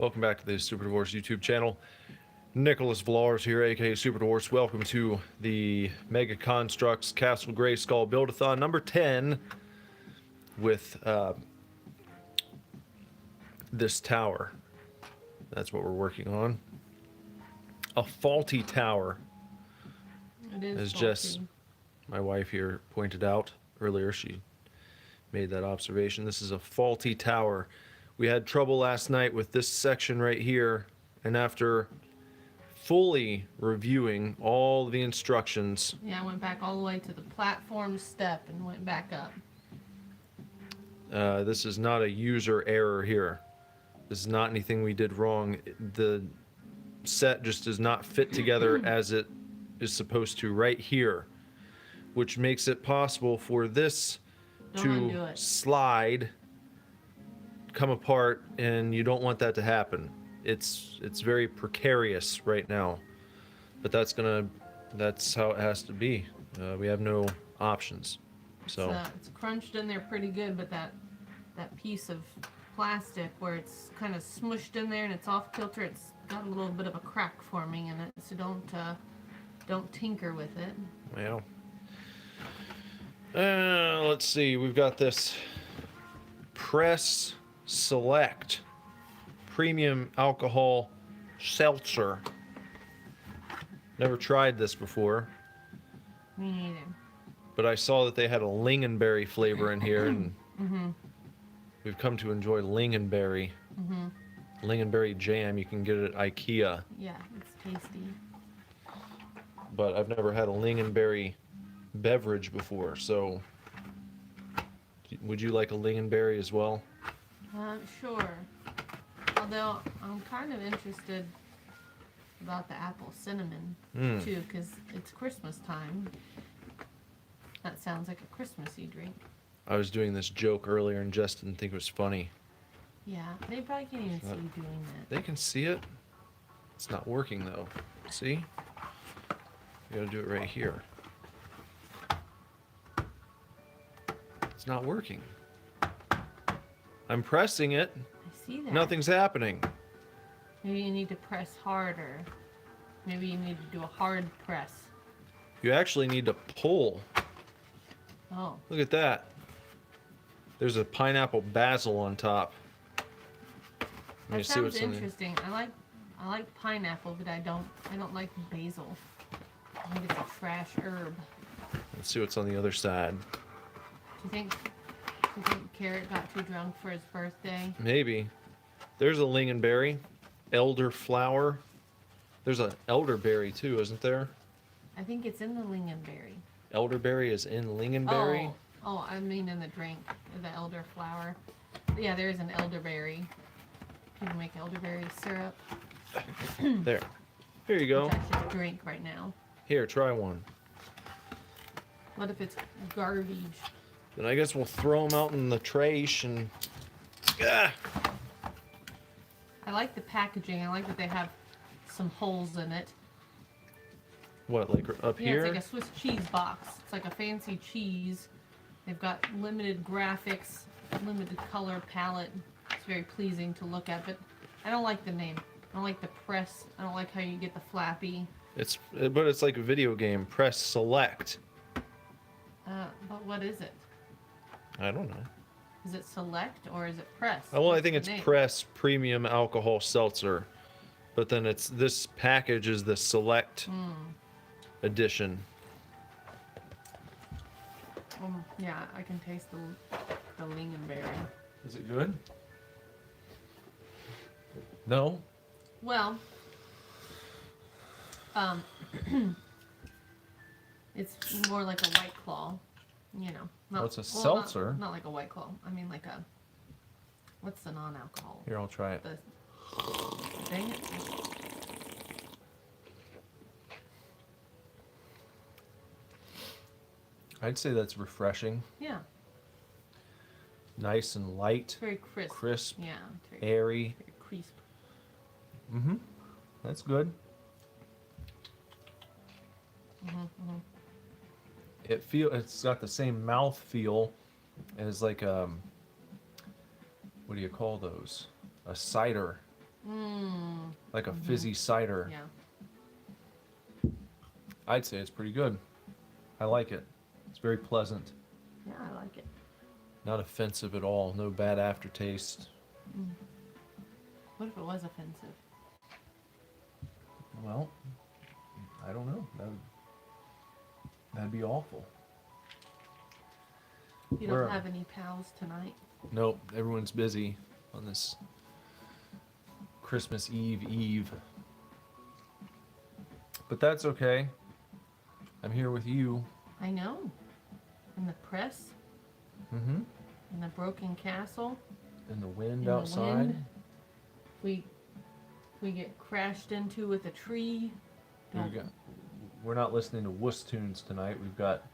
Welcome back to the Super Divorce YouTube channel. Nicholas Vlars here, aka Super Divorce. Welcome to the Mega Construx Castle Grayskull Build-A-Thon number 10 with this tower. That's what we're working on. A faulty tower. It is As faulty. Jess, my wife here, pointed out earlier. She made that observation. This is a faulty tower. We had trouble last night with this section right here, and after fully reviewing all the instructions, Yeah, I went back all the way to the platform step and went back up. this is not a user error here. This is not anything we did wrong. The set just does not fit together as it is supposed to right here, which makes it possible for this Don't undo to it. slide, come apart, and you don't want that to happen. It's very precarious right now, but that's how it has to be. We have no options. So It's crunched in there pretty good, but that piece of plastic where it's kind of smushed in there and it's off kilter, it's got a little bit of a crack forming in it. So don't tinker with it. well, let's see. We've got this Press Select premium alcohol seltzer. Never tried this before, Me neither. but I saw that they had a lingonberry flavor in here, and we've come to enjoy lingonberry. Lingonberry jam you can get it at IKEA, Yeah, it's tasty. but I've never had a lingonberry beverage before. So, would you like a lingonberry as well? Sure. Although I'm kind of interested about the apple cinnamon too, because it's Christmas time. That sounds like a Christmassy drink. I was doing this joke earlier and Jess didn't think it was funny. Yeah, they probably can't even see you doing that. They can see it. It's not working though. See? You gotta do it right here. It's not working. I'm pressing it. I see that. Nothing's happening. Maybe you need to press harder. Maybe you need to do a hard press. You actually need to pull. Oh, Look at that. There's a pineapple basil on top. Let me that see sounds what's on the... interesting. I like pineapple, but I don't like basil. I think it's a trash herb. Let's see what's on the other side. Do you think Carrot got too drunk for his birthday? Maybe. There's a lingonberry, elderflower. There's an elderberry too, isn't there? I think it's in the lingonberry. Elderberry is in lingonberry. Oh, I mean in the drink, the elderflower. Yeah, there is an elderberry. You can make elderberry syrup, There. Here you go. which I should drink right now. Here, try one. What if it's garbage? Then I guess we'll throw them out in the trash and... Ah! I like the packaging. I like that they have some holes in it. What, like up Yeah, here? it's like a Swiss cheese box. It's like a fancy cheese. They've got limited graphics, limited color palette. It's very pleasing to look at, but I don't like the name. I don't like the press. I don't like how you get the flappy. But it's like a video game. Press select. But what is it? I don't know. Is it select or is it press? Oh, well, I What's think the it's name? Press Premium Alcohol Seltzer. But then this package is the Select edition. Yeah, I can taste the lingonberry. Is it good? No? Well, it's more like a White Claw, you know. Well, it's a not- seltzer. Not like a White Claw. I mean like a, what's the non-alcohol? Here, I'll try it. The, dang it. I'd say that's refreshing. Yeah, Nice and light. it's very crisp. Crisp. Yeah, it's very, Airy. very crisp. Mm-hmm. That's good. It's got the same mouth feel as like what do you call those? A cider. Like a fizzy cider. Yeah. I'd say it's pretty good. I like it. It's very pleasant. Yeah, I like it. Not offensive at all. No bad aftertaste. What if it was offensive? Well, I don't know. That'd be awful. You don't have any pals tonight? Nope. Everyone's busy on this Christmas Eve. But that's okay. I'm here with you. I know. And the press. Mm-hmm. And the broken castle. And the wind and outside. The wind. We get crashed into with a tree. We're not listening to wuss tunes tonight. We've got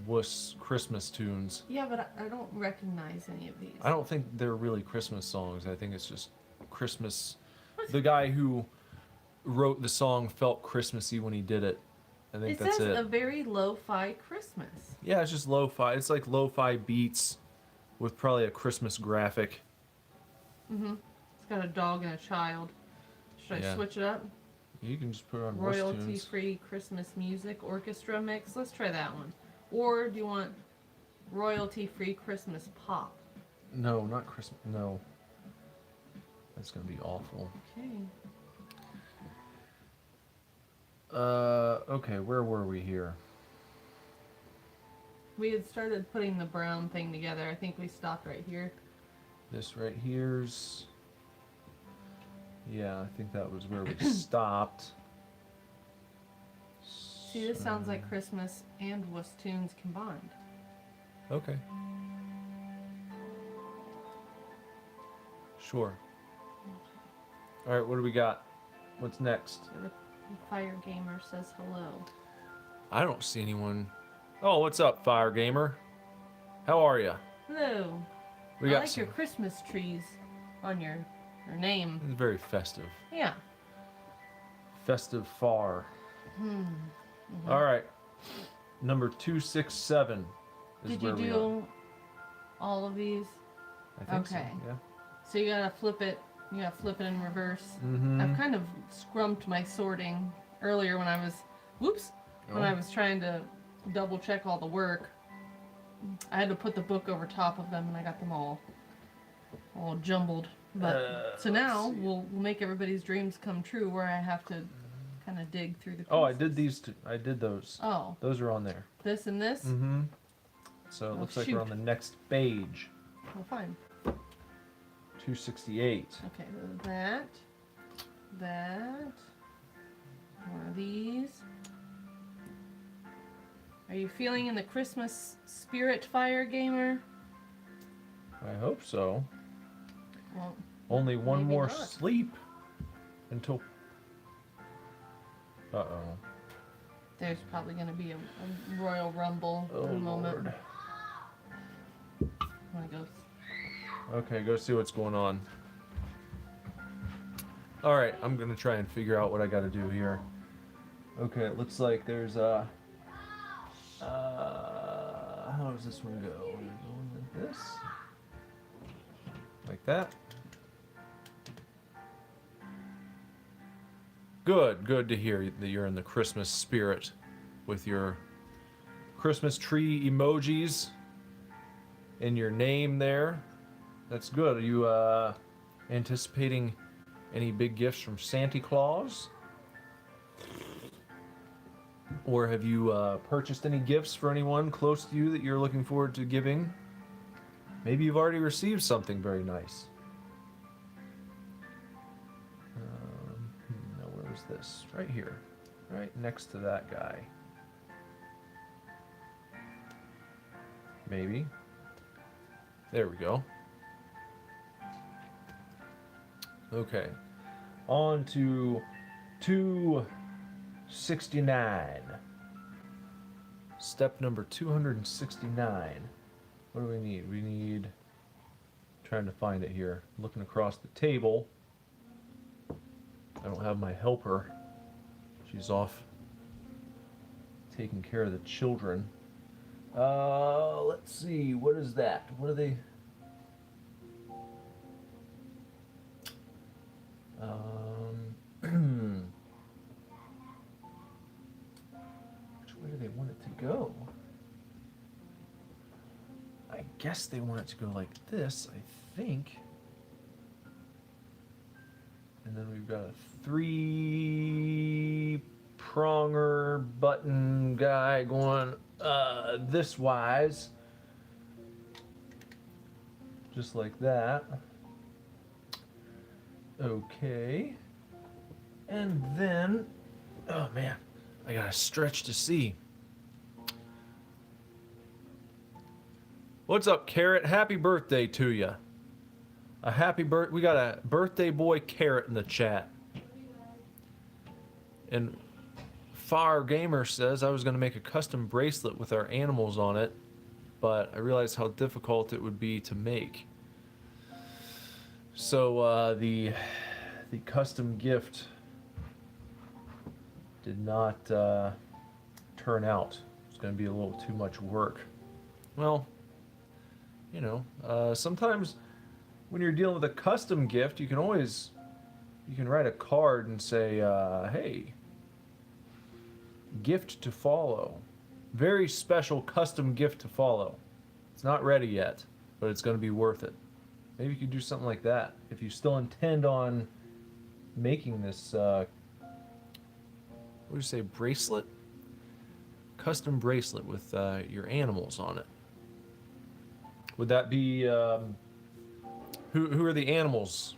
wuss Christmas tunes. Yeah, but I don't recognize any of these. I don't think they're really Christmas songs. I think it's just Christmas. The guy who wrote the song felt Christmassy when he did it. I think that's it. It says a very lo-fi Christmas. Yeah, it's just lo-fi. It's like lo-fi beats with probably a Christmas graphic. Mm-hmm. It's got a dog and a child. Should I switch it up? You can just put it on wuss tunes. Royalty-free Christmas music orchestra mix. Let's try that one. Or do you want royalty-free Christmas pop? No, not Christmas. No. That's going to be awful. Okay. Okay, where were we here? We had started putting the brown thing together. I think we stopped right here. This right here's... Yeah, I think that was where we stopped. See, this sounds like Christmas and wuss tunes combined. Okay. Sure. Alright, what do we got? What's next? The Fire Gamer says hello. I don't see anyone. Oh, what's up, Fire Gamer? How are you? Hello. We I got like some... your Christmas trees on your name. It's very festive. Yeah. Festive far. Alright. Number 267 is Did where you we are. do all of these? I think Okay. so, yeah. So you gotta flip it. You gotta flip it in reverse. Mm-hmm. I've kind of scrumped my sorting earlier when I was, when I was trying to double check all the work. I had to put the book over top of them, and I got them all jumbled. But so now we'll make everybody's dreams come true, where I have to kind of dig through the pieces. Oh, I did these two. I did those. Oh. Those are on there. This and this? Mm-hmm. So it looks like we're on the next page. Oh, fine. 268. Okay, that, one of these. Are you feeling in the Christmas spirit, Fire Gamer? I hope so. Well, Only one maybe more not. sleep until... Uh-oh. There's probably going to be a Royal Rumble in a moment. Lord. I'm going to go. Okay, go see what's going on. Alright, I'm gonna try and figure out what I gotta do here. Okay, it looks like there's a... how does this one go? We're going like this. Like that. Good to hear that you're in the Christmas spirit with your Christmas tree emojis in your name there. That's good. Are you anticipating any big gifts from Santa Claus? Or have you purchased any gifts for anyone close to you that you're looking forward to giving? Maybe you've already received something very nice. Now where was this? Right here. Right next to that guy. Maybe. There we go. Okay. On to 269. Step number 269. What do we need? We need... Trying to find it here. Looking across the table. I don't have my helper. She's off taking care of the children. Let's see. What is that? What are they... Which way do they want it to go? I guess they want it to go like this, I think. And then we've got a 3-pronger button guy going this wise. Just like that. Okay. And then, oh man, I gotta stretch to see. What's up, Carrot? Happy birthday to you. A happy we got a birthday boy Carrot in the chat. And Fire Gamer says I was going to make a custom bracelet with our animals on it, but I realized how difficult it would be to make. So the custom gift did not turn out. It's going to be a little too much work. Well, you know, sometimes when you're dealing with a custom gift, you can write a card and say, hey, gift to follow. Very special custom gift to follow. It's not ready yet, but it's going to be worth it. Maybe you could do something like that. If you still intend on making this, what do you say, bracelet? Custom bracelet with your animals on it. Would that be, who are the animals?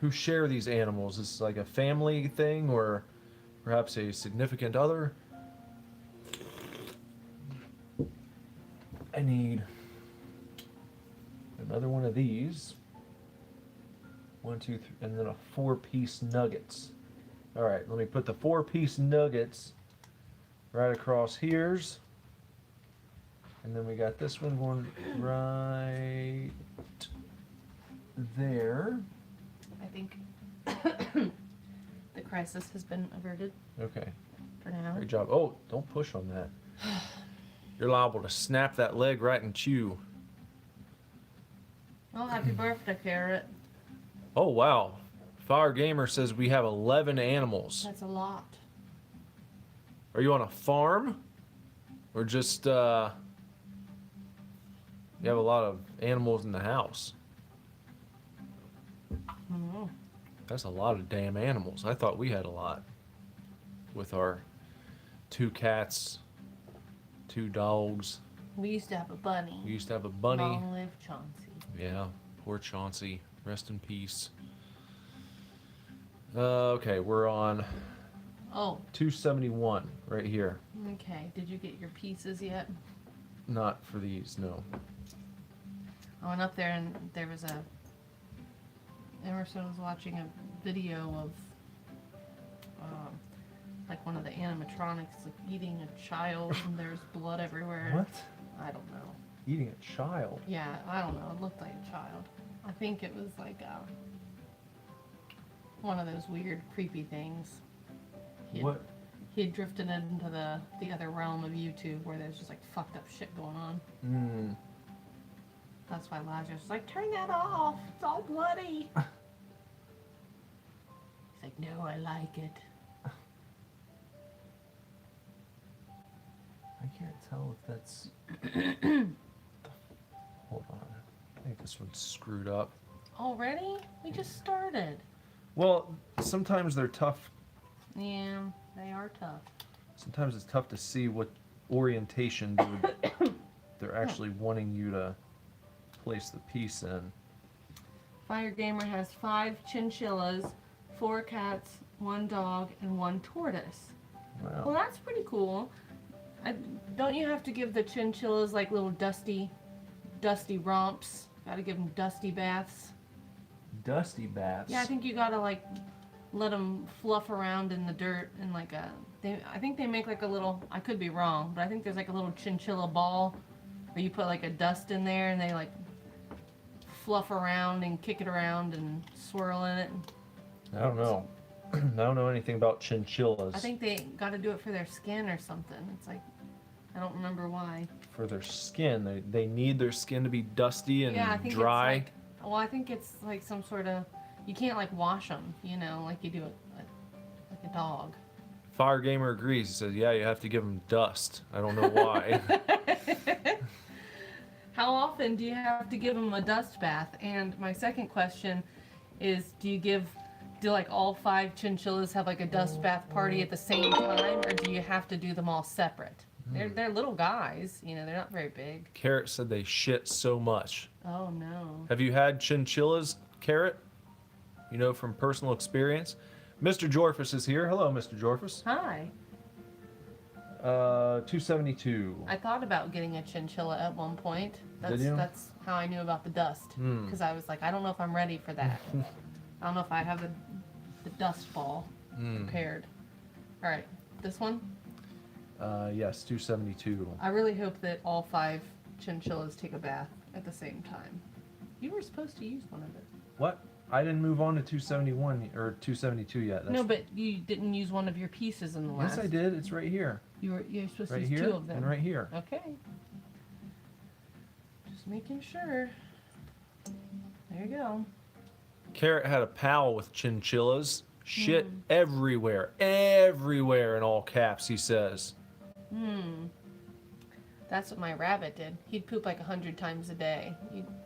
Who share these animals? Is this like a family thing or perhaps a significant other? I need another one of these. 1, 2, 3, and then a 4-piece nuggets. All right, let me put the 4-piece nuggets right across here's. And then we got this one going right there. I think the crisis has been averted Okay, for now. great job. Oh, don't push on that. You're liable to snap that leg right in two. Oh, happy birthday, Carrot. Oh, wow. Fire Gamer says we have 11 animals. That's a lot. Are you on a farm? Or just, you have a lot of animals in the house? Mm-hmm. That's a lot of damn animals. I thought we had a lot. With our 2 cats, 2 dogs. We used to have a bunny. We used to have a bunny. Long live Chauncey. Yeah, poor Chauncey. Rest in peace. Okay, we're on Oh, 271 right here. okay. Did you get your pieces yet? Not for these, no. I went up there and there was a... Emerson was watching a video of like one of the animatronics like eating a child and there's blood everywhere. What? I don't know. Eating a child? Yeah, I don't know. It looked like a child. I think it was like one of those weird, creepy things. What? He had drifted into the other realm of YouTube where there's just like fucked up shit going on. Hmm. That's why Lazarus was like, turn that off. It's all bloody. He's like, no, I like it. I can't tell if that's... Hold on. I think this one's screwed up. Already? We just started. Well, sometimes they're tough. Yeah, they are tough. Sometimes it's tough to see what orientation they're actually wanting you to place the piece in. Fire Gamer has 5 chinchillas, 4 cats, 1 dog, and 1 tortoise. Well, Wow. that's pretty cool. Don't you have to give the chinchillas like little dusty romps? Gotta give them dusty baths. Dusty bats. Yeah, I think you gotta like let them fluff around in the dirt and like I think they make like a little, I could be wrong, but I think there's like a little chinchilla ball where you put like a dust in there and they like fluff around and kick it around and swirl in it. I don't know. I don't know anything about chinchillas. I think they gotta do it for their skin or something. It's like, I don't remember why. For their skin, they need their skin to be dusty and Yeah, I think dry. it's like, well, I think it's like some sort of You can't like wash them, you know, like you do like a dog. Fire Gamer agrees. He says, yeah, you have to give them dust. I don't know why. How often do you have to give them a dust bath? And my second question is, do like all 5 chinchillas have like a dust bath party at the same time, or do you have to do them all separate? They're little guys, you know, they're not very big. Carrot said they shit so much. Oh no. Have you had chinchillas, Carrot? You know from personal experience? Mr. Jorfus is here. Hello, Mr. Jorfus. Hi. 272. I thought about getting a chinchilla at one point. Did you? That's how I knew about the dust. Because I was like, I don't know if I'm ready for that. I don't know if I have the dust ball prepared. All right, this one? Yes, 272. I really hope that all 5 chinchillas take a bath at the same time. You were supposed to use one of it. What? I didn't move on to 271 or 272 yet. That's No, but you didn't use one of your pieces in the last. Yes, I did. It's right here. You're supposed to Right use here 2 of them. and right here. Okay. Just making sure. There you go. Carrot had a pal with chinchillas. Shit everywhere. Everywhere in all caps, he says. That's what my rabbit did. He'd poop like 100 times a day.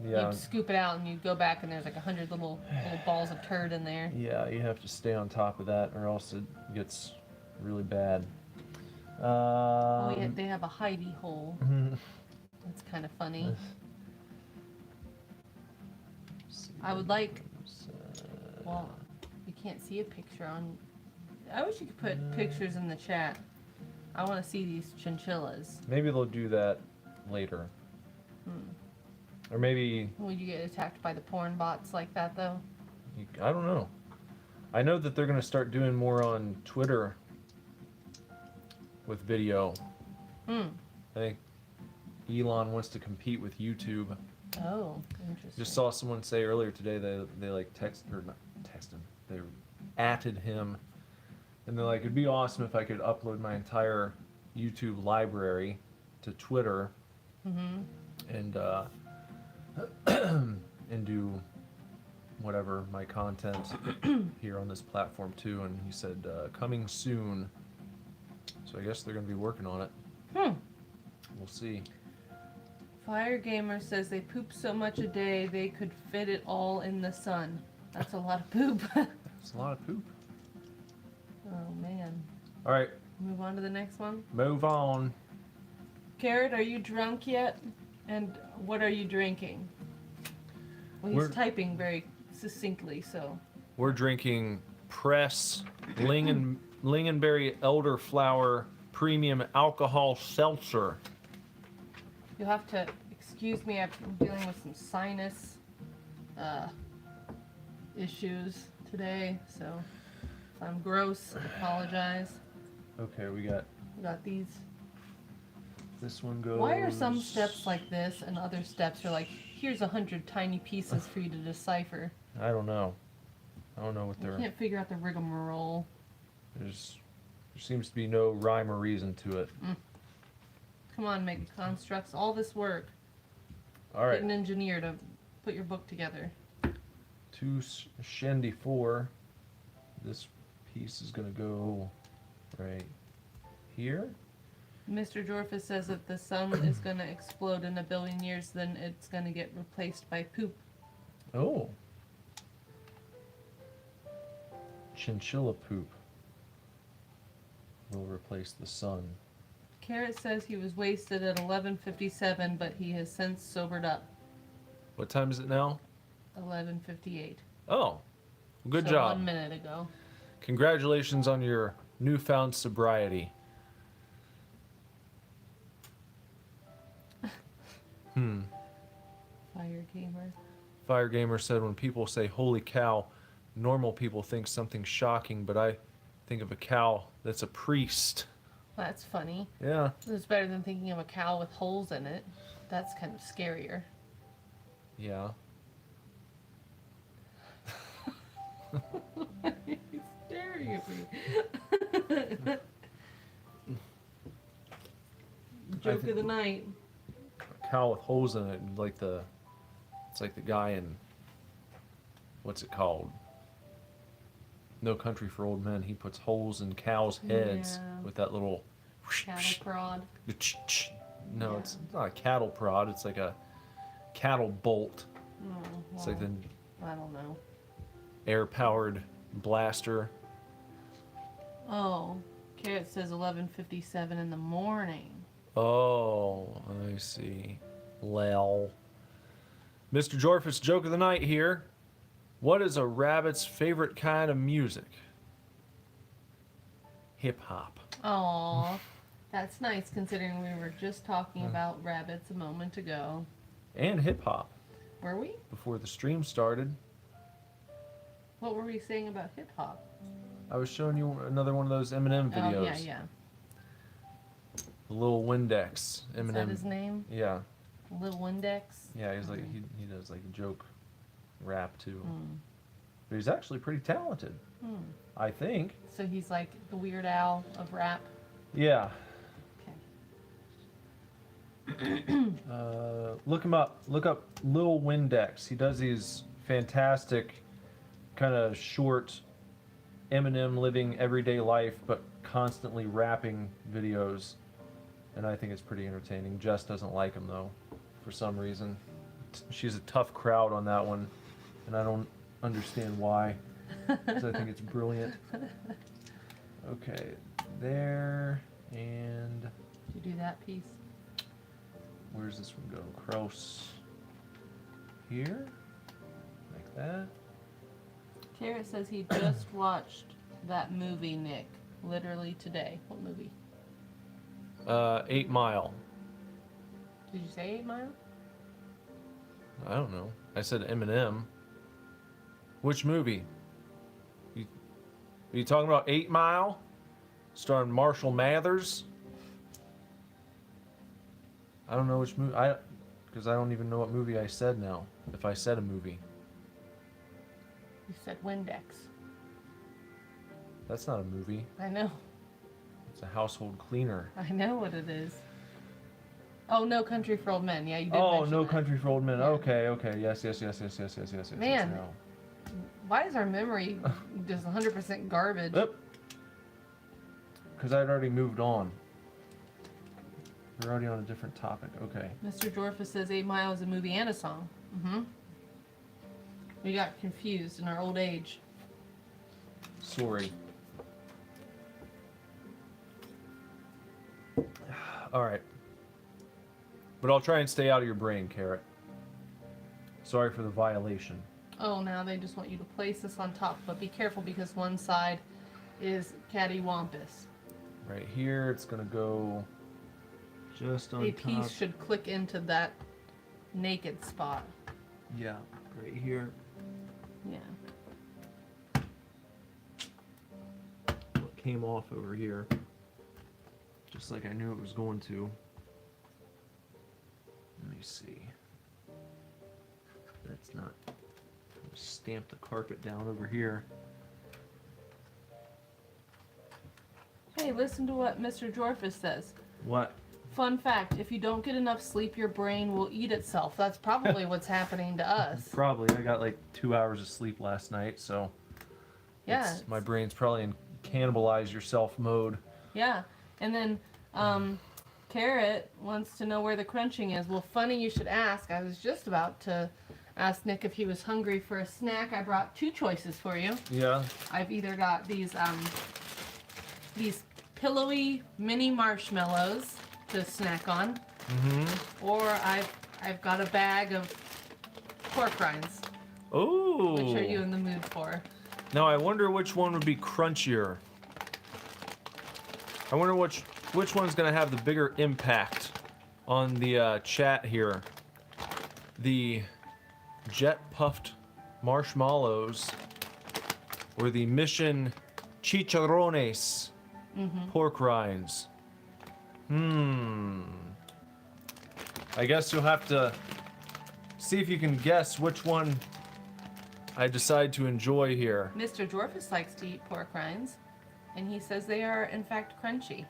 Yeah. You'd scoop it out and you'd go back and there's like 100 little balls of turd in there. Yeah, you have to stay on top of that or else it gets really bad. They have a hidey hole. That's kind of funny. I would like... Well, you can't see a picture on... I wish you could put pictures in the chat. I want to see these chinchillas. Maybe they'll do that later. Or maybe... Would you get attacked by the porn bots like that, though? I don't know. I know that they're going to start doing more on Twitter with video. I think Elon wants to compete with YouTube. Oh, interesting. Just saw someone say earlier today they like text him. They atted him, and they're like, it'd be awesome if I could upload my entire YouTube library to Twitter, and and do whatever my content here on this platform too. And he said coming soon. So I guess they're gonna be working on it. We'll see. Fire Gamer says they poop so much a day they could fit it all in the sun. That's a lot of poop. It's a lot of poop. Oh man. All right, Move on to the next one. move on. Carrot, are you drunk yet? And what are you drinking? Well, he's We're- typing very succinctly, so. We're drinking Press Lingonberry Elderflower Premium Alcohol Seltzer. You'll have to excuse me, I'm dealing with some sinus issues today, so if I'm gross, I apologize. Okay, we got We got these. this one goes. Why are some steps like this and other steps are like, here's 100 tiny pieces for you to decipher? I don't know. I don't know what I they're. can't figure out the rigmarole. There seems to be no rhyme or reason to it. Come on, Mega Construx, all this work. All right, Get an engineer to put your book together. 274. This piece is gonna go right here. Mr. Jorfus says if the sun is going to explode in 1 billion years, then it's going to get replaced by poop. Oh. Chinchilla poop will replace the sun. Carrot says he was wasted at 11:57, but he has since sobered up. What time is it now? 11:58. Oh, good So job. 1 minute ago. Congratulations on your newfound sobriety. Fire Gamer. Fire Gamer said when people say holy cow, normal people think something shocking, but I think of a cow that's a priest. Well, that's funny. Yeah. It's better than thinking of a cow with holes in it. That's kind of scarier. Yeah. He's staring at me. Joke of the night. A cow with holes in it, like it's like the guy in, what's it called? No Country for Old Men, he puts holes in cows' heads Yeah. with that little. Cattle prod. No, Yeah. it's not a cattle prod. It's like a cattle bolt. Oh, It's like well, the I don't know. air-powered blaster. Oh, Carrot says 11:57 in the morning. Oh, I see. Lel. Mr. Jorfus, joke of the night here. What is a rabbit's favorite kind of music? Hip hop. Aw, that's nice considering we were just talking about rabbits a moment ago. And hip hop. Were we? Before the stream started, What were we saying about hip hop? I was showing you another one of those Eminem videos. Oh, yeah, yeah. The Little Windex. Is Eminem. that his name? Yeah. Lil Windex? Yeah, he's like he does like joke rap too. Mm. But he's actually pretty talented. Hmm. I think. So he's like the Weird Al of rap. Yeah. Okay. Look him up. Look up Lil Windex. He does these fantastic, kind of short, Eminem living everyday life, but constantly rapping videos, and I think it's pretty entertaining. Jess doesn't like him though, for some reason. She's a tough crowd on that one, and I don't understand why. Because I think it's brilliant. Okay, there, and Did you do that piece? where's this one go? Cross. Here, like that. Carrot says he just watched that movie, Nick. Literally today. What movie? 8 Mile. Did you say 8 Mile? I don't know. I said Eminem. Which movie? Are you talking about 8 Mile? Starring Marshall Mathers? I don't know which movie. Because I don't even know what movie I said now. If I said a movie. You said Windex. That's not a movie. I know. It's a household cleaner. I know what it is. Oh, No Country for Old Men. Yeah, you did Oh, mention No that. Country for Old Men. Yeah. Okay. Yes. Man. No. Why is our memory just 100% garbage? Because I'd already moved on. We're already on a different topic. Okay. Mr. Jorfa says 8 Mile is a movie and a song. Mm-hmm. We got confused in our old age. Sorry. All right. But I'll try and stay out of your brain, Carrot. Sorry for the violation. Oh, now they just want you to place this on top, but be careful because one side is cattywampus. Right here, it's gonna go just on A top. piece should click into that naked spot. Yeah, right here. Yeah. What came off over here, just like I knew it was going to. Let me see. That's not. Stamp the carpet down over here. Hey, listen to what Mr. Jorfus says. What? Fun fact, if you don't get enough sleep, your brain will eat itself. That's probably what's happening to us. Probably. I got like 2 hours of sleep last night, so Yeah. my brain's probably in cannibalize yourself mode. Yeah. And then Carrot wants to know where the crunching is. Well, funny you should ask. I was just about to ask Nick if he was hungry for a snack. I brought 2 choices for you. Yeah. I've either got these pillowy mini marshmallows to snack on, or I've got a bag of pork rinds. Oh. Which are you in the mood for? Now I wonder which one would be crunchier. I wonder which one's gonna have the bigger impact on the chat here. The jet puffed marshmallows or the Mission chicharrones pork rinds. I guess you'll have to see if you can guess which one I decide to enjoy here. Mr. Jorfus likes to eat pork rinds, and he says they are in fact crunchy.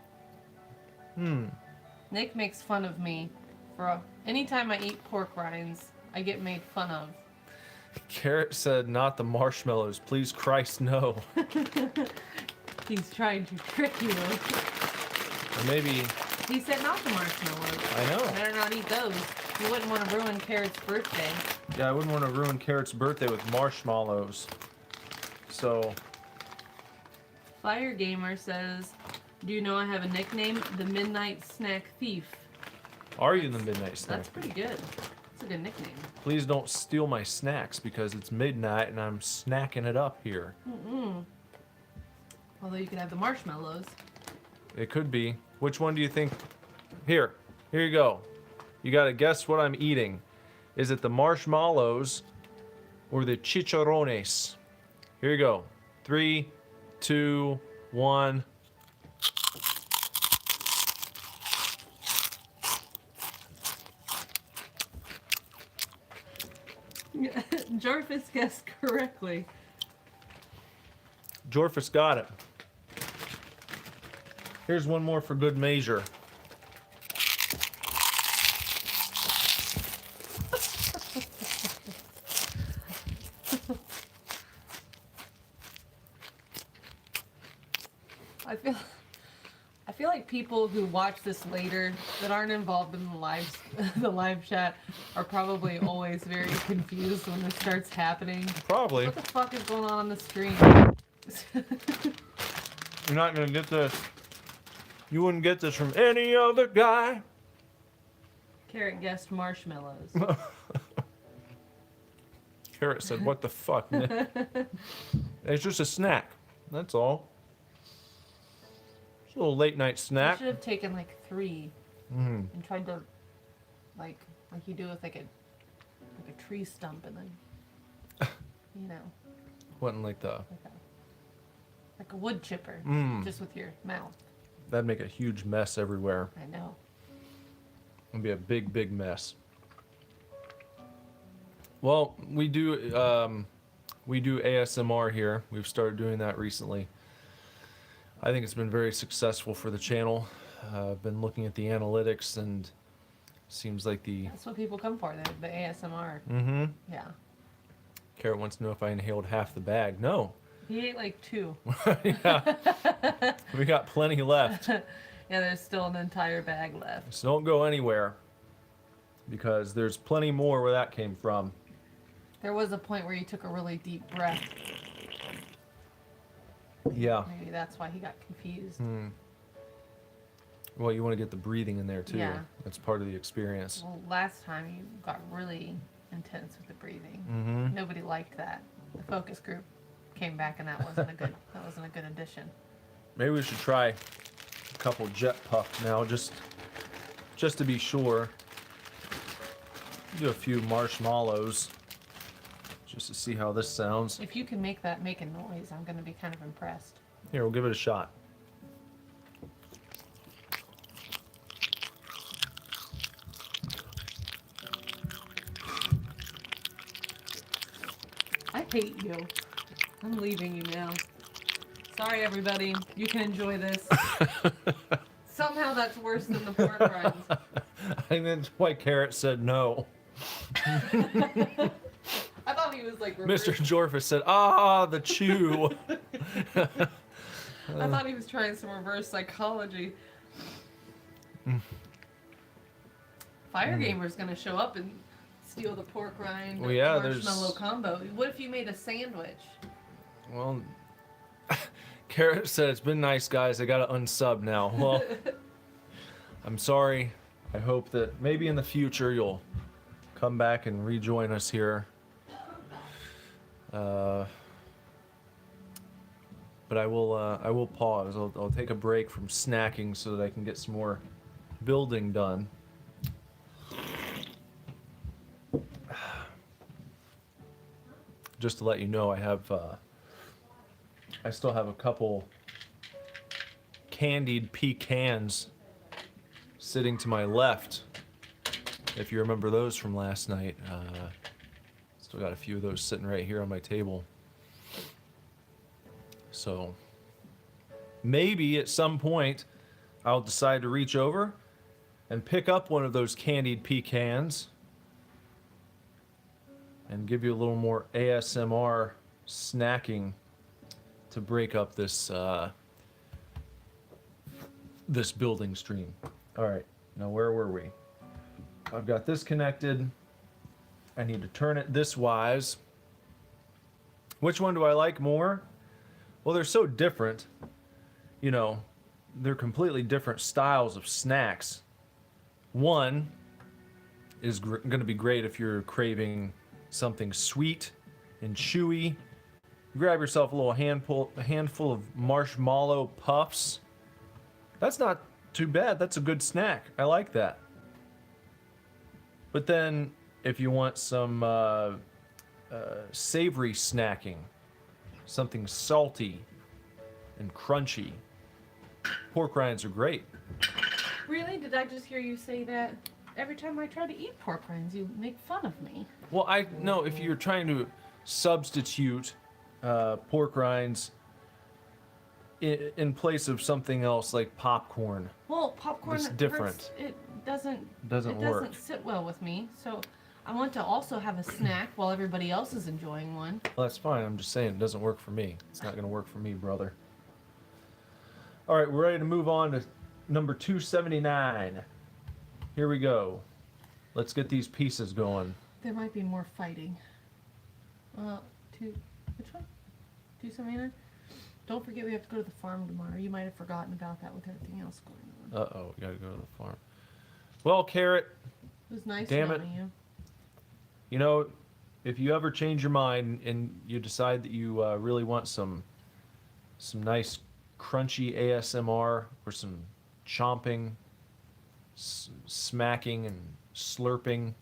Nick makes fun of me for anytime I eat pork rinds, I get made fun of. Carrot said, not the marshmallows. Please, Christ, no. He's trying to trick you. Or maybe... He said not the marshmallows. I know. Better not eat those. You wouldn't want to ruin Carrot's birthday. Yeah, I wouldn't want to ruin Carrot's birthday with marshmallows. So... Fire Gamer says, do you know I have a nickname? The Midnight Snack Thief. Are you the midnight snack? That's pretty good. That's a good nickname. Please don't steal my snacks because it's midnight and I'm snacking it up here. Although you could have the marshmallows. It could be. Which one do you think? Here you go. You gotta guess what I'm eating. Is it the marshmallows or the chicharrones? Here you go. 3, 2, 1. Jarvis guessed correctly. Jorfus got it. Here's one more for good measure. I feel like people who watch this later that aren't involved in the live chat are probably always very confused when this starts happening. Probably. What the fuck is going on the screen? You're not gonna get this. You wouldn't get this from any other guy. Carrot guessed marshmallows. Carrot said, what the fuck, man? It's just a snack. That's all. It's a little late night I snack. should have taken like 3 and tried to like you do with like a tree stump and then Wasn't like the... like a wood chipper just with your mouth. That'd make a huge mess everywhere. I know. It'd be a big, big mess. Well, we do ASMR here. We've started doing that recently. I think it's been very successful for the channel. I've been looking at the analytics and seems like That's what people come for, the ASMR. Mm-hmm. Yeah. Carrot wants to know if I inhaled half the bag. No. He ate like 2. Yeah. We got plenty left. Yeah, there's still an entire bag left. So don't go anywhere because there's plenty more where that came from. There was a point where he took a really deep breath. Yeah. Maybe that's why he got confused. Well, you want to get the breathing in there too. Yeah. That's part of the experience. Well, last time you got really intense with the breathing. Mm-hmm. Nobody liked that. The focus group came back and that wasn't a good addition. Maybe we should try a couple jet puffs now, just to be sure. Do a few marshmallows, just to see how this sounds. If you can make that make a noise, I'm going to be kind of impressed. Here, we'll give it a shot. I hate you. I'm leaving you now. Sorry, everybody. You can enjoy this. Somehow that's worse than the pork rinds. I think that's why Carrot said no. I thought he was like reverse. Mr. Jorfus said, "Ah, the chew." I thought he was trying some reverse psychology. Fire Gamer's gonna show up and steal the pork rind Well, yeah, marshmallow combo. What if you made a sandwich? Well, Carrot said, "It's been nice, guys. I gotta unsub now." Well, I'm sorry. I hope that maybe in the future you'll come back and rejoin us here. But I will pause. I'll take a break from snacking so that I can get some more building done. Just to let you know, I still have a couple candied pecans sitting to my left. If you remember those from last night, still got a few of those sitting right here on my table. So maybe at some point I'll decide to reach over and pick up one of those candied pecans and give you a little more ASMR snacking to break up this this building stream. All right, now where were we? I've got this connected. I need to turn it this wise. Which one do I like more? Well, they're so different. You know, they're completely different styles of snacks. One is going to be great if you're craving something sweet and chewy. Grab yourself a little handful of marshmallow puffs. That's not too bad. That's a good snack. I like that. But then, if you want some savory snacking, something salty and crunchy, pork rinds are great. Really? Did I just hear you say that? Every time I try to eat pork rinds, you make fun of me. Well, I know if you're trying to substitute pork rinds in place of something else like popcorn. Well, popcorn It's different. hurts. It doesn't work. sit well with me. So I want to also have a snack while everybody else is enjoying one. Well, that's fine. I'm just saying it doesn't work for me. It's not going to work for me, brother. All right, we're ready to move on to number 279. Here we go. Let's get these pieces going. There might be more fighting. Which one? 279? Don't forget we have to go to the farm tomorrow. You might have forgotten about that with everything else going on. Uh-oh, we got to go to the farm. Well, Carrot, It was nice Damn knowing you. you know, if you ever change your mind and you decide that you really want some nice crunchy ASMR or some chomping, smacking and slurping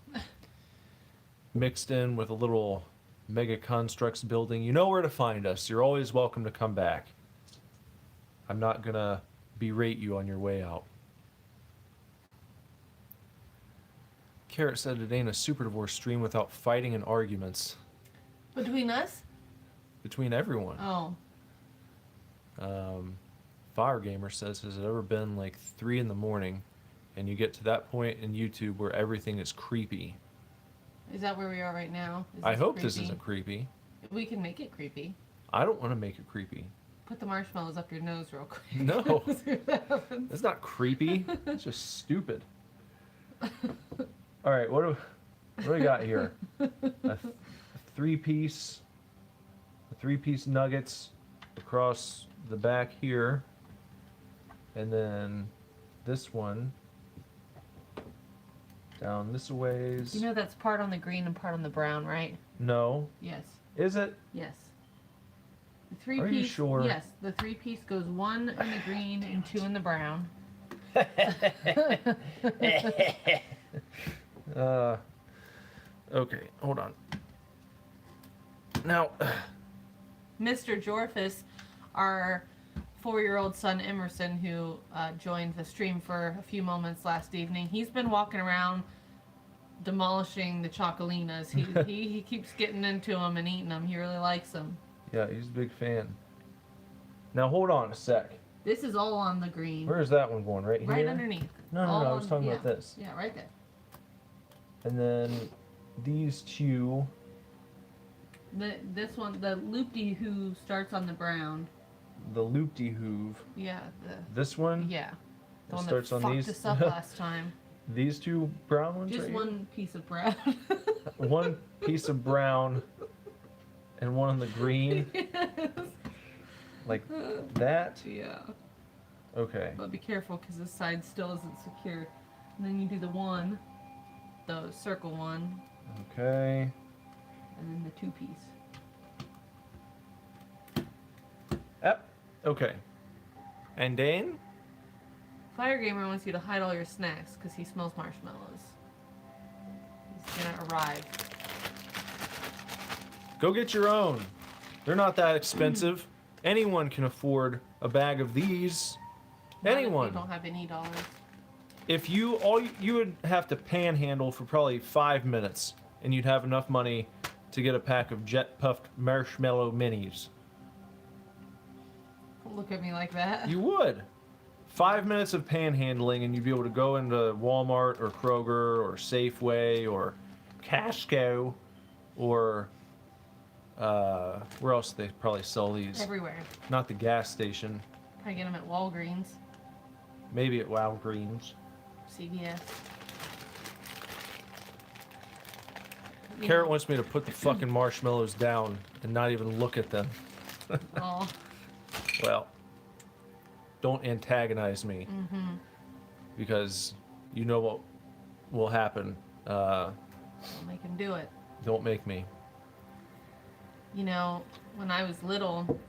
mixed in with a little Mega Construx building, you know where to find us. You're always welcome to come back. I'm not gonna berate you on your way out. Carrot said it ain't a Super Divorce stream without fighting and arguments Between us? between everyone. Oh. Fire Gamer says, has it ever been like 3 in the morning and you get to that point in YouTube where everything is creepy? Is that where we are right now? Is I this hope this creepy? isn't creepy. We can make it creepy. I don't want to make it creepy. Put the marshmallows up your nose real quick. No. See what happens. That's not creepy. It's just stupid. All right, what do we got here? A three-piece nuggets across the back here, and then this one down this ways. You know that's part on the green and part on the brown, right? No, Yes. is it? Yes. The three Are piece. you sure? Yes. The 3-piece goes 1 in the green and 2 in the brown. Okay, hold on. Now, Mr. Jorfus, our 4-year-old son Emerson, who joined the stream for a few moments last evening, he's been walking around demolishing the chocolinas. He keeps getting into them and eating them. He really likes them. yeah, he's a big fan. Now, hold on a sec. This is all on the green. Where is that one going? Right here? Right underneath. No, All I was on- talking yeah. about this. Yeah, right there. And then these two. This one, the loop-de-hoo starts on the brown. The loop-de-hoove. Yeah, This one? yeah. The It one starts that on fucked these. us up last time. These two brown ones Just right one piece of brown. here? One piece of brown and one on the green. Yes. Like that? Yeah. Okay. But be careful because this side still isn't secure. And then you do the circle one, Okay. and then the 2-piece. Yep. Okay. And then? Fire Gamer wants you to hide all your snacks because he smells marshmallows. He's gonna arrive. Go get your own. They're not that expensive. Anyone can afford a bag of these. Not if Anyone. you don't have any dollars. If you would have to panhandle for probably 5 minutes, and you'd have enough money to get a pack of jet puffed marshmallow minis. Don't look at me like that. You would. 5 minutes of panhandling, and you'd be able to go into Walmart or Kroger or Safeway or Costco or where else do they probably sell these? Everywhere. Not the gas station. I get them at Walgreens, Maybe at Walgreens. CVS. You Carrot know. wants me to put the fucking marshmallows down and not even look at them. Oh. Well, don't antagonize me. Mm-hmm. Because you know what will happen. Don't make him do it. Don't make me. You know, when I was little,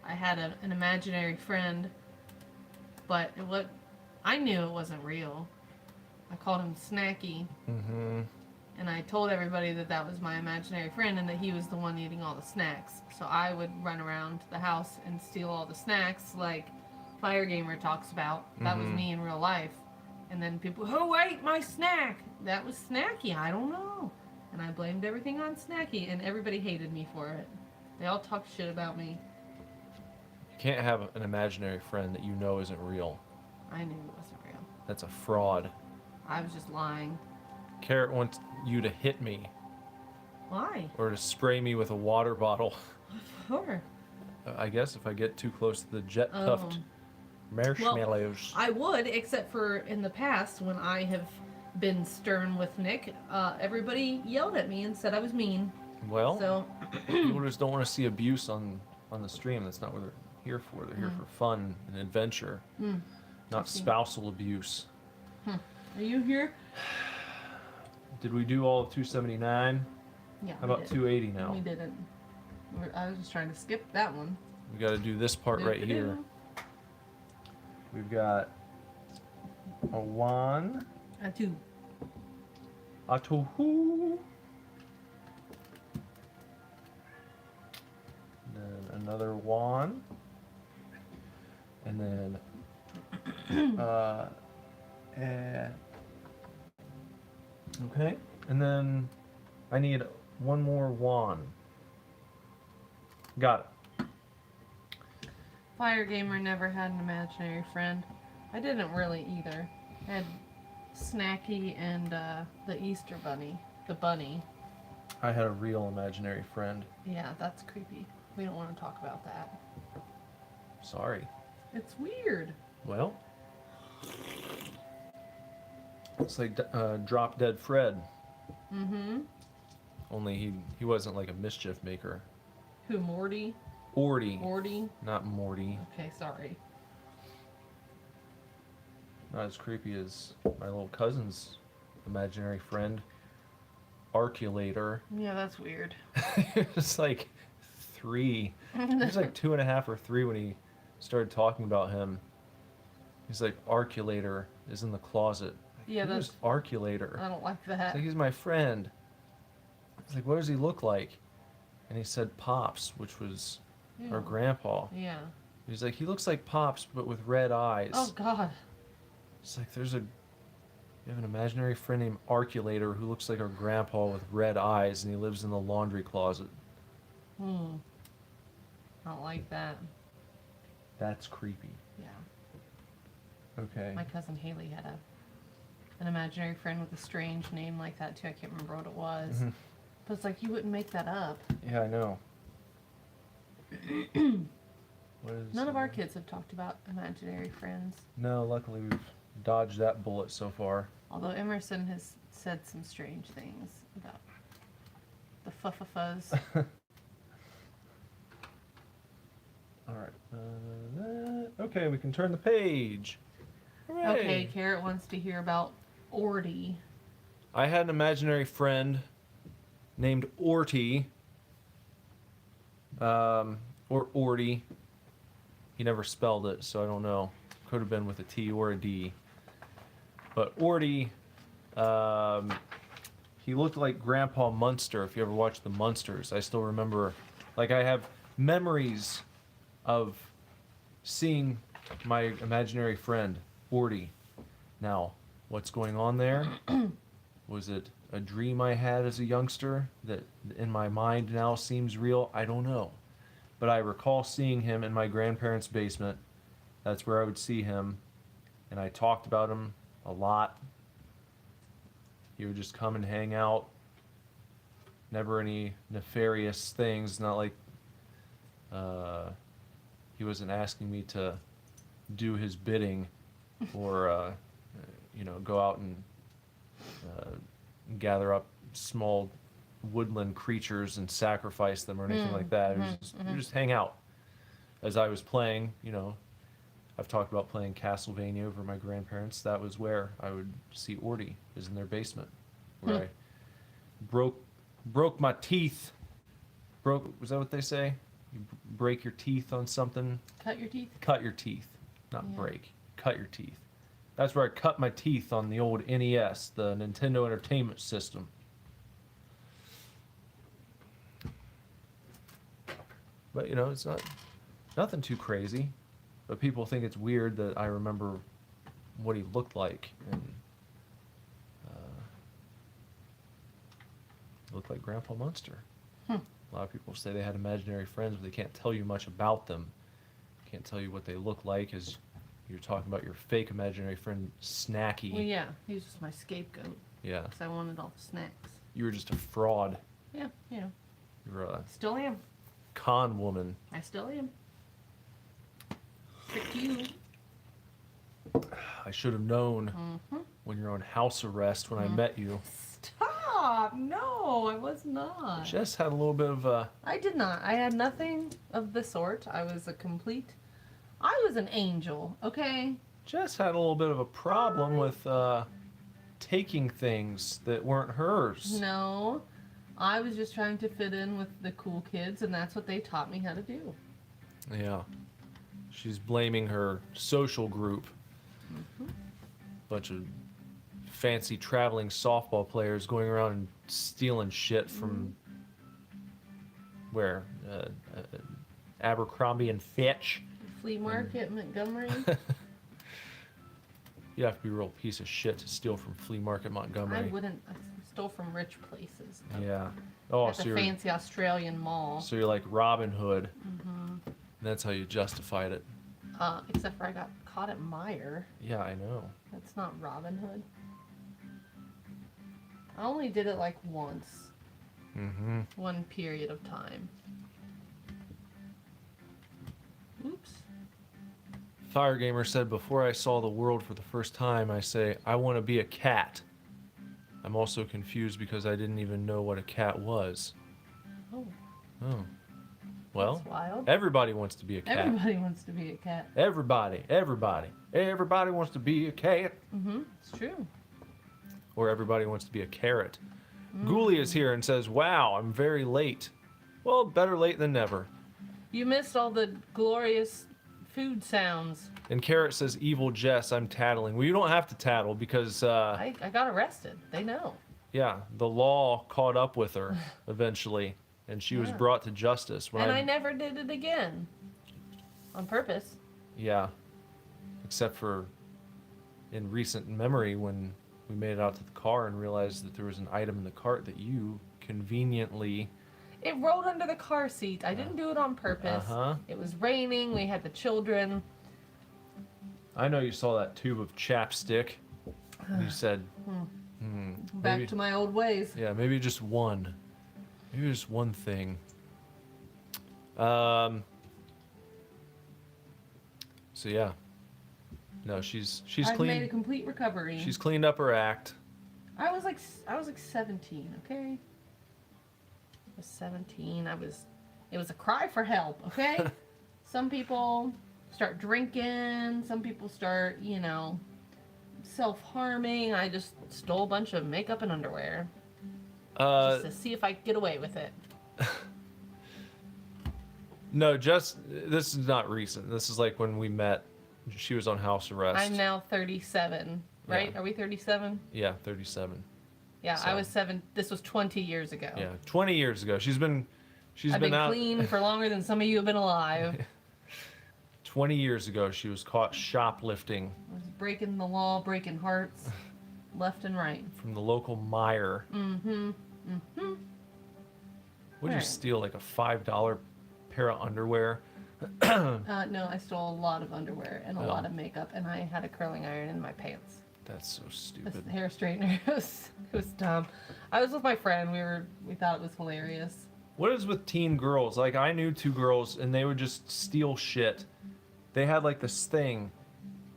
I had an imaginary friend, but I knew it wasn't real. I called him Snacky, Mm-hmm. and I told everybody that that was my imaginary friend and that he was the one eating all the snacks. So I would run around the house and steal all the snacks, like Fire Gamer talks about. That was me in real life. And then people, who ate my snack? That was Snacky. I don't know. And I blamed everything on Snacky, and everybody hated me for it. They all talked shit about me. You can't have an imaginary friend that you know isn't real. I knew it wasn't real. That's a fraud. I was just lying. Carrot wants you to hit me Why? or to spray me with a water bottle. Sure. I guess if I get too close to the jet puffed marshmallows. I would, except for in the past when I have been stern with Nick, everybody yelled at me and said I was mean. Well, So, people just don't want to see abuse on the stream. That's not what they're here for. They're here for fun and adventure, not see. spousal abuse. are you here? Did we do all of 279? Yeah. How about we did. 280 now? We didn't. I was just trying to skip that one. We got to do this part right here. We've got a one, A two. a two, then another one, and then okay, and then I need one more wand. Got it. Fire Gamer never had an imaginary friend. I didn't really either. I had Snacky and the Easter Bunny. The bunny. I had a real imaginary friend. Yeah, that's creepy. We don't want to talk about that. Sorry. It's weird. Well, it's like Drop Dead Fred. Mm-hmm. Only he wasn't like a mischief maker. Who, Morty? Orty, Morty? not Morty. Okay, sorry. Not as creepy as my little cousin's imaginary friend, Arculator. Yeah, that's weird. It's like 3. He was like 2.5 or 3 when he started talking about him. He's like, Arculator is in the closet. Yeah, Who's that's... Arculator? I don't like It's that. like, he's my friend. It's like, what does he look like? And he said Pops, which was our grandpa. Yeah. He's like, he looks like Pops, but with red eyes. Oh, God. It's like, you have an imaginary friend named Arculator who looks like our grandpa with red eyes, and he lives in the laundry closet. I don't like that. That's creepy. Yeah. Okay. My cousin Haley had an imaginary friend with a strange name like that, too. I can't remember what it was. Mhm. But it's like, you wouldn't make that up. Yeah, I know. What is, None of our kids have talked about imaginary friends. No, luckily we've dodged that bullet so far. Although Emerson has said some strange things about the fuzz. All right. Okay, we can turn the page. Hooray. Okay, Carrot wants to hear about Orty. I had an imaginary friend named Orty, or Orty. He never spelled it, so I don't know. Could have been with a T or a D. But Orty, he looked like Grandpa Munster. If you ever watched the Munsters, I still remember. Like, I have memories of seeing my imaginary friend Orty. Now, what's going on there? Was it a dream I had as a youngster that in my mind now seems real? I don't know. But I recall seeing him in my grandparents' basement. That's where I would see him. And I talked about him a lot. He would just come and hang out. never any nefarious things. Not like he wasn't asking me to do his bidding or go out and gather up small woodland creatures and sacrifice them or anything like that. It was just, we just hang out. As I was playing, I've talked about playing Castlevania over my grandparents. That was where I would see Orty, is in their basement, where I broke my teeth. Was that what they say? You break your teeth on something? Cut your teeth? Cut your teeth, not Yeah. break. Cut your teeth. That's where I cut my teeth on the old NES, the Nintendo Entertainment System. But it's nothing too crazy. But people think it's weird that I remember what he looked like, and looked like Grandpa Munster. A lot of people say they had imaginary friends, but they can't tell you much about them. Can't tell you what they look like, as you're talking about your fake imaginary friend, Snacky. Well, yeah, he was just my scapegoat. Yeah. Because I wanted all the snacks. You were just a fraud. Yeah, You were a Still am. con woman. I still am. Tricked you. I should have known when you're on house arrest when I met you. Stop! No, I was not. Jess had a little bit of a... I did not. I had nothing of the sort. I was an angel, okay? Jess had a little bit of a problem with taking things that weren't hers. No, I was just trying to fit in with the cool kids, and that's what they taught me how to do. Yeah. She's blaming her social group. Bunch of fancy traveling softball players going around and stealing shit from where? Abercrombie and Fitch. Flea market, Montgomery. You have to be a real piece of shit to steal from Flea Market Montgomery. I wouldn't. I stole from rich places. Yeah. Oh, At so the you're fancy Australian mall. so you're like Robin Hood. And that's how you justified it. Except for I got caught at Meijer. Yeah, I know. That's not Robin Hood. I only did it like once. Mm-hmm. One period of time. Oops. Fire Gamer said, before I saw the world for the first time, I say, I want to be a cat. I'm also confused because I didn't even know what a cat was. Oh, Oh. Well, that's wild. everybody wants to be a cat. Everybody wants to be a cat. Everybody wants to be a cat. It's true. Or everybody wants to be a carrot. Ghoulie is here and says, wow, I'm very late. Well, better late than never. You missed all the glorious food sounds. And Carrot says, evil Jess, I'm tattling. Well, you don't have to tattle because, I got arrested. They know. yeah, the law caught up with her eventually, and she was Yeah. brought to justice. And I never did it again. On purpose. Yeah, except for in recent memory when we made it out to the car and realized that there was an item in the cart that you conveniently... It rolled under the car seat. I didn't do it on purpose. Uh-huh. It was raining. We had the children. I know you saw that tube of chapstick. And you said, Back maybe, to my old ways. yeah, maybe just one. Maybe just one thing. So yeah. No, she's I've clean. made a complete recovery. She's cleaned up her act. I was like 17, okay? I was 17. It was a cry for help, okay? Some people start drinking, some people start, self-harming. I just stole a bunch of makeup and underwear just to see if I could get away with it. No, this is not recent. This is like when we met. She was on house arrest. I'm now 37, right? Yeah. Are we 37? Yeah, 37. Yeah, So- I was 7. This was 20 years ago. Yeah, 20 years ago. She's been I've been out. clean for longer than some of you have been alive. 20 years ago, she was caught shoplifting I was breaking the law, breaking hearts, left and right. from the local Meijer. Mm-hmm. What did you Alright. steal? Like a $5 pair of underwear? No, I stole a lot of underwear and a Oh. lot of makeup, and I had a curling iron in my pants. That's so The stupid. hair straightener. It was dumb. I was with my friend. We thought it was hilarious. What is with teen girls? Like, I knew 2 girls, and they would just steal shit. They had, like, this thing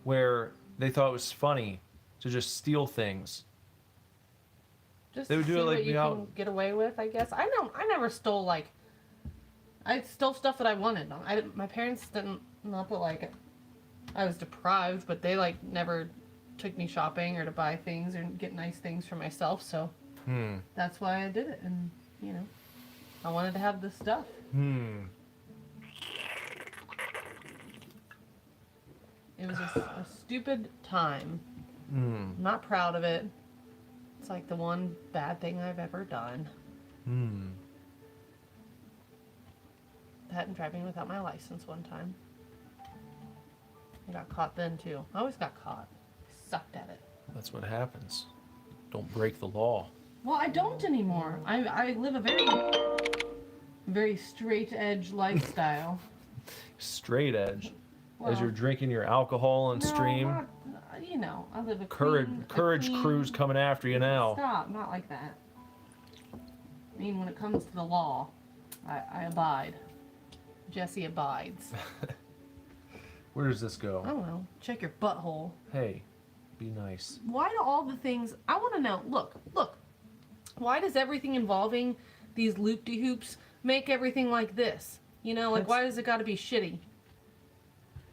where they thought it was funny to just steal things. Just They would do see it, like, what you without- can get away with, I guess. I never stole, like... I stole stuff that I wanted. My parents didn't... Not that, like... I was deprived, but they, like, never took me shopping or to buy things or get nice things for myself, so... That's why I did it, and, you know... I wanted to have this stuff. It was a stupid time. I'm not proud of it. It's like the one bad thing I've ever done. That and driving without my license one time. I got caught then too. I always got caught. Sucked at it. That's what happens. Don't break the law. Well, I don't anymore. I live a very straight edge lifestyle. Straight edge. Well, As you're drinking your alcohol on no, stream. not- you know, I live a Courage clean- crew's coming after you now. Stop, not like that. I mean, when it comes to the law, I abide. Jesse abides. Where does this go? I don't know. Check your butthole. Hey, be nice. Why do all the things... I want to know. Look. Why does everything involving these loop-de-hoops make everything like this? You know, like, why does it got to be shitty?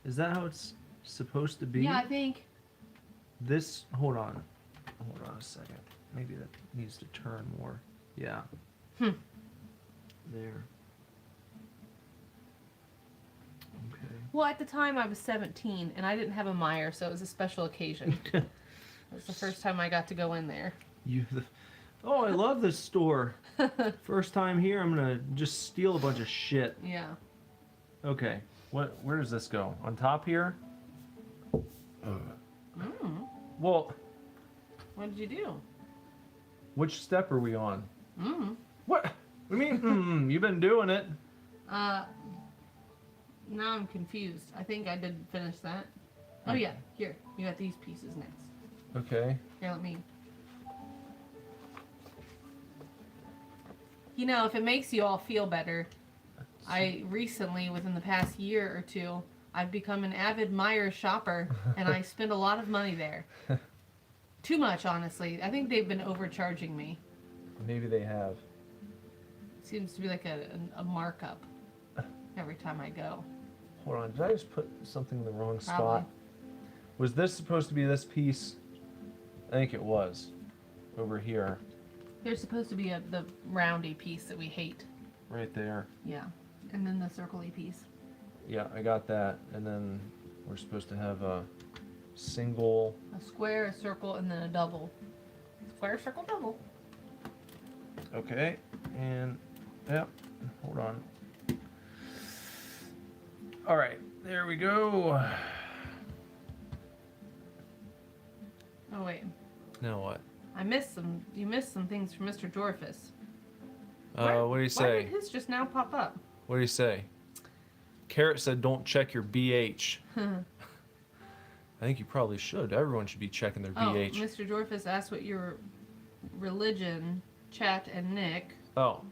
Is that how it's supposed to be? Yeah, I think... This, hold on a second. Maybe that needs to turn more. Yeah. There. Okay. Well, at the time I was 17, and I didn't have a Meyer, so it was a special occasion. It was the first time I got to go in there. Oh, I love this store. First time here, I'm gonna just steal a bunch of shit. Yeah. Okay. Where does this go? On top here? Well, What did you do? which step are we on? Mm. What? What do you mean? You've been doing it. Now I'm confused. I think I did finish that. Oh yeah, here. You got these pieces next. Okay. Here, let me... You know, if it makes you all feel better, I recently, within the past year or two, I've become an avid Meyer shopper, and I spend a lot of money there. Too much, honestly. I think they've been overcharging me. Maybe they have. Seems to be like a markup every time I go. Hold on. Did I just put something in the wrong spot? Probably. Was this supposed to be this piece? I think it was. Over here. There's supposed to be the roundy piece that we hate. Right there. Yeah. And then the circle-y piece. Yeah, I got that. And then we're supposed to have a single... A square, a circle, and then a double. Square, circle, double. Okay. And... Yep. Hold on. Alright. There we go. Oh, wait. Now what? You missed some things from Mr. Dorfus. What do you Why say? did his just now pop up? What do you say? Carrot said don't check your BH. I think you probably should. Everyone should be checking their Oh, BH. Mr. Dorfus asked what your religion, Chat and Nick. Oh.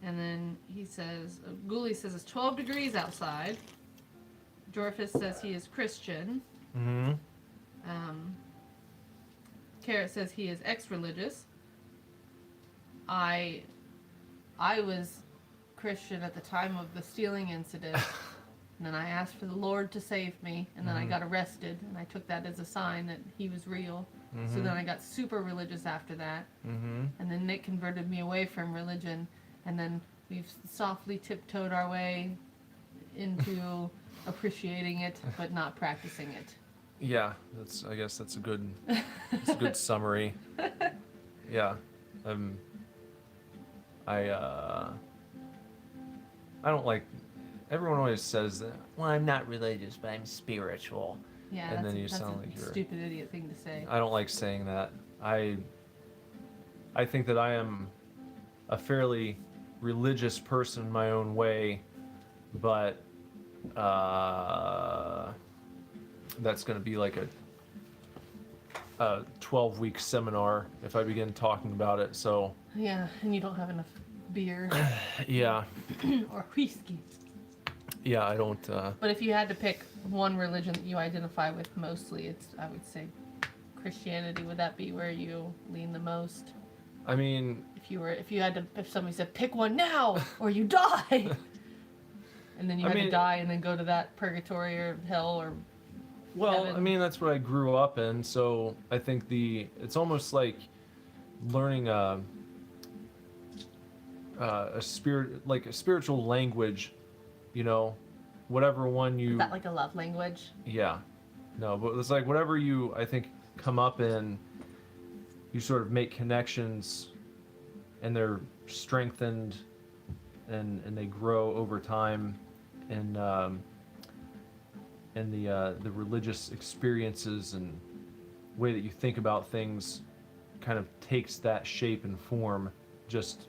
And then he says, Ghoulie says it's 12 degrees outside. Dorfus says he is Christian. Mm-hmm. Carrot says he is ex-religious. I was Christian at the time of the stealing incident. And then I asked for the Lord to save me. And then I got arrested. And I took that as a sign that he was real. So then I got super religious after that. And then Nick converted me away from religion. And then we've softly tiptoed our way into appreciating it, but not practicing it. Yeah, I guess that's a good summary. Yeah. I don't like, everyone always says that, well, I'm not religious, but I'm spiritual. Yeah, And that's, then you that's sound a like you're... stupid idiot thing to say. I don't like saying that. I think that I am a fairly religious person in my own way, but that's going to be like a 12-week seminar if I begin talking about it. So Yeah, and you don't have enough beer yeah, or whiskey. yeah, I don't. But if you had to pick one religion that you identify with mostly, it's, I would say, Christianity. Would that be where you lean the most? I mean, If somebody said pick one now or you die, and then you had to die and then go to that purgatory or hell or well, heaven. I mean that's what I grew up in. So I think it's almost like learning a spiritual language, you know, whatever one you. Is that like a love language? Yeah, no, but it's like whatever you I think come up in, you sort of make connections, and they're strengthened, and they grow over time, and the religious experiences and way that you think about things kind of takes that shape and form, just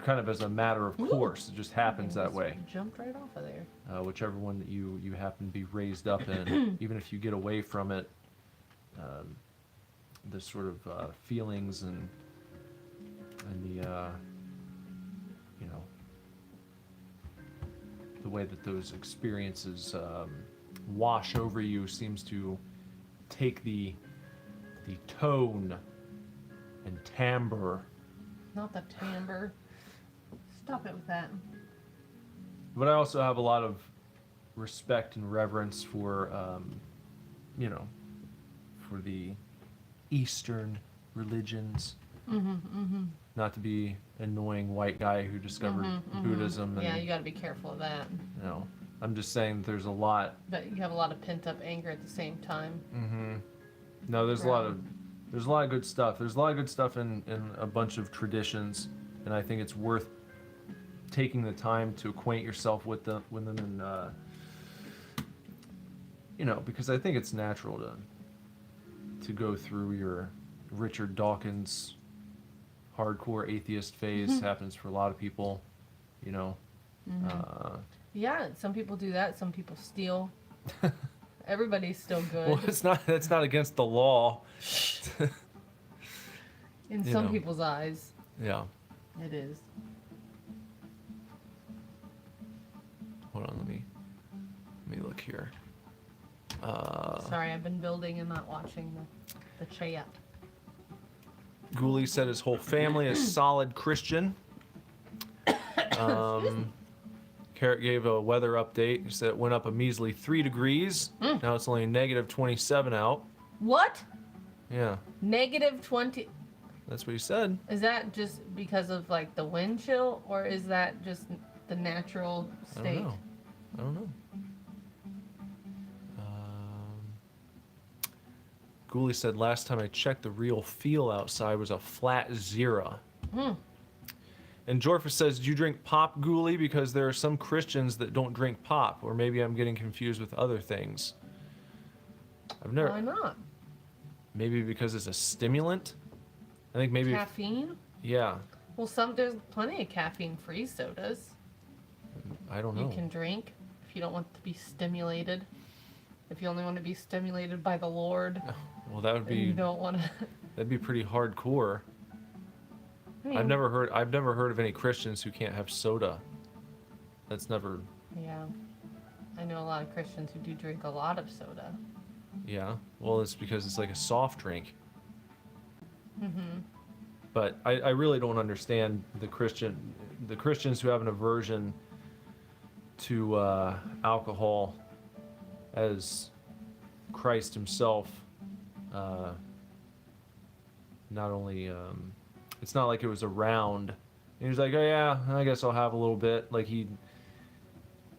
kind of as a matter of course. It just happens that way. Jumped right off of there. Whichever one that you happen to be raised up in, even if you get away from it, the sort of feelings and the you know, the way that those experiences wash over you seems to take the tone and timbre. Not the timbre. Stop it with that. But I also have a lot of respect and reverence for, you know, for the Eastern religions. Not to be annoying white guy who discovered Buddhism. And, Yeah, you got to be careful of that. you know, I'm just saying there's a lot. But you have a lot of pent up anger at the same time. No, there's a lot of good stuff. There's a lot of good stuff in a bunch of traditions, and I think it's worth taking the time to acquaint yourself with them and you know, because I think it's natural to go through your Richard Dawkins hardcore atheist phase. Happens for a lot of people, you know. Yeah, some people do that. Some people steal. Everybody's still good. Well, that's not against the law. In you some know. people's eyes, Yeah. it is. Hold on, let me look here. Sorry, I've been building and not watching the chat. Ghoulie said his whole family is solid Christian. Carrot gave a weather update. He said it went up a measly 3 degrees. Now it's only negative 27 out. What? Yeah, Negative 20. that's what he said. Is that just because of like the wind chill, or is that just the natural state? I don't know. Ghoulie said last time I checked, the real feel outside was a flat 0. And Jorfa says, do you drink pop, Ghoulie? Because there are some Christians that don't drink pop, or maybe I'm getting confused with other things. I've never. Why not? Maybe because it's a stimulant. I think maybe. Caffeine? Yeah. Well, there's plenty of caffeine-free sodas I don't know. you can drink if you don't want to be stimulated. If you only want to be stimulated by the Lord, Well, that would and you be don't want to. that'd be pretty hardcore. I've never heard of any Christians who can't have soda. That's never. Yeah, I know a lot of Christians who do drink a lot of soda. Yeah. Well, it's because it's like a soft drink. But I really don't understand the Christians who have an aversion to alcohol, as Christ himself not only it's not like it was around and he was like, oh yeah, I guess I'll have a little bit. Like he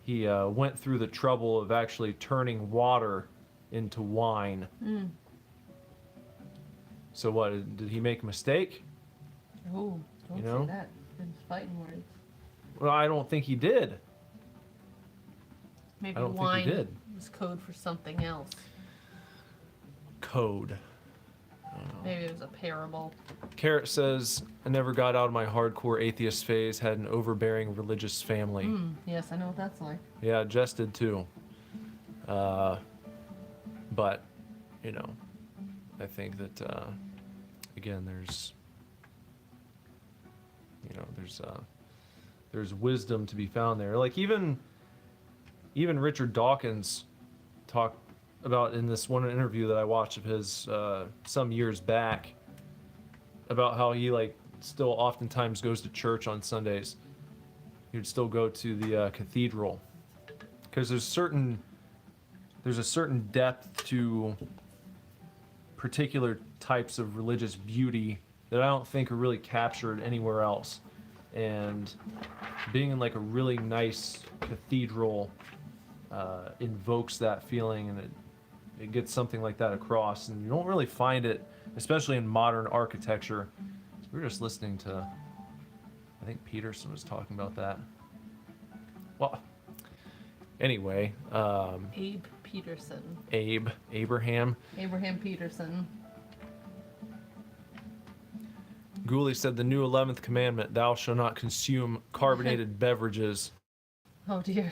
went through the trouble of actually turning water into wine. So what, did he make a mistake? Oh, don't You know? say that. It's fighting words. Well, I don't think he did. Maybe I don't think he wine did. was code for something else. Code. Maybe it was a parable. Carrot says, I never got out of my hardcore atheist phase, had an overbearing religious family. Yes, I know what that's like. Yeah, Jess did too. But you know, I think that again, there's there's wisdom to be found there. Like even Richard Dawkins talked about in this one interview that I watched of his some years back about how he like still oftentimes goes to church on Sundays. He would still go to the cathedral because there's a certain depth to particular types of religious beauty that I don't think are really captured anywhere else. And being in like a really nice cathedral invokes that feeling, and it gets something like that across. And you don't really find it, especially in modern architecture. We were just listening to, I think Peterson was talking about that. Well, anyway. Abe Peterson. Abraham Peterson. Gooley said the new 11th commandment, thou shalt not consume carbonated beverages. Oh dear.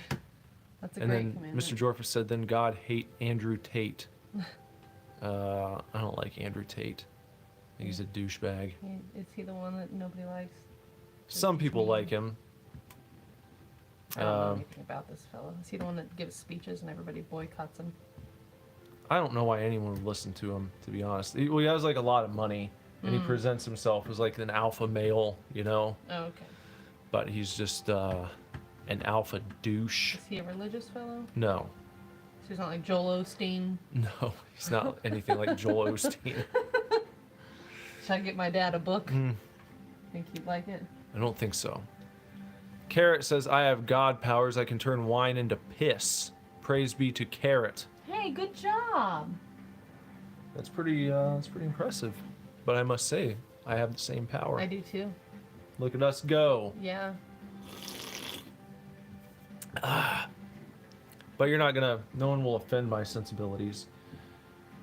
That's a And great then commandment. Mr. Jorfer said, then God hate Andrew Tate. I don't like Andrew Tate. I think he's a douchebag. Is he the one that nobody likes? Some people like him. I don't know anything about this fellow. Is he the one that gives speeches and everybody boycotts him? I don't know why anyone would listen to him, to be honest. He has like a lot of money, and he presents himself as like an alpha male, you know? Oh, okay. But he's just an alpha douche. Is he a religious fellow? No. So he's not like Joel Osteen? No, he's not anything like Joel Osteen. Should I get my dad a book? Think he'd like it? I don't think so. Carrot says, I have God powers. I can turn wine into piss. Praise be to Carrot. Hey, good job. That's pretty impressive. But I must say, I have the same power. I do too. Look at us go. Yeah. But you're not gonna, no one will offend my sensibilities.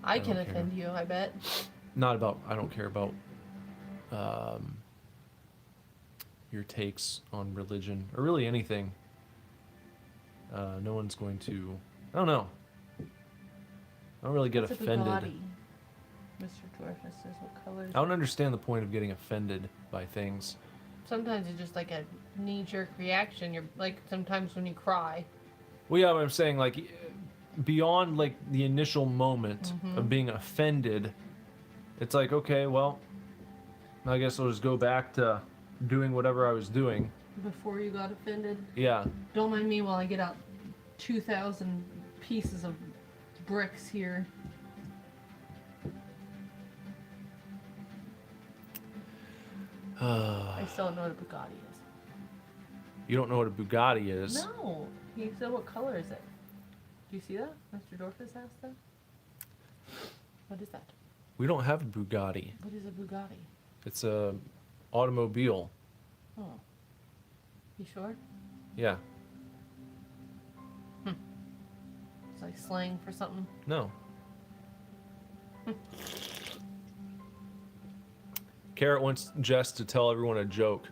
I can don't care. offend you, I bet. I don't care about your takes on religion or really anything. No one's going to, I don't know. I don't really get What's offended. A Bugatti? Mr. Dwarfus says what colors. I don't understand the point of getting offended by things. Sometimes it's just like a knee-jerk reaction. You're like sometimes when you cry. Well, yeah, but I'm saying like beyond like the initial moment of being offended, it's like, okay, well, I guess I'll just go back to doing whatever I was doing. Before you got offended. Yeah. Don't mind me while I get out 2,000 pieces of bricks here. I still don't know what a Bugatti is. You don't know what a Bugatti is? No. He said, what color is it? Do you see that? Mr. Dorfus asked that? What is that? We don't have a Bugatti. What is a Bugatti? It's a automobile. Oh. You sure? Yeah. It's like slang for something. No. Carrot wants Jess to tell everyone a joke.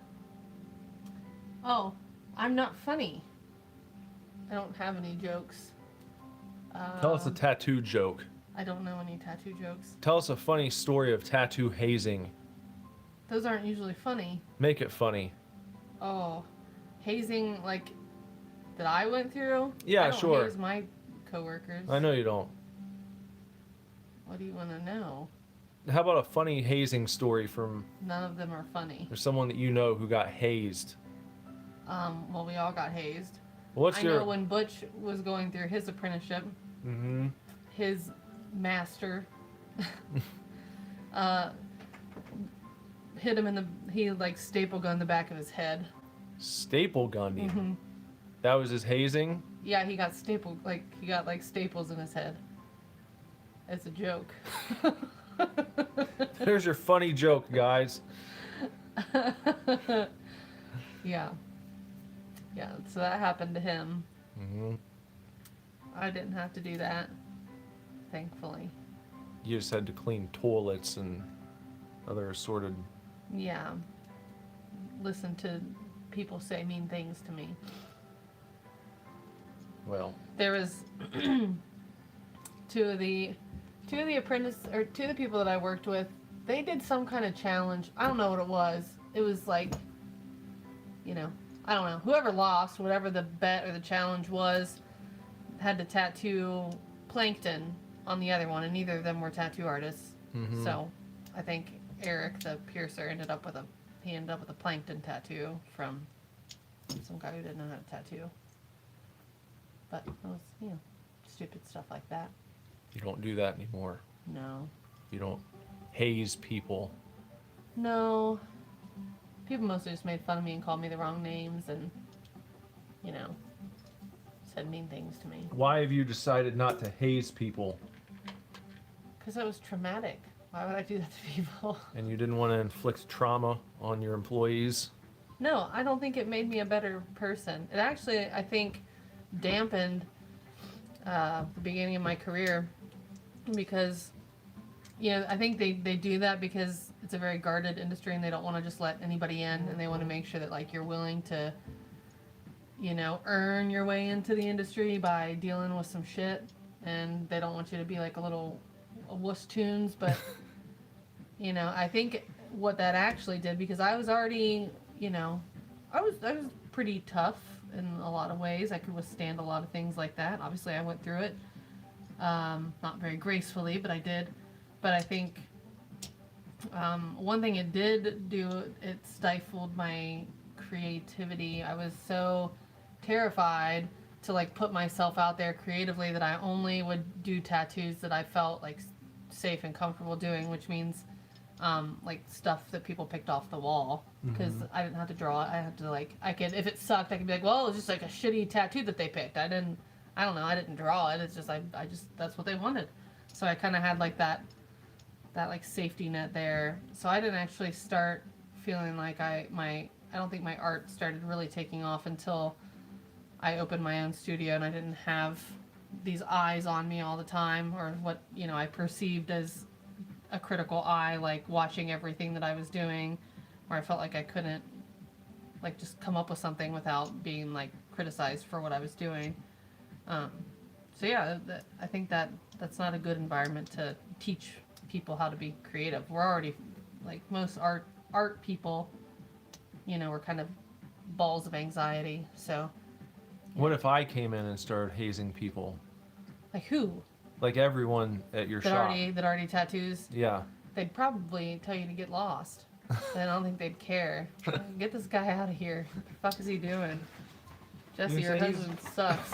Oh, I'm not funny. I don't have any jokes. Tell us a tattoo joke. I don't know any tattoo jokes. Tell us a funny story of tattoo hazing. Those aren't usually funny. Make it funny. Oh, hazing like that I went through? Yeah, I don't sure. haze my coworkers. I know you don't. What do you want to know? How about a funny hazing story from None of them are funny. or someone that you know who got hazed? Well, we all got hazed. What's I your? know when Butch was going through his apprenticeship, Mm-hmm. his master hit him in the, he like staple gunned the back of his head. Staple gunned him. That was his hazing. Yeah, he got he got like staples in his head. It's a joke. There's your funny joke, guys. Yeah. Yeah, so that happened to him. Mm-hmm. I didn't have to do that, thankfully. You just had to clean toilets and other assorted. Yeah. Listen to people say mean things to me. Well, There was two of the Two of the people that I worked with, they did some kind of challenge. I don't know what it was. It was like, you know, I don't know. Whoever lost, whatever the bet or the challenge was, had to tattoo plankton on the other one, and neither of them were tattoo artists. Mm-hmm. So, I think Eric, the piercer, ended up with a plankton tattoo from some guy who didn't know how to tattoo. But it was, stupid stuff like that. You don't do that anymore. No. You don't haze people. No. People mostly just made fun of me and called me the wrong names and, said mean things to me. Why have you decided not to haze people? Because that was traumatic. Why would I do that to people? And you didn't want to inflict trauma on your employees? No, I don't think it made me a better person. It actually, I think, dampened the beginning of my career because, I think they do that because it's a very guarded industry and they don't want to just let anybody in, and they want to make sure that, like, you're willing to, earn your way into the industry by dealing with some shit, and they don't want you to be like a wuss tunes, but, I think what that actually did, because I was already, I was pretty tough in a lot of ways. I could withstand a lot of things like that. Obviously, I went through it, not very gracefully, but I did. But I think one thing it did do, it stifled my creativity. I was so terrified to, like, put myself out there creatively that I only would do tattoos that I felt like safe and comfortable doing, which means like stuff that people picked off the wall, because I didn't have to draw it. I had to, like, if it sucked, I could be like, well, it was just like a shitty tattoo that they picked. I don't know, I didn't draw it. It's just I just that's what they wanted. So I kind of had like that like safety net there. So I didn't actually start feeling like I don't think my art started really taking off until I opened my own studio and I didn't have these eyes on me all the time, or what I perceived as a critical eye, like watching everything that I was doing, where I felt like I couldn't, like, just come up with something without being, like, criticized for what I was doing. So yeah, I think that's not a good environment to teach people how to be creative. We're already, like, most art people, we're kind of balls of anxiety. So What if I came in and started hazing people? like who? Like everyone at your shop. That already tattoos? Yeah. They'd probably tell you to get lost. I don't think they'd care. Get this guy out of here. What the fuck is he doing? Jesse, your husband sucks.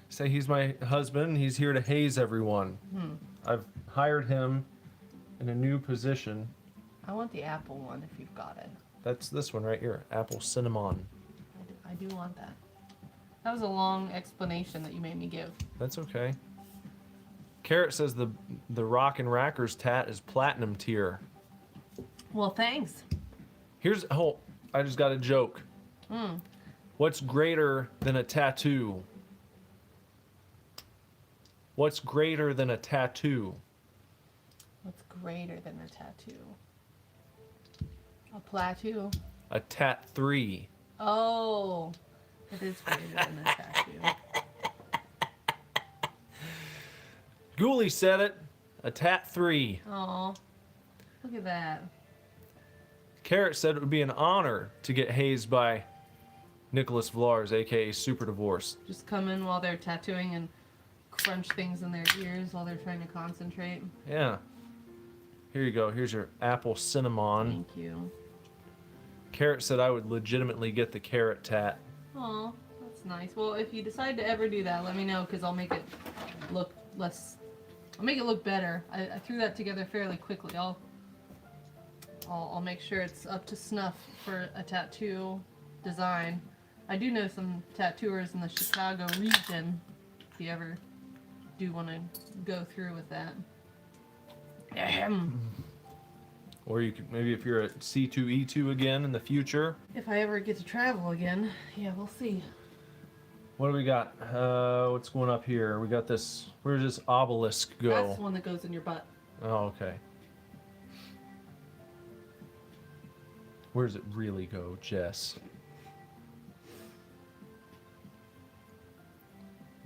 Say he's my husband. He's here to haze everyone. I've hired him in a new position. I want the apple one if you've got it. That's this one right here. Apple cinnamon. I do want that. That was a long explanation that you made me give. That's okay. Carrot says the Rock and Rackers tat is platinum tier. Well, thanks. I just got a joke. What's greater than a tattoo? What's greater than a tattoo? What's greater than a tattoo? A plateau. A tat 3. Oh, it is greater than a tattoo. Ghoulie said it. A tat 3. Oh, look at that. Carrot said it would be an honor to get hazed by Nicholas Vlars, aka Super Divorce. Just come in while they're tattooing and crunch things in their ears while they're trying to concentrate. Yeah. Here you go. Here's your apple cinnamon. Thank you. Carrot said I would legitimately get the carrot tat. Oh, that's nice. Well, if you decide to ever do that, let me know, because I'll make it look less. I'll make it look better. I threw that together fairly quickly. I'll make sure it's up to snuff for a tattoo design. I do know some tattooers in the Chicago region, if you ever do want to go through with that. Or you could, maybe if you're at C2E2 again in the future. If I ever get to travel again, yeah, we'll see. What do we got? What's going up here? We got this. Where does this obelisk go? That's the one that goes in your butt. Oh, okay. Where does it really go, Jess?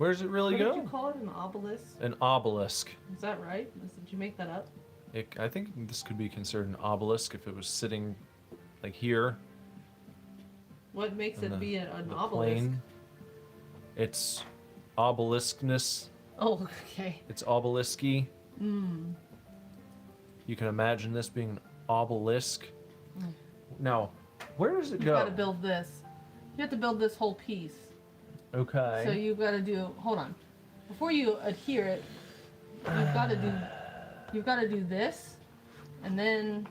Where does it really What go? did you call it? An obelisk? An obelisk. Is that right? Did you make that up? I think this could be considered an obelisk if it was sitting like here. What makes on it be an the obelisk? plane. It's obeliskness. Oh, okay. It's obelisky. Mm. You can imagine this being an obelisk. Mm. Now, where does it You've go? got to build this. You have to build this whole piece. Okay. So you've got to do. Hold on. Before you adhere it, you've got to do. You've got to do this, and then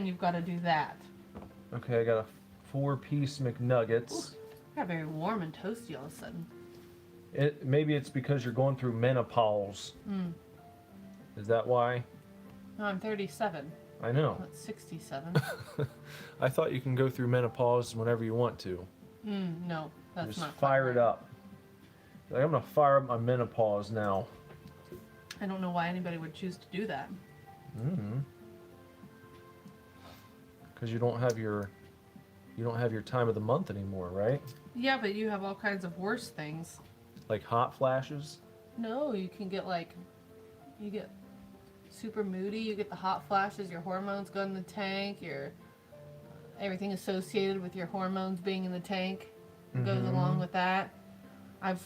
you've got to do that. Okay, I got a 4-piece McNuggets. Ooh, it got very warm and toasty all of a sudden. Maybe it's because you're going through menopause. Mm. Is that why? No, I'm 37. I know. Not 67. I thought you can go through menopause whenever you want to. No, that's Just not. fire quite it right. up. Like, I'm gonna fire up my menopause now. I don't know why anybody would choose to do that. Because you don't have your time of the month anymore, right? Yeah, but you have all kinds of worse things. Like hot flashes. No, you can get you get super moody, you get the hot flashes, your hormones go in the tank, everything associated with your hormones being in the tank goes along with that. I've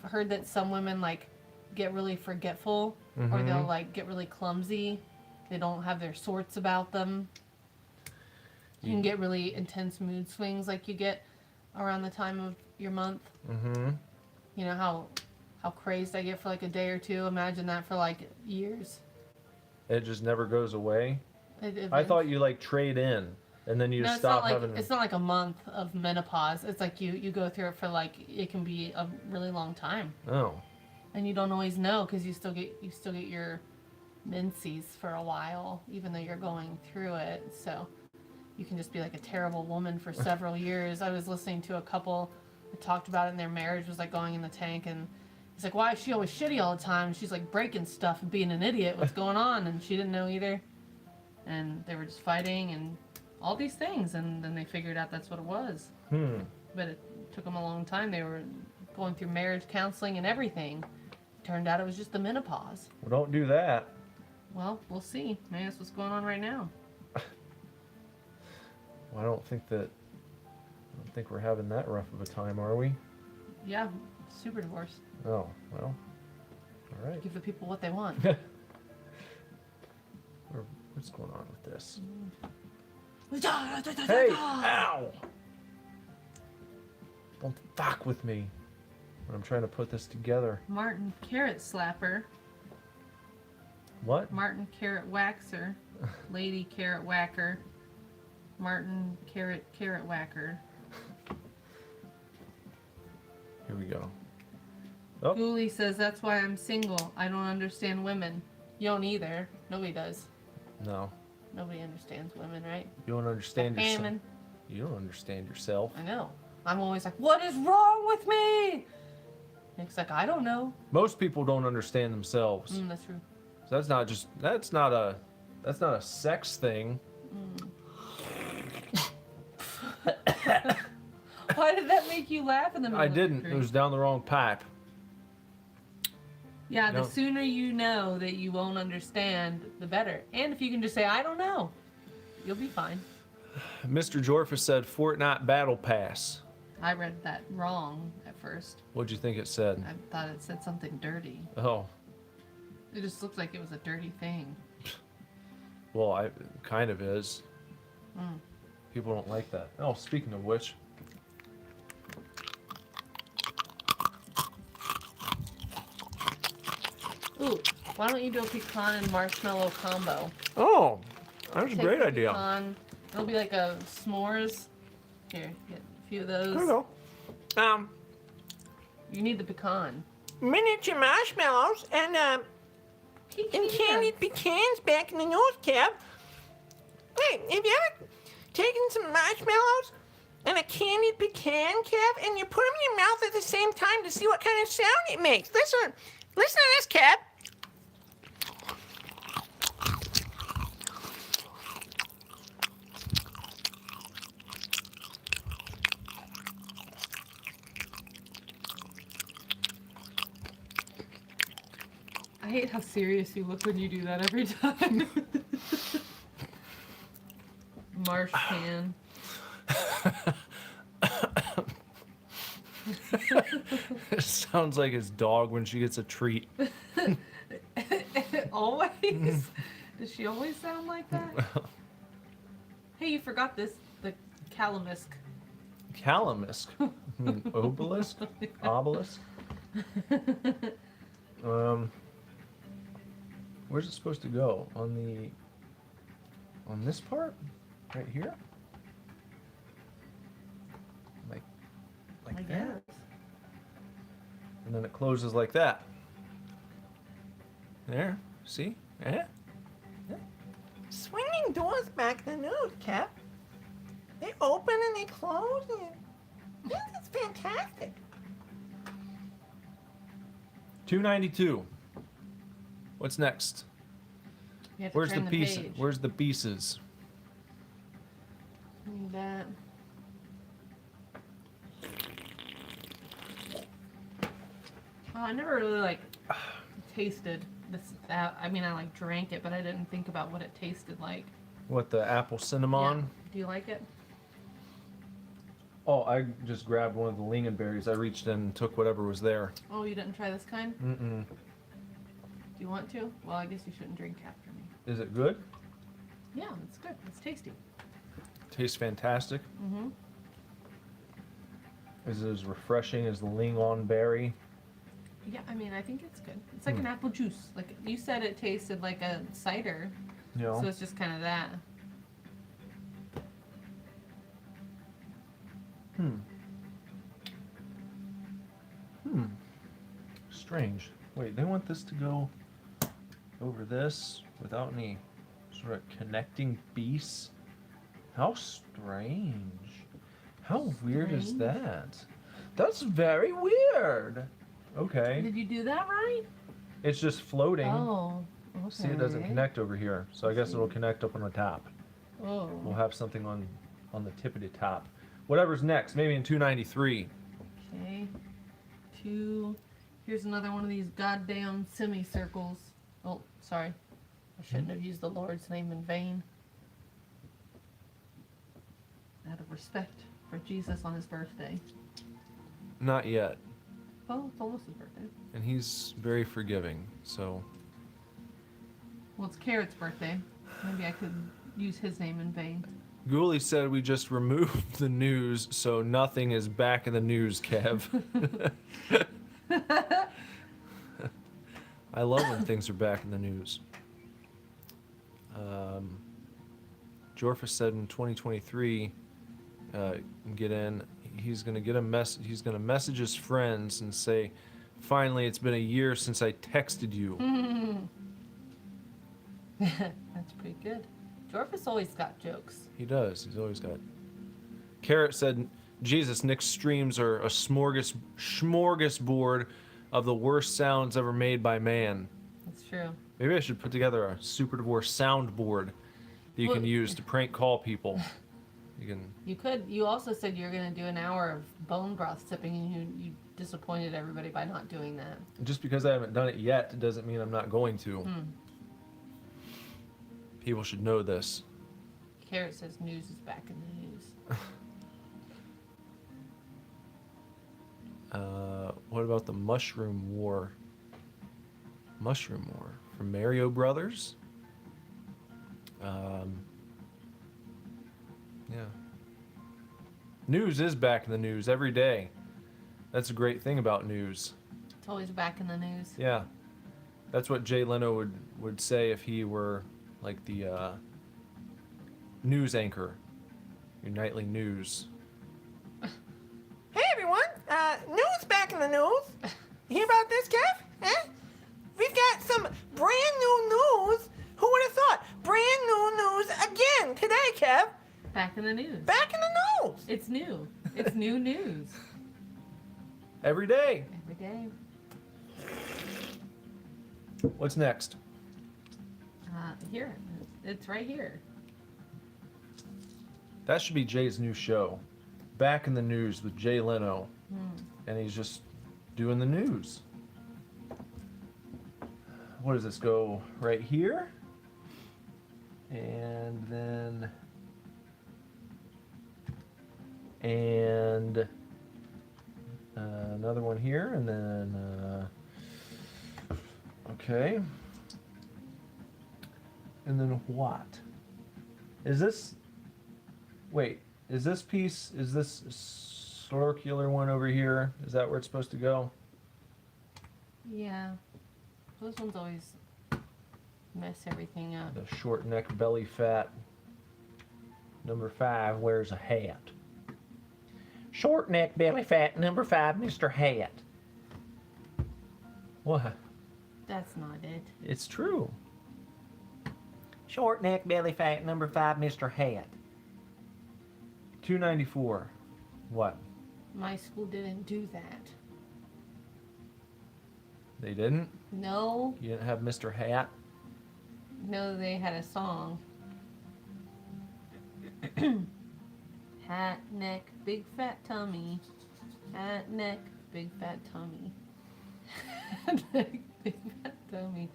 heard that some women get really forgetful or they'll get really clumsy. They don't have their sorts about them. You can get really intense mood swings like you get around the time of your month. You know how crazed I get for a day or two. Imagine that for years. It just never goes away. I It- thought you trade in, and then you No, just it's not stop having. it's not like a month of menopause. It's you go through it for it can be a really long time, Oh, and you don't always know because you still get your menses for a while, even though you're going through it. So you can just be a terrible woman for several years. I was listening to a couple that talked about it, and their marriage was going in the tank, and he's like, "Why is she always shitty all the time? She's breaking stuff and being an idiot. What's going on?" And she didn't know either. And they were just fighting and all these things, and then they figured out that's what it was. But it took them a long time. They were going through marriage counseling and everything. Turned out it was just the menopause. well, don't do that. Well, we'll see. Maybe that's what's going on right now. Well, I don't think we're having that rough of a time, are we? Yeah, super divorce. Oh, well, all right. Give the people what they want. What's going on with this? Hey! Hey! Ow! Don't fuck with me when I'm trying to put this together. Martin Carrot Slapper. What? Martin Carrot Waxer. Lady Carrot Whacker. Martin Carrot Whacker. Here we go. Oh, Ghoulie says, "That's why I'm single. I don't understand women." You don't either. Nobody does. no. Nobody understands women, right? You don't understand yourself. Hammond. You don't understand yourself. I know. I'm always like, "What is wrong with me?" It's I don't know. Most people don't understand themselves. That's true. So that's not a sex thing. Why did that make you laugh in the middle I of the didn't. drink? It was down the wrong pipe. Yeah, the No. sooner you know that you won't understand, the better. And if you can just say, "I don't know," you'll be fine. Mr. Jorfa said Fortnite Battle Pass. I read that wrong at first. What'd you think it said? I thought it said something dirty. Oh, It just looks like it was a dirty thing. well, it kind of is. People don't like that. Oh, speaking of which. Ooh, why don't you do a pecan and marshmallow combo? Oh, that's a Take great the idea. Pecan, it'll be like a s'mores. Here, get a few of those. There you go. You need the pecan. Miniature marshmallows and candied pecans back in the North Cab. Wait, have you ever taken some marshmallows and a candied pecan, Kev, and you put them in your mouth at the same time to see what kind of sound it makes? Listen to this, Kev. hate how serious you look when you do that every time. Marsh can. It sounds like his dog when she gets a treat. Always? Does she always sound like that? Hey, you forgot this. The calamisk. Calamisk. You mean obelisk? Obelisk? Where's it supposed to go? On this part? Right here? Like I that? guess. And then it closes like that. There. See? Eh? Swinging doors back in the news, Cap. They open and they close. And this is fantastic. 292. What's next? You have to Where's the turn the piece? page. Where's the pieces? Need that. Oh, I never really like tasted this. I mean, I like drank it, but I didn't think about what it tasted like. What, the apple cinnamon? Yeah. Do you like it? Oh, I just grabbed one of the lingonberries. I reached in and took whatever was there. Oh, you didn't try this kind? Mm-mm. Do you want to? Well, I guess you shouldn't drink after me. Is it good? Yeah, it's good. It's tasty. Tastes fantastic. Mm-hmm. Is it as refreshing as the lingon berry? Yeah, I mean, I think it's good. It's like an apple juice. Like you said, it tasted like a cider, You know? so it's just kind of that. Strange. Wait, they want this to go over this without any sort of connecting piece? How strange. How weird is Strange. that? That's very weird. Okay. Did you do that right? It's just floating. Oh, okay. See, it doesn't connect over here. So I guess it'll connect up on the top. We'll Oh, have something on the tip of the top. Whatever's next, maybe in 293. okay. Here's another one of these goddamn semicircles. Oh, sorry. I shouldn't have used the Lord's name in vain. Out of respect for Jesus on his birthday. Not yet. Well, it's almost his birthday. And he's very forgiving, so Well, it's Carrot's birthday. Maybe I could use his name in vain. Ghoulie said we just removed the news, so nothing is back in the news, Kev. I love when things are back in the news. Jorfa said in 2023, get in. He's gonna get a message. He's gonna message his friends and say, "Finally, it's been a year since I texted you." That's pretty good. Jorphus always got jokes. He does. He's always got. Carrot said, "Jesus, Nick's streams are a smorgasbord of the worst sounds ever made by man." That's true. Maybe I should put together a Super Divorce soundboard that you can Well- use to prank call people. You can. You could. You also said you were going to do an hour of bone broth sipping, and you disappointed everybody by not doing that. Just because I haven't done it yet doesn't mean I'm not going to. People should know this. Carrot says news is back in the news. What about the Mushroom War? Mushroom War from Mario Brothers? Yeah. News is back in the news every day. That's a great thing about news. It's always back in the news. Yeah. That's what Jay Leno would say if he were like the news anchor. Your nightly news. Hey everyone, news back in the news. You hear about this, Kev? Eh? We've got some brand new news. Who would have thought? Brand new news again today, Kev. Back in the news. Back in the news. It's new. It's new news. Every day. Every day. What's next? Here. It's right here. That should be Jay's new show. Back in the News with Jay Leno. And he's just doing the news. what does this go right here? And then, and another one here, and then, okay. And then what? Is this, wait, is this piece, is this circular one over here? Is that where it's supposed to go? Yeah. Those ones always mess everything up. The short neck belly fat. Number 5 wears a hat. Short neck belly fat, number 5, Mr. Hat. What? That's not it. It's true. Short neck belly fat, number 5, Mr. Hat. 294. What? My school didn't do that. They didn't? No. You didn't have Mr. Hat? No, they had a song. Hat, neck, big fat tummy. Hat, neck, big fat tummy. Hat, neck, big fat tummy.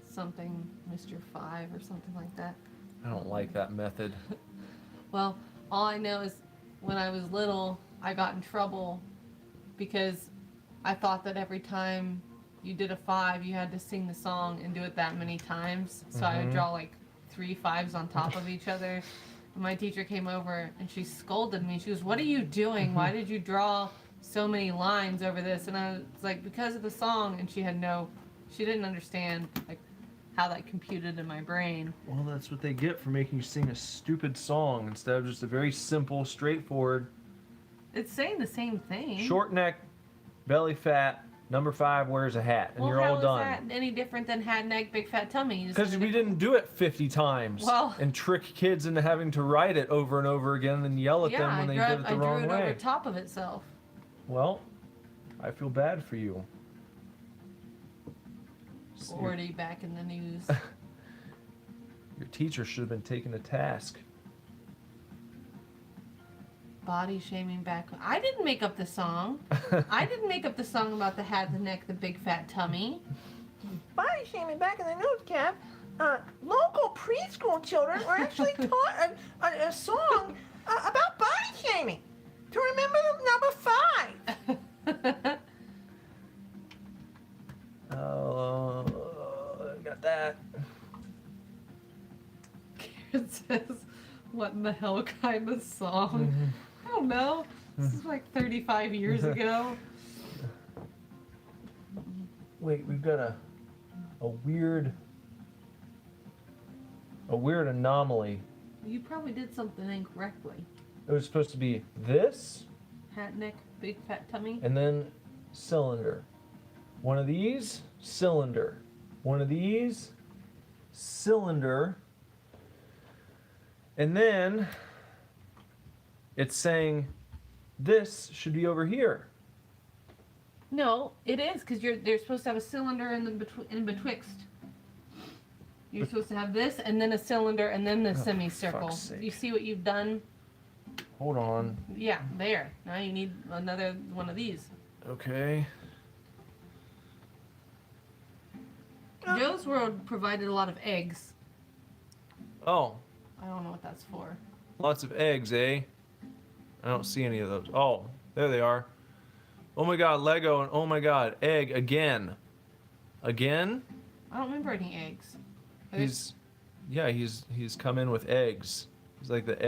Something, Mr. 5 or something like that. I don't like that method. Well, all I know is when I was little, I got in trouble because I thought that every time you did a 5, you had to sing the song and do it that many times. So I would draw like 3 5s on top of each other. And my teacher came over and she scolded me. She goes, "What are you doing? Why did you draw so many lines over this?" And I was like, "Because of the song." And she didn't understand like how that computed in my brain. Well, that's what they get for making you sing a stupid song instead of just a very simple, straightforward, It's saying the same thing. short neck, belly fat, number 5 wears a hat, and Well, you're all how done. is that any different than hat, neck, big fat tummy? You just Because said we it- didn't do it 50 times Well- and trick kids into having to write it over and over again and yell at Yeah, them when they did it the I drew wrong it way. over top of itself. Well, I feel bad for you. Already back in the news. Your teacher should have been taken to task. Body shaming back. I didn't make up the song. I didn't make up the song about the hat, the neck, the big fat tummy. Body shaming back in the news, Cap. Local preschool children were actually taught a song about body shaming to remember the number 5. Oh, got that. It says, "What in the hell kind of song?" I don't know. This is like 35 years ago. Wait, we've got a weird anomaly. You probably did something incorrectly. It was supposed to be this Hat, neck, big fat tummy. and then cylinder. One of these, cylinder. One of these, cylinder. And then it's saying this should be over here. No, it is because they're supposed to have a cylinder in betwixt. You're supposed to have this and then a cylinder and then the semicircle. fuck's sake. You see what you've done? Hold on. Yeah, there. Now you need another one of these. Okay. Joe's World provided a lot of eggs. Oh, I don't know what that's for. lots of eggs, eh? I don't see any of those. Oh, there they are. Oh my god, Lego, and oh my god, egg again. Again? I don't remember any eggs. He's come in with eggs. He's like the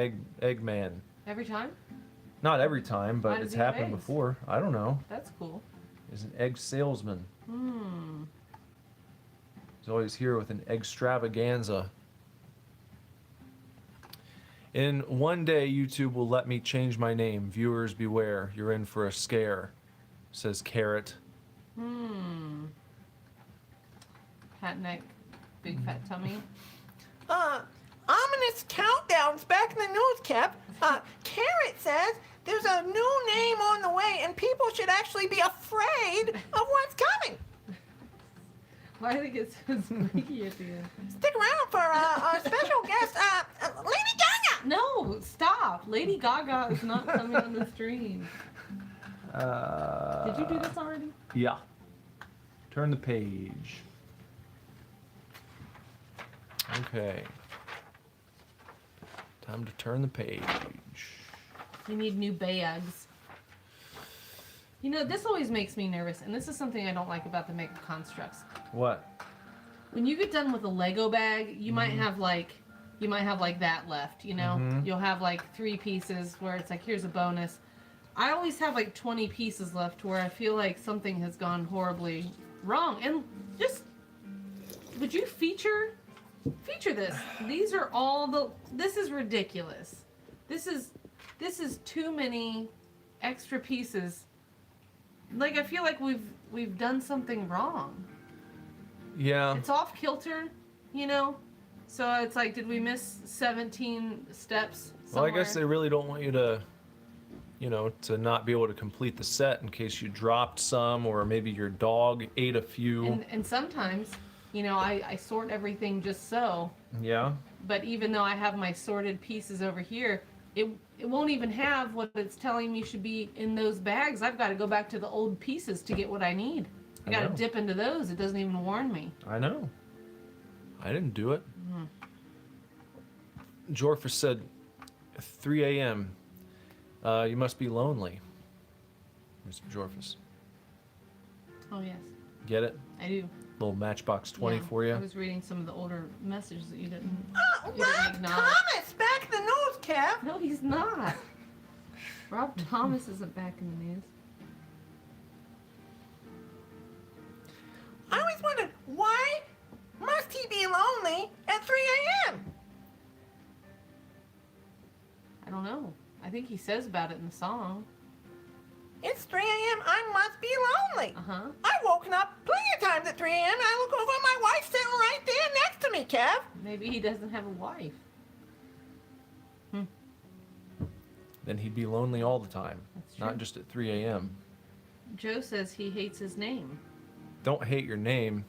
egg man. Every time? Not every time, Why but does it's he have happened eggs? before. I don't know. That's cool. He's an egg salesman. Hmm. He's always here with an extravaganza. In one day, YouTube will let me change my name. Viewers beware. You're in for a scare, says Carrot. Hmm. Hat, neck, big fat tummy. Ominous countdowns back in the news, Cap. Carrot says there's a new name on the way and people should actually be afraid of what's coming. Why did it get so squeaky at the end? Stick around for a special guest, Lady Gaga. No, stop. Lady Gaga is not coming on the stream. Did you do this already? Yeah. Turn the page. Okay. Time to turn the page. We need new bags. You know, this always makes me nervous, and this is something I don't like about the Mega Construx. What? When you get done with a Lego bag, you might have like that left, you know? You'll have like 3 pieces where it's like, here's a bonus. I always have like 20 pieces left where I feel like something has gone horribly wrong. And just, would you feature this? These are all this is ridiculous. This is too many extra pieces. Like, I feel like we've done something wrong. Yeah. It's off kilter, you know? So it's like, did we miss 17 steps somewhere? Well, I guess they really don't want you to, you know, to not be able to complete the set in case you dropped some, or maybe your dog ate a few. And sometimes, you know, I sort everything just so. Yeah. But even though I have my sorted pieces over here, it won't even have what it's telling me should be in those bags. I've got to go back to the old pieces to get what I need. I got to dip into those. It doesn't even warn me. I know. I didn't do it. Jorfa said, 3 a.m. You must be lonely, Mr. Jorfus. Oh, yes. Get it? I do. Little Matchbox 20 Yeah, for you. I was reading some of the older messages that you didn't. Oh, You didn't Rob acknowledge. Thomas, back in the news, Kev. No, he's not. Rob Thomas isn't back in the news. I always wondered, why must he be lonely at 3 a.m.? I don't know. I think he says about it in the song. It's 3 a.m. I must be lonely. Uh-huh. I've woken up plenty of times at 3 a.m. and I look over at my wife sitting right there next to me, Kev. Maybe he doesn't have a wife. Then he'd be lonely all the time, That's not true. just at 3 a.m. Joe says he hates his name. Don't hate your name.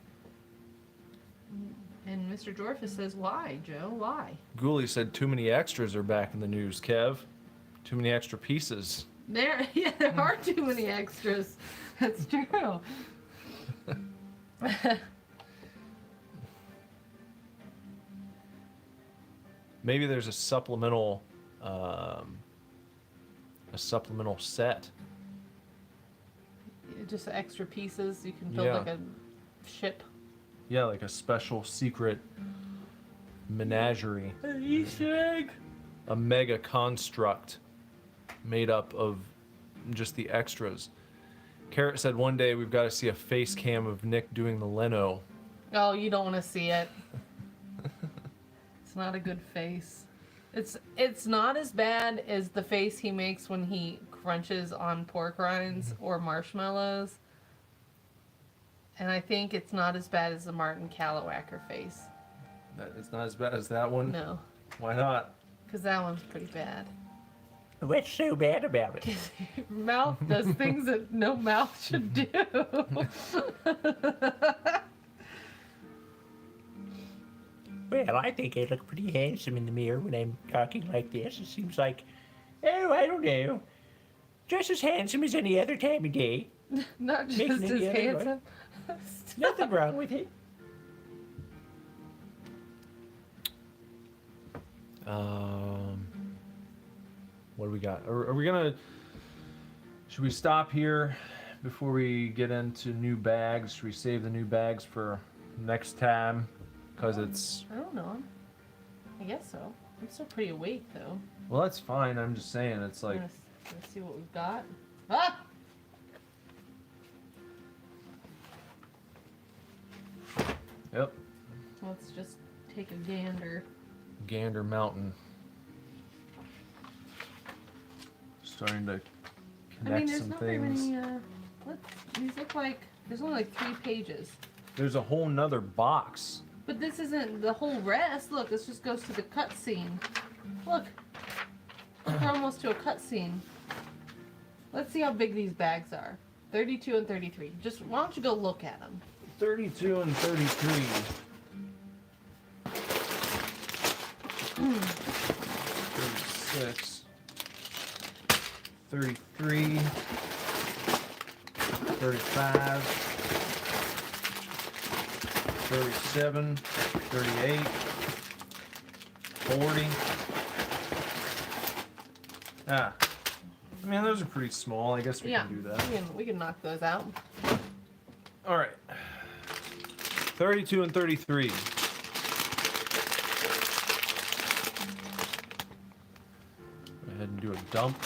And Mr. Jorfus says, why, Joe? Why? Ghoulie said too many extras are back in the news, Kev. Too many extra pieces. There are too many extras. That's true. Maybe there's a supplemental set. Just extra pieces. You can build Yeah. like a ship. Yeah, like a special secret menagerie. An Easter egg. A mega construct made up of just the extras. Carrot said one day we've got to see a face cam of Nick doing the Leno. Oh, you don't want to see it. It's not a good face. It's not as bad as the face he makes when he crunches on pork rinds or marshmallows. And I think it's not as bad as the Martin Calawacker face. It's not as bad as that one. No, Why not? because that one's pretty bad. What's so bad about it? Your mouth does things that no mouth should do. Well, I think I look pretty handsome in the mirror when I'm talking like this. It seems like, oh, I don't know, just as handsome as any other time of day. Not just Making as it the other way. handsome. Nothing wrong with it. What do we got? Are we gonna? Should we stop here before we get into new bags? Should we save the new bags for next time? Because it's I don't know. I guess so. I'm still pretty awake though. well, that's fine. I'm just saying it's like Let's see what we've got. Ah! yep, Let's just take a gander. Gander Mountain. Starting to connect I mean, there's some not very things. many. These look like there's only like 3 pages. There's a whole nother box. But this isn't the whole rest. Look, this just goes to the cut scene. Look, we're almost to a cut scene. Let's see how big these bags are. 32 and 33. Just why don't you go look at them? 32 and 33. 36. 33. 35. 37, 38, 40. Ah. I mean, those are pretty small. I guess we Yeah, can do that. we can knock those out. All right. 32 and 33. Go ahead and do a dump.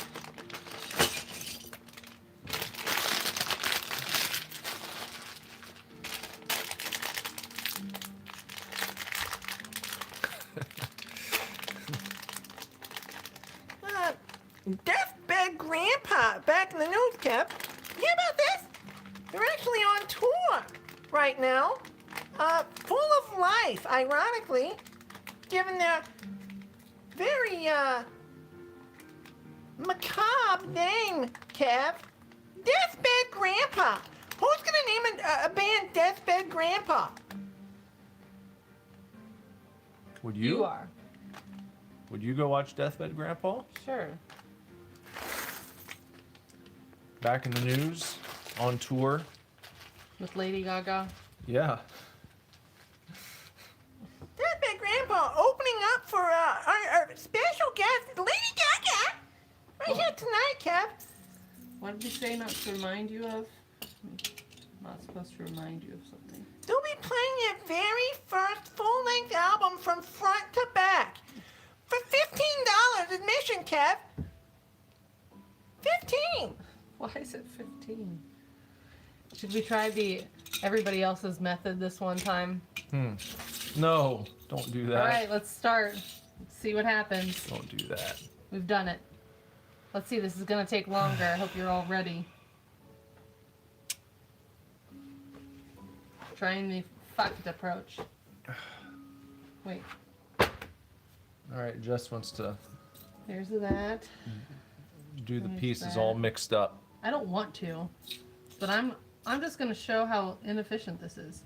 Deathbed Grandpa back in the news, Kev. You hear about this? They're actually on tour right now. Full of life, ironically, given their very, macabre name, Kev. Deathbed Grandpa. Who's gonna name a band Deathbed Grandpa? Would you? You are. Would you go watch Deathbed Grandpa? Sure. Back in the news, on tour. With Lady Gaga. Yeah. Deathbed Grandpa opening up for our special guest, Lady Gaga. Right here tonight, Kev. What did you say not to remind you of? Not supposed to remind you of something. They'll be playing their very first full-length album from front to back. For $15 admission, Kev. 15. Why is it 15? Should we try everybody else's method this one time? No, don't do that. All right, let's start. Let's see what happens. Don't do that. We've done it. Let's see, this is going to take longer. I hope you're all ready. Trying the fucked approach. Wait, All right, Jess wants to there's that. do the Finish pieces that. all mixed up. I don't want to, but I'm just going to show how inefficient this is.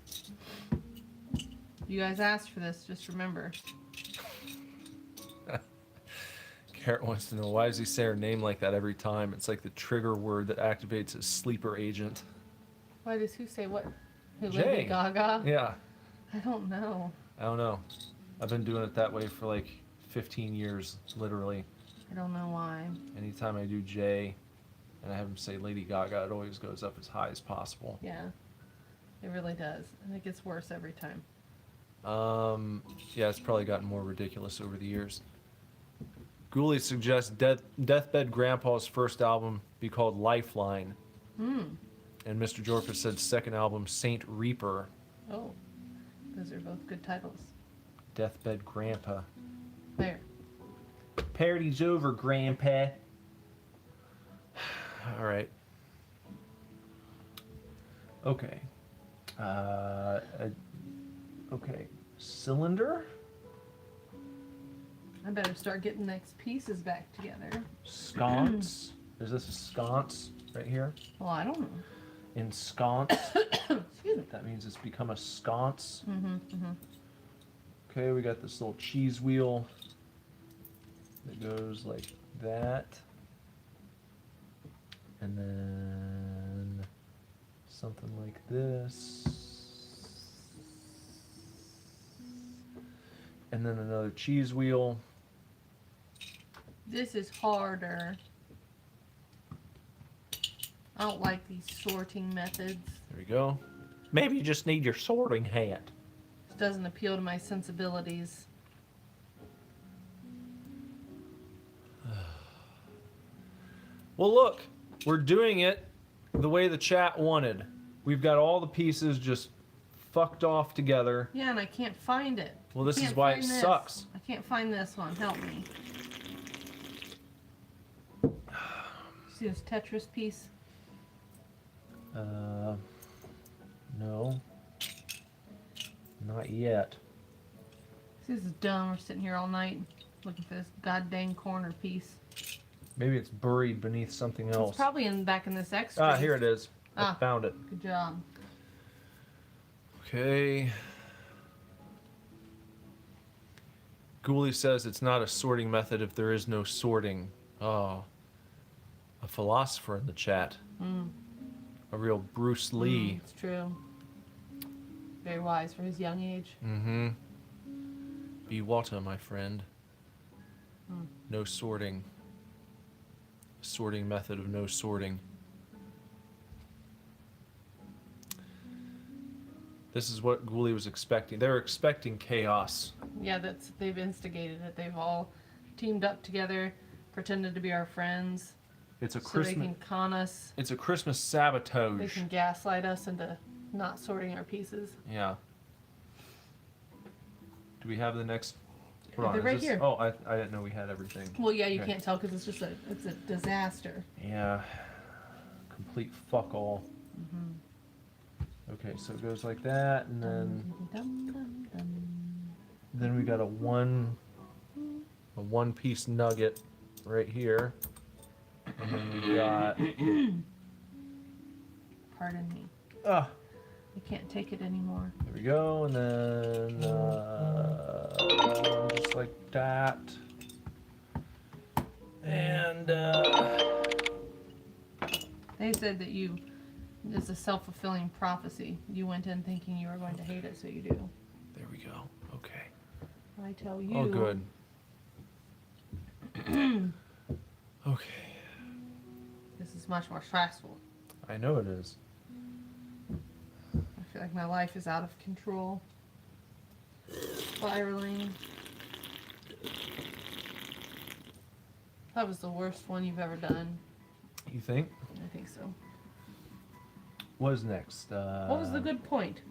You guys asked for this, just remember. Garrett wants to know, why does he say her name like that every time? It's like the trigger word that activates his sleeper agent. Why does who say what? Who, Jay. Lady Gaga? Yeah, I don't know. I don't know. I've been doing it that way for like 15 years, literally. I don't know why. Anytime I do Jay and I have him say Lady Gaga, it always goes up as high as possible. Yeah, it really does. And it gets worse every time. Yeah, it's probably gotten more ridiculous over the years. Ghoulie suggests Deathbed Grandpa's first album be called Lifeline. And Mr. Jorfa said second album, Saint Reaper. Oh, those are both good titles. Deathbed Grandpa. There. Party's over, Grandpa. All right. Okay. Okay. Cylinder? I better start getting these pieces back together. Sconce? Is this a sconce right here? Well, I don't know. Ensconce? Excuse me. That means it's become a sconce. Okay, we got this little cheese wheel that goes like that. And then something like this. And then another cheese wheel. This is harder. I don't like these sorting methods. There we go. Maybe you just need your sorting hat. It doesn't appeal to my sensibilities. Well, look, we're doing it the way the chat wanted. We've got all the pieces just fucked off together. Yeah, and I can't find it. Well, this is Can't why find it this. sucks. I can't find this one. Help me. See this Tetris piece? No. Not yet. This is dumb. We're sitting here all night looking for this goddamn corner piece. Maybe it's buried beneath something else. It's probably back in this extra. Ah, here it is. I Ah. found it. Good job. Okay. Ghoulie says it's not a sorting method if there is no sorting. Oh. A philosopher in the chat. A real Bruce Lee. It's true. Very wise for his young age. Mm-hmm. Be water, my friend. No sorting. Sorting method of no sorting. This is what Ghoulie was expecting. They were expecting chaos. Yeah, they've instigated it. They've all teamed up together, pretended to be our friends, It's a so Christmas. they can con us. It's a Christmas They sabotage. can gaslight us into not sorting our pieces. Yeah. Do we have the next? Hold on, They're is right this- here. Oh, I didn't know we had everything. Well, yeah, you Okay. can't tell because it's a disaster. Yeah. Complete fuck all. Okay, so it goes like that, and then we got a one piece nugget right here, and then we got Pardon me. ah. I can't take it anymore. There we go, and then just like that. And They said that it's a self-fulfilling prophecy. You went in thinking you were going to hate it, so you do. there we go. Okay. I tell you. Oh, good. Okay. This is much more stressful. I know it is. I feel like my life is out of control. Spiraling. That was the worst one you've ever done. You think? I think so. What is next? What was the good point?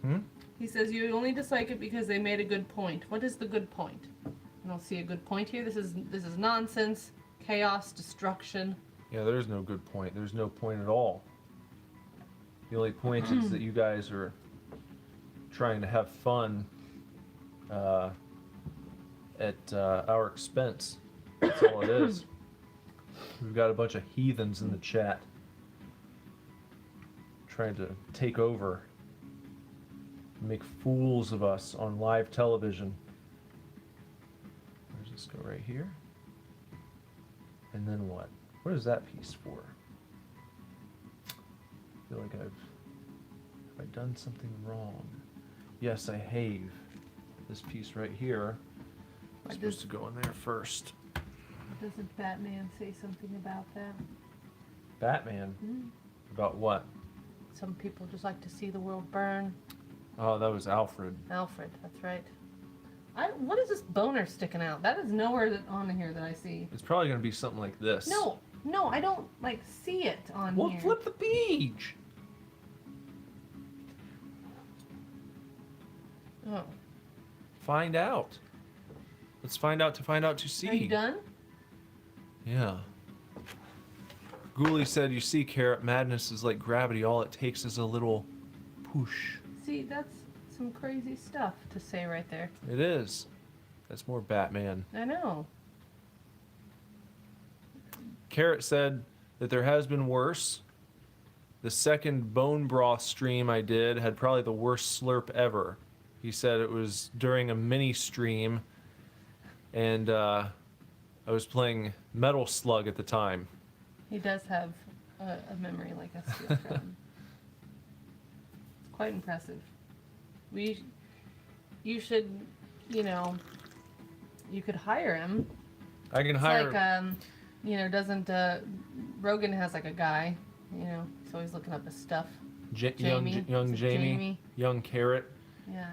Hmm? He says you only dislike it because they made a good point. What is the good point? I don't see a good point here. This is nonsense, chaos, destruction. Yeah, there's no good point. There's no point at all. The only point is that you guys are trying to have fun at our expense. That's all it is. We've got a bunch of heathens in the chat trying to take over, make fools of us on live television. Where's this go? Right here? And then what? What is that piece for? I feel like have I done something wrong? Yes, I have. This piece right here Why is supposed does- to go in there first. Doesn't Batman say something about that? Batman? Mm. About what? Some people just like to see the world burn. Oh, that was Alfred. Alfred, that's right. What is this boner sticking out? That is nowhere on here that I see. It's probably going to be something like this. No, I don't see it on Well, here. flip the page. Oh. Find out. Let's find out to see. Are you done? Yeah. Ghoulie said, you see, Carrot, madness is like gravity. All it takes is a little push. See, that's some crazy stuff to say right there. It is. That's more Batman. I know. Carrot said that there has been worse. The second bone broth stream I did had probably the worst slurp ever. He said it was during a mini stream, and I was playing Metal Slug at the time. He does have a memory like a steel trap. Quite impressive. You should, you could hire him. I can It's hire. like, doesn't Rogan has like a guy, he's always looking up his stuff. Jamie. young Is it Jamie, Jamie? young Carrot.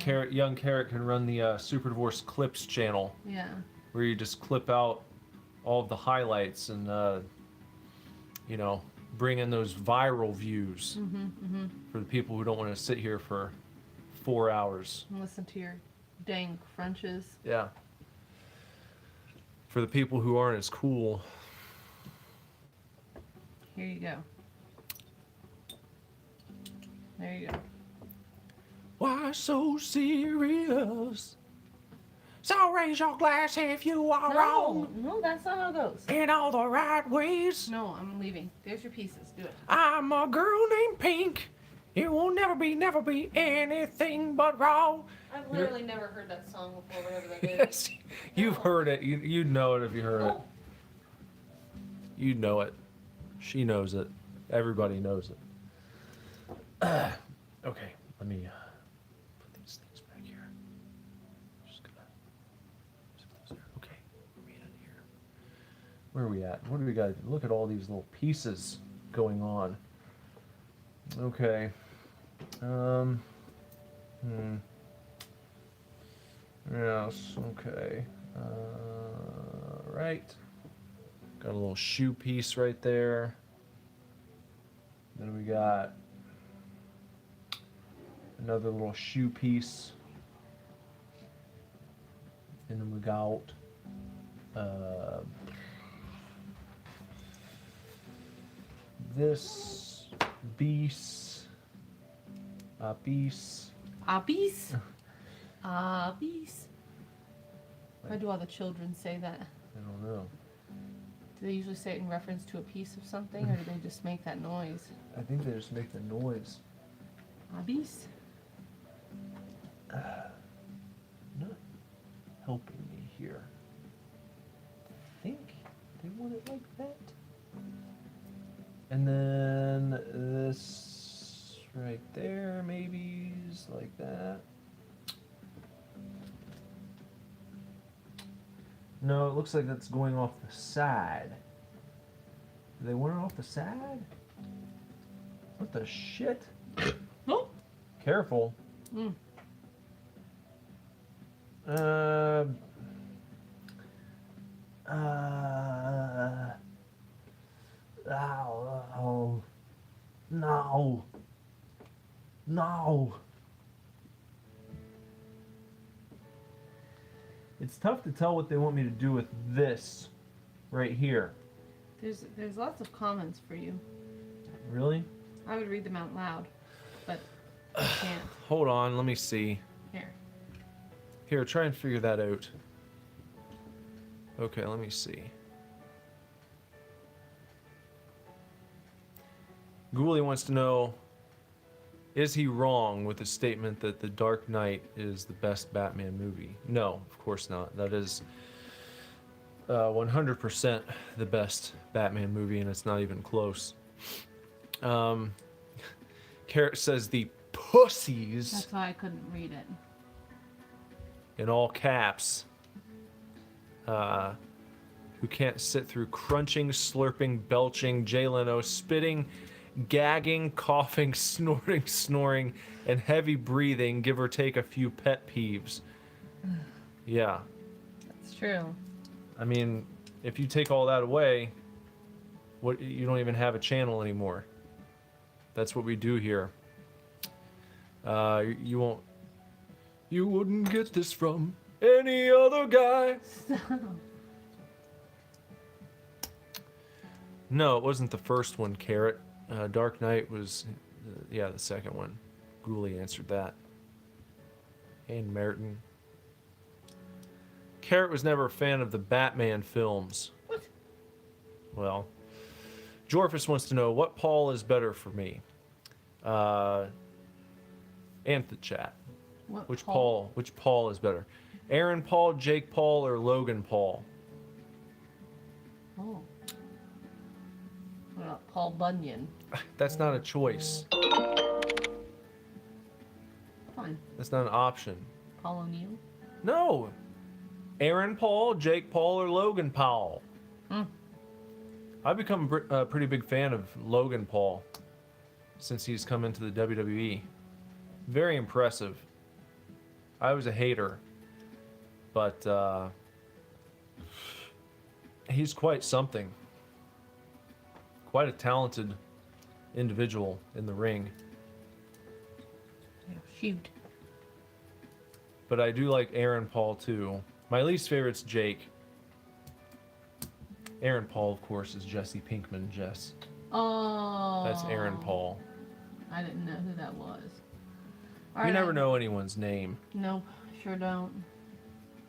Yeah. Young Carrot can run the Super Divorce Clips channel, Yeah. where you just clip out all of the highlights and bring in those viral views for the people who don't want to sit here for 4 hours. And listen to your dang crunches. Yeah. For the people who aren't as cool. Here you go. There you go. Why so serious? So raise your glass if you are wrong No, that's not how it goes. in all the right ways. No, I'm leaving. There's your pieces. Do it. I'm a girl named Pink. It will never be anything but raw. I've literally never heard that song before, whatever that is. Yes, you've heard it. You'd know it if you heard it. Oh, You'd know it. She knows it. Everybody knows it. Okay, let me put these things back here. Just gonna zip those there. Okay, where are we at Where are we at? What do we got? Look at all these little pieces going on. Okay. Yes, okay. Right. Got a little shoe piece right there. Then we got another little shoe piece. And then we got this piece. Abis? Abis. Why do all the children say that? I don't know. Do they usually say it in reference to a piece of something, or do they just make that noise? I think they just make the noise. Abis? Not helping me here. I think they want it like that. And then this right there, maybe is like that. No, it looks like that's going off the side. Do they want it off the side? What the shit? Oh! Careful. Mm. Oh, no. No. It's tough to tell what they want me to do with this right here. There's lots of comments for you. Really? I would read them out loud, but I can't. Hold on, let me see. Here. Here, try and figure that out. Okay, let me see. Ghoulie wants to know, is he wrong with the statement that The Dark Knight is the best Batman movie? No, of course not. That is 100% the best Batman movie, and it's not even close. Carrot says the pussies, That's why I couldn't read it. in all caps, who can't sit through crunching, slurping, belching, Jay Leno spitting, gagging, coughing, snorting, snoring, and heavy breathing, give or take a few pet peeves. Yeah. That's true. I mean, if you take all that away, what, you don't even have a channel anymore. That's what we do here. You wouldn't get this from any other guy. No, it wasn't the first one, Carrot. Dark Knight was, yeah, the second one. Ghoulie answered that. And Merton. Carrot was never a fan of the Batman films. What? Well, Jorfus wants to know, what Paul is better for me? And the chat. What Which Paul is better? Aaron Paul, Jake Paul, or Logan Paul? Oh. What about Paul Bunyan? That's not a choice. Fine. That's not an option. Paul O'Neill? No. Aaron Paul, Jake Paul, or Logan Paul? Hmm. I've become a pretty big fan of Logan Paul since he's come into the WWE. Very impressive. I was a hater, but he's quite something. Quite a talented individual in the ring. Yeah, shoot. But I do like Aaron Paul too. My least favorite's Jake. Aaron Paul, of course, is Jesse Pinkman. Jess. Oh. That's Aaron Paul. I didn't know who that was. You never know anyone's name. Nope, sure don't.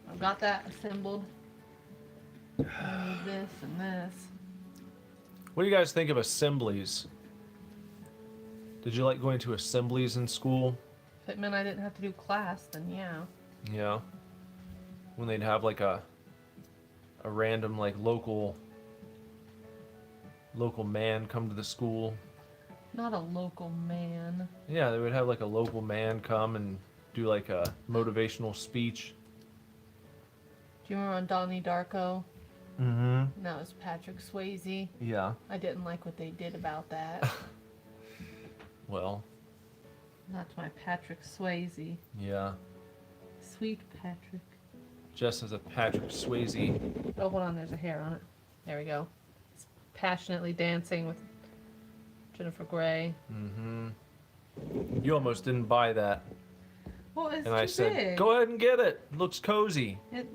I've got that assembled. I need this and this. What do you guys think of assemblies? Did you like going to assemblies in school? If it meant I didn't have to do class, then yeah. Yeah. When they'd have like a random like local man come to the school. Not a local man. Yeah, they would have like a local man come and do like a motivational speech. Do you remember on Donnie Darko? Mm-hmm. That was Patrick Swayze. Yeah. I didn't like what they did about that. Well, Not my Patrick Swayze. yeah. Sweet Patrick. Jess has a Patrick Swayze. Oh, hold on, there's a hair on it. There we go. It's passionately dancing with Jennifer Grey. Mm-hmm. You almost didn't buy that. Well, it's And too I said, big. go ahead and get it. It looks cozy. It's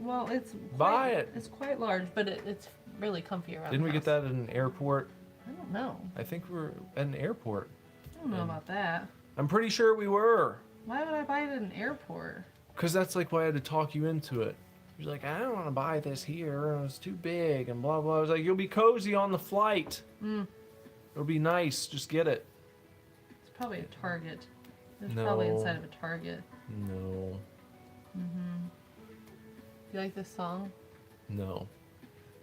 Buy quite, it. It's quite large, but it's really comfy around. Didn't the we get house. that at an airport? I don't know. I think we're at an airport. I don't know about that. I'm pretty sure we were. Why would I buy it at an airport? Because that's like why I had to talk you into it. You're like, I don't want to buy this here. It's too big and blah, blah. I was like, you'll be cozy on the flight. It'll be nice. Just get it. It's probably a Target. It's No. probably inside of a Target. No. You like this song? No.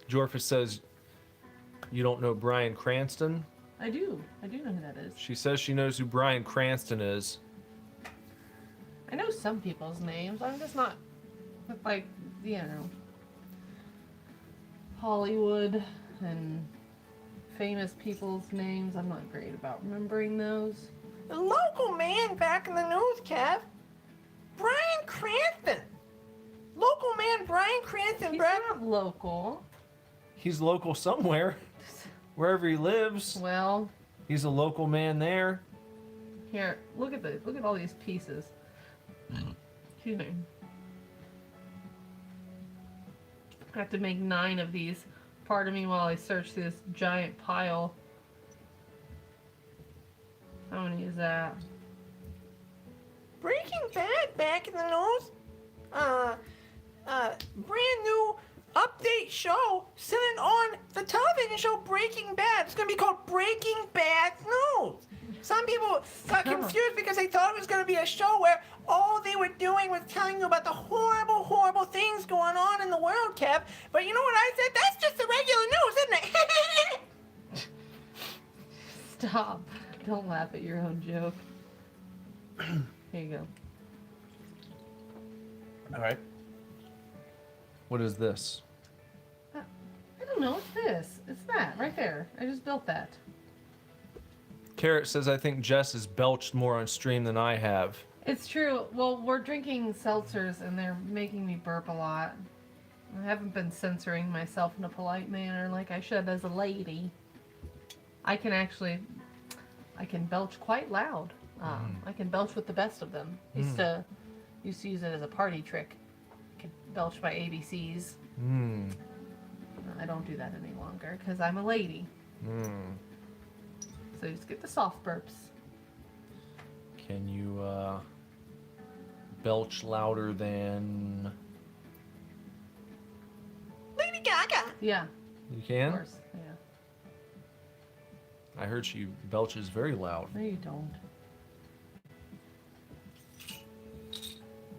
Jorfa says, you don't know Bryan Cranston? I do. I do know who that is. She says she knows who Bryan Cranston is. I know some people's names. I'm just not, like, you know, Hollywood and famous people's names. I'm not great about remembering those. The local man back in the news, Kev. Bryan Cranston. Local man Bryan Cranston. He's Brad. not local. He's local somewhere. Wherever he lives, Well, he's a local man there. here, look at all these pieces. Excuse me. I have to make 9 of these. Pardon me while I search through this giant pile. How many is that? Breaking Bad back in the news. Brand new update show centered on the television show Breaking Bad. It's gonna be called Breaking Bad News. Some people got confused because they thought it was gonna be a show where all they were doing was telling you about the horrible, horrible things going on in the world, Kev. But you know what I said? That's just the regular news, isn't it? Stop. Don't laugh at your own joke. Here you go. All right. What is this? I don't know. What's this? It's that right there. I just built that. Carrot says, I think Jess has belched more on stream than I have. It's true. Well, we're drinking seltzers and they're making me burp a lot. I haven't been censoring myself in a polite manner like I should as a lady. I can belch quite loud. I can belch with the best of them. Used to use it as a party trick. I could belch my ABCs. I don't do that any longer because I'm a lady. So just get the soft burps. Can you belch louder than... Lady Gaga. Yeah, You of can? course. Yeah. I heard she belches very loud. No, you don't.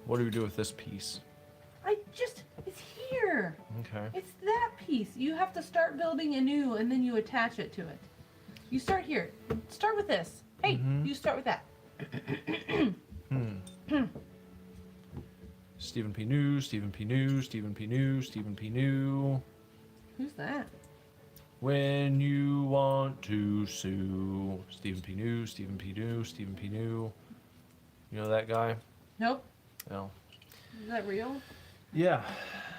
What do we do with this piece? It's here. Okay. It's that piece. You have to start building anew and then you attach it to it. You start here. Start with this. Hey, you start with that. Stephen P. New, Stephen P. New, Stephen P. New, Stephen P. New. Who's that? When you want to sue. Stephen P. New, Stephen P. New, Stephen P. New. You know that guy? Nope. No. Is that real? Yeah.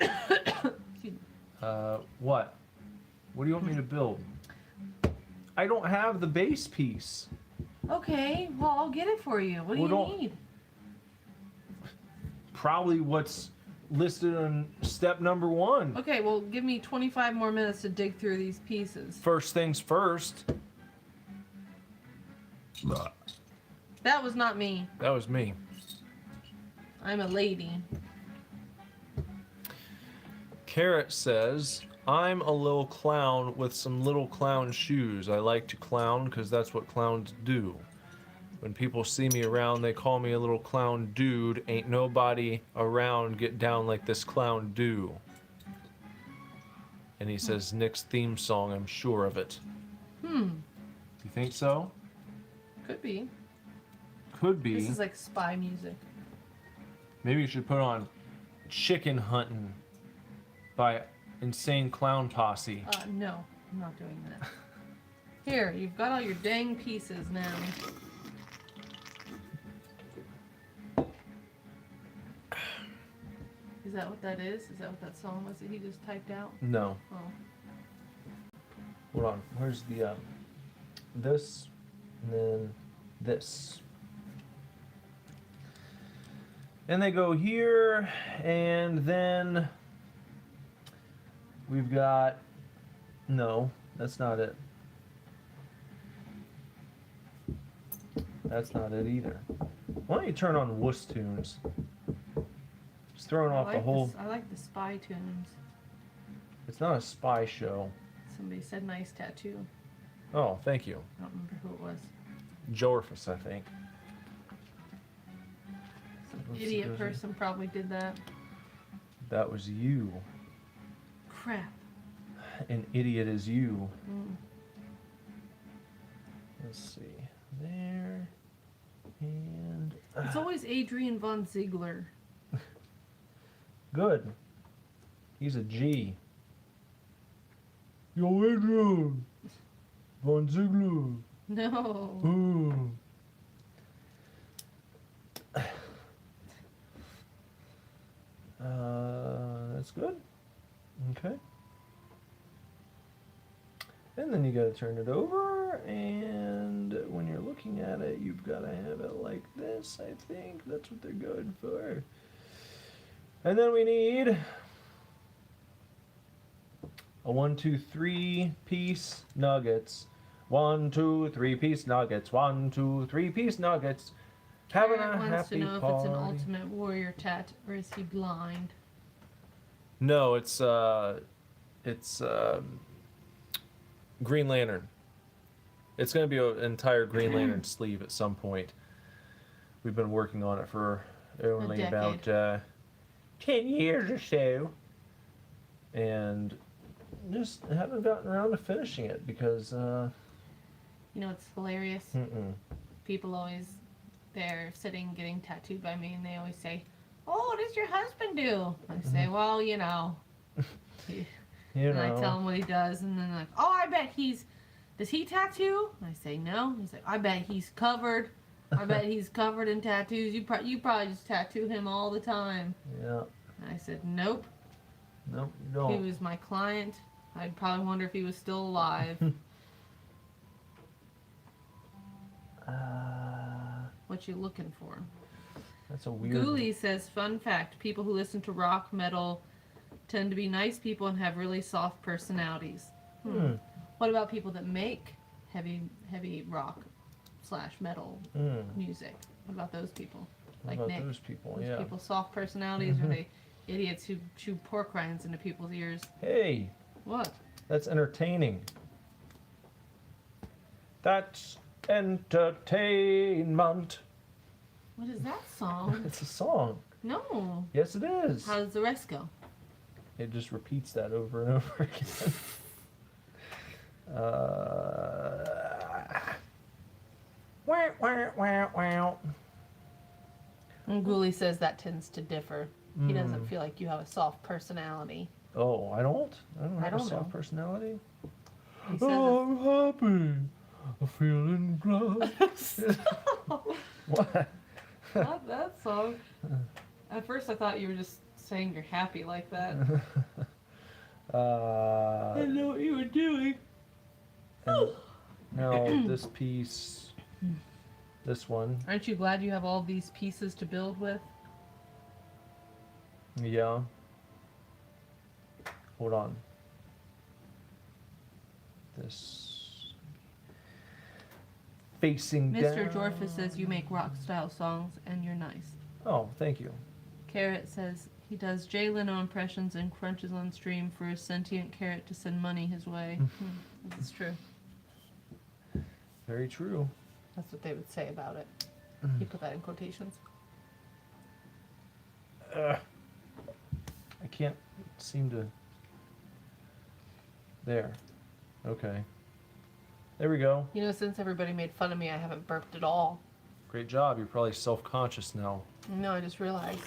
Excuse me. What? What do you want me to build? I don't have the base piece. Okay, well, I'll get it for you. What do Well, you don't- need? Probably what's listed on step number 1. Okay, well, give me 25 more minutes to dig through these pieces. First things first. That was not me. That was me. I'm a lady. Carrot says, I'm a little clown with some little clown shoes. I like to clown because that's what clowns do. When people see me around, they call me a little clown dude. Ain't nobody around get down like this clown do. And he says, Nick's theme song, I'm sure of it. You think so? Could be. Could be. This is like spy music. Maybe you should put on Chicken Hunting by insane clown posse. No, I'm not doing that. Here, you've got all your dang pieces now. Is that what that is? Is that what that song was that he just typed out? No. Oh. Hold on. Where's the this and then this? And they go here, and then we've got no, that's not it. That's not it either. Why don't you turn on Wuss Tunes? Just throwing off the whole. I like the spy tunes. It's not a spy show. Somebody said nice tattoo. Oh, thank you. I don't remember who it was. Jorfus, I think. Some idiot person probably did that. That was you. Crap. An idiot is you. Mm. Let's see. There. And. It's always Adrian von Ziegler. Good. He's a G. Yo, Adrian! Von Ziegler! No. Ooh. That's good. Okay. And then you gotta turn it over, and when you're looking at it, you've gotta have it like this, I think. That's what they're good for. And then we need a 1, 2, 3 piece nuggets. 1, 2, 3 piece nuggets. 1, 2, 3 piece nuggets. Having Garrett a wants happy to know party. if it's an Ultimate Warrior tat or is he blind? No, it's Green Lantern. It's going to be an entire Green Lantern sleeve at some point. We've been working on it for only about 10 years or so, and just haven't gotten around to finishing it because You know, it's hilarious. mm-mm. People always, they're sitting getting tattooed by me and they always say, "Oh, what does your husband do?" I say, "Well, you know." You And I know. tell him what he does, and then they're like, "Oh, I bet does he tattoo?" I say, "No." He's like, "I bet he's covered. I bet he's covered in tattoos. You probably just tattoo him all the time." Yeah. And I said, "Nope. Nope, you He don't. was my client. I'd probably wonder if he was still alive." What you looking for? That's a weird. Ghoulie says, "Fun fact: people who listen to rock metal tend to be nice people and have really soft personalities." What about people that make heavy rock / metal music? What about those people? What Like about Nick? those people? Those Yeah. people soft personalities, or they idiots who chew pork rinds into people's ears? Hey, What? that's entertaining. That's entertainment. What is that song? It's a song. No. Yes, it is. How does the rest go? It just repeats that over and over again. Wow, wow, wow, wow. And Ghoulie says that tends to differ. He doesn't feel like you have a soft personality. Oh, I don't have a don't soft know. personality. He says Oh, I'm happy. I'm feeling glad. What? Not that song. At first, I thought you were just saying you're happy like that. I didn't know what you were doing. And now this piece, this one, Aren't you glad you have all these pieces to build with? yeah. Hold on. This facing Mr. down. Jorfus says you make rock style songs and you're nice. Oh, thank you. Carrot says he does Jay Leno impressions and crunches on stream for a sentient carrot to send money his way. This is true. Very true. That's what they would say about it. He put that in quotations. I can't seem to. There. Okay. There we go. You know, since everybody made fun of me, I haven't burped at all. Great job. You're probably self-conscious now. No, I just realized.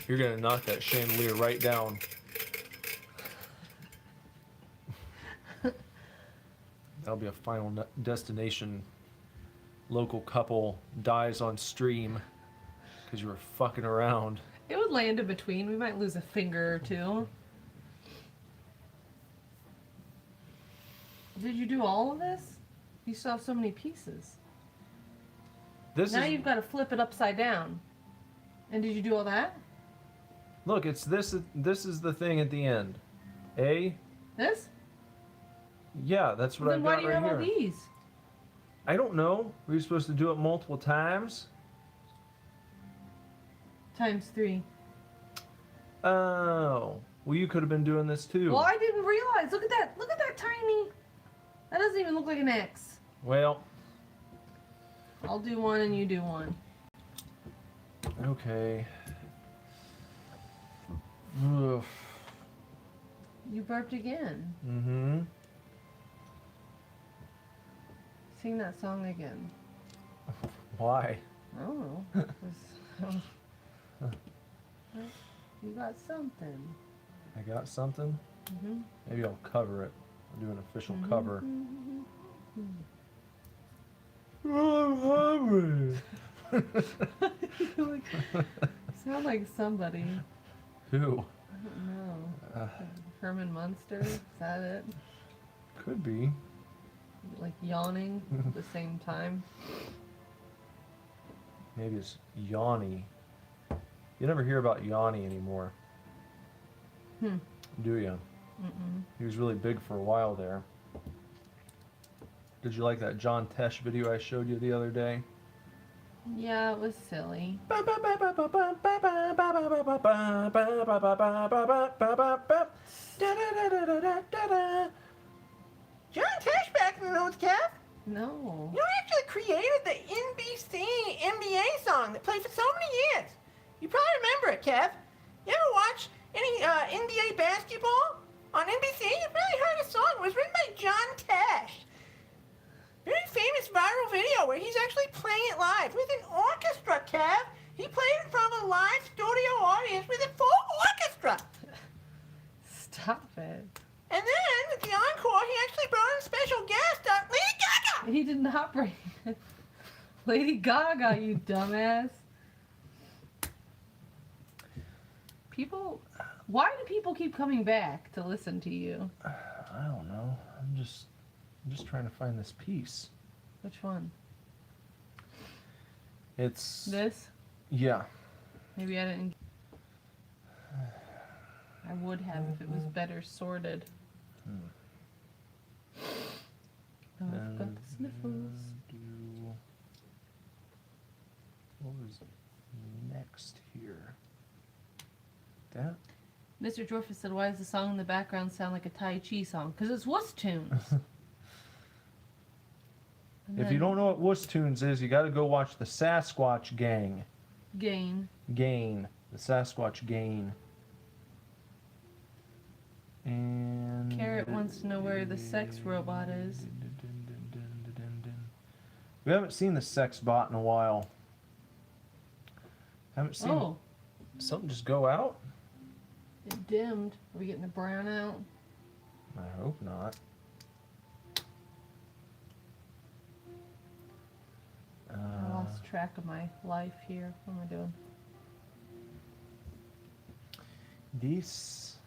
You're gonna knock that chandelier right down. That'll be a final destination. Local couple dies on stream because you were fucking around. It would land in between. We might lose a finger or two. Did you do all of this? You still have so many pieces. This Now is you've got to flip it upside down. And did you do all that? look. It's this. This is the thing at the end. A. This? Yeah, that's what Then I've why got do you right have all here. these? I don't know. Were you supposed to do it multiple times? Times 3. Oh. Well, you could have been doing this too. Well, I didn't realize. Look at that. Look at that tiny. That doesn't even look like an X. Well, I'll do one and you do one. okay. Ugh. You burped again. Mm-hmm. Sing that song again. Why? I don't know. 'Cause- you got something. I got something? Mm-hmm. Maybe I'll cover it. I'll do an official cover. You sound like somebody. Who? I don't know. Herman Munster? Is that it? Could be. Like yawning at the same time? Maybe it's Yanni. You never hear about Yanni anymore, do you? Mm-mm. He was really big for a while there. Did you like that John Tesh video I showed you the other day? Yeah, it was silly. John Tesh back in the notes, Kev. No. You actually created the NBC NBA song that played for so many years. You probably remember it, Kev. You ever watch any NBA basketball on NBC? You probably heard a song. It was written by John Tesh. Very famous viral video where he's actually playing it live with an orchestra, Kev. He played it in front of a live studio audience with a full orchestra. Stop it. And then at the encore, he actually brought in a special guest, Lady Gaga. He did not bring it. Lady Gaga, you dumbass. People, why do people keep coming back to listen to you? I don't know. I'm just trying to find this piece. Which one? It's This? yeah. Maybe I didn't. I would have if it was better sorted. Oh, I've got the sniffles. What was next here? That? Mr. Jorfus said, why does the song in the background sound like a Tai Chi song? Because it's wuss tunes. If you don't know what Wuss Tunes is, you got to go watch the Sasquatch Gang. Gain. Gain. The Sasquatch Gain. And Carrot wants to know where the sex robot is. We haven't seen the sex bot in a while. Haven't seen Oh, something just go out? it dimmed. Are we getting the brown out? I hope not. I lost track of my life here. What am I doing? This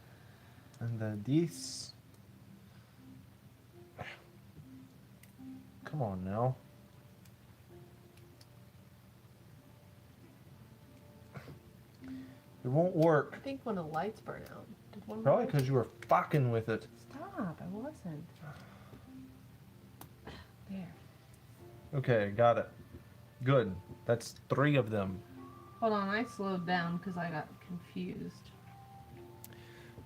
and this. Come on now. It won't work. I think when the lights burn out. Did one of the Probably lights- because you were fucking with it. Stop, I wasn't. There. Okay, got it. Good. That's 3 of them. Hold on, I slowed down because I got confused.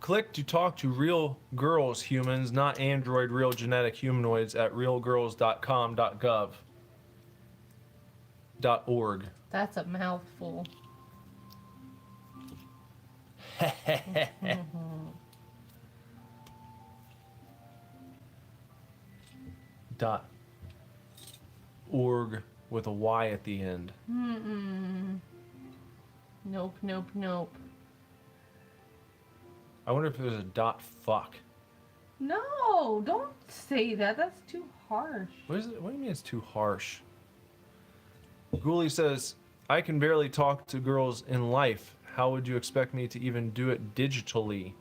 Click to talk to real girls humans, not android real genetic humanoids at realgirls.com.gov.org. That's a mouthful. .org with a Y at the end. Mm-mm. Nope, nope, nope. I wonder if there's a dot fuck. No, don't say that. That's too harsh. What is it? What do you mean it's too harsh? Ghoulie says, I can barely talk to girls in life. How would you expect me to even do it digitally?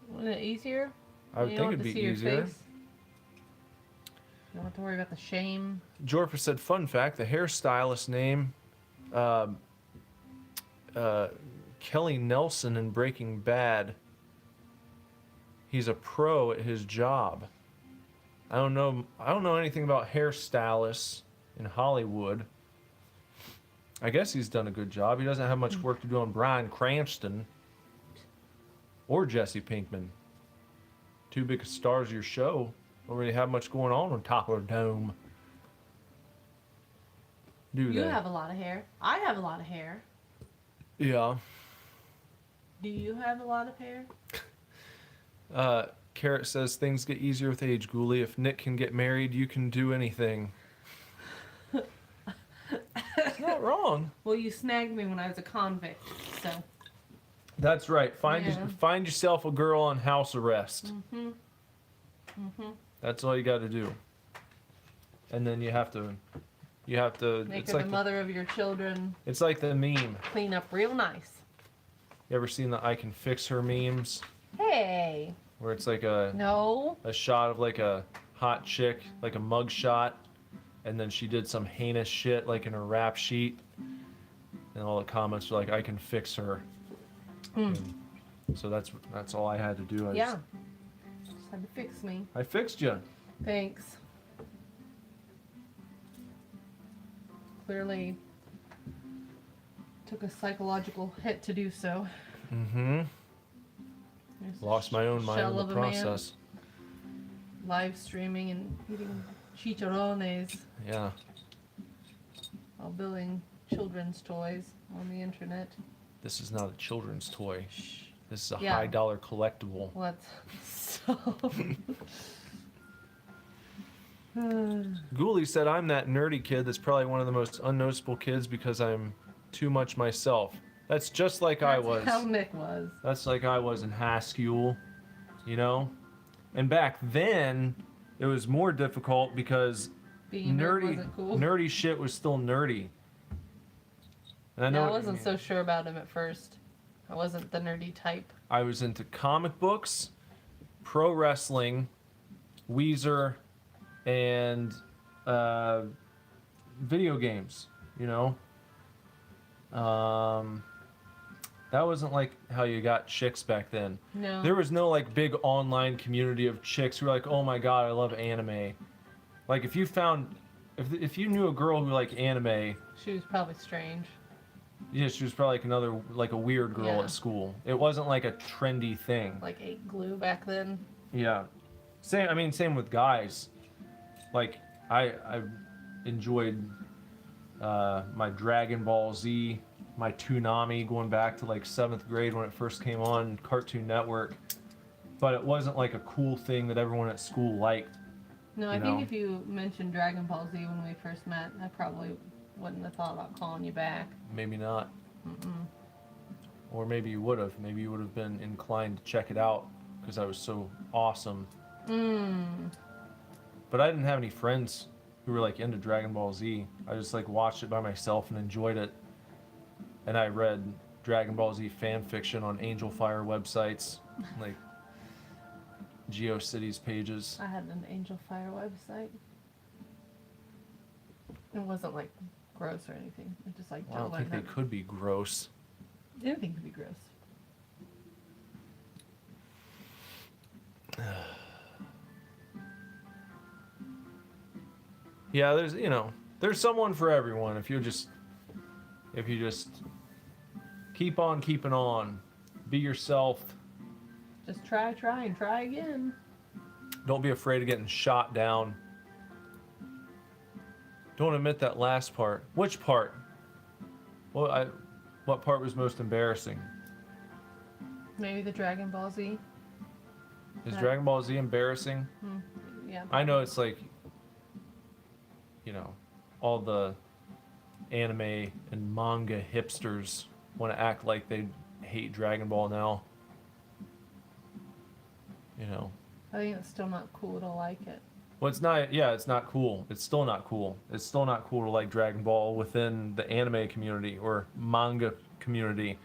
Wasn't it easier? I would You think don't it'd have to be see your easier. face. You don't have to worry about the shame. Jorfa said, fun fact, the hairstylist name, Kelly Nelson in Breaking Bad. He's a pro at his job. I don't know anything about hairstylists in Hollywood. I guess he's done a good job. He doesn't have much work to do on Bryan Cranston or Jesse Pinkman. Two big stars of your show. Don't really have much going on top of the dome. Do You they? have a lot of hair. I have a lot of hair. Yeah. Do you have a lot of hair? Carrot says things get easier with age, Ghoulie. If Nick can get married, you can do anything. It's not wrong. Well, you snagged me when I was a convict, so. That's right. Yeah. Find yourself a girl on house arrest. Mm-hmm. Mm-hmm. That's all you got to do. And then you have to. Make It's her like the mother of your children. it's like the meme. Clean up real nice. You ever seen the I can fix her memes? Hey. Where it's like a No. shot of like a hot chick, like a mug shot, and then she did some heinous shit like in a rap sheet, and all the comments are like, "I can fix her." And so that's all I had to do. Yeah. Just had to fix me. I fixed you. Thanks. Clearly took a psychological hit to do so. Mm-hmm. There's a Lost my own mind in shell the of a man process. live streaming and eating chicharrones Yeah. while building children's toys on the internet. This is not a children's toy. Shh. This is a Yeah. high-dollar collectible. What? So. Ghoulie said, I'm that nerdy kid that's probably one of the most unnoticeable kids because I'm too much myself. That's just like I was. That's how Nick was. That's like I was in high school, you know? And back then, it was more difficult because Being nerd wasn't cool. nerdy shit was still nerdy. And I know Yeah, I what you wasn't mean. so sure about him at first. I wasn't the nerdy type. I was into comic books, pro wrestling, Weezer, and video games, you know? That wasn't like how you got chicks back then. No. There was no like big online community of chicks who were like, oh my god, I love anime. Like if you you knew a girl who liked anime, She was probably strange. yeah, she was probably like a weird girl Yeah. at school. It wasn't like a trendy thing. Like ate glue back then. Yeah. Same with guys. Like I enjoyed my Dragon Ball Z, my Toonami going back to like 7th grade when it first came on Cartoon Network. But it wasn't like a cool thing that everyone at school liked. No, I You think know. if you mentioned Dragon Ball Z when we first met, I probably wouldn't have thought about calling you back. Maybe not. Or maybe you would have. Maybe you would have been inclined to check it out because I was so awesome. But I didn't have any friends who were like into Dragon Ball Z. I just like watched it by myself and enjoyed it. And I read Dragon Ball Z fan fiction on Angel Fire websites, like GeoCities pages. I had an Angel Fire website. It wasn't like gross or anything. It just like Well, I don't think they could be gross. anything could be gross. Yeah, there's someone for everyone if you just keep on keeping on, be yourself. Just try and try again. Don't be afraid of getting shot down. Don't admit that last part. Which part? Well, what part was most embarrassing? Maybe the Dragon Ball Z. Is Right. Dragon Ball Z embarrassing? Yeah. I know it's like, all the anime and manga hipsters want to act like they hate Dragon Ball now. You know. I think it's still not cool to like it. Well, it's not. Yeah, it's not cool. It's still not cool. It's still not cool to like Dragon Ball within the anime community or manga community,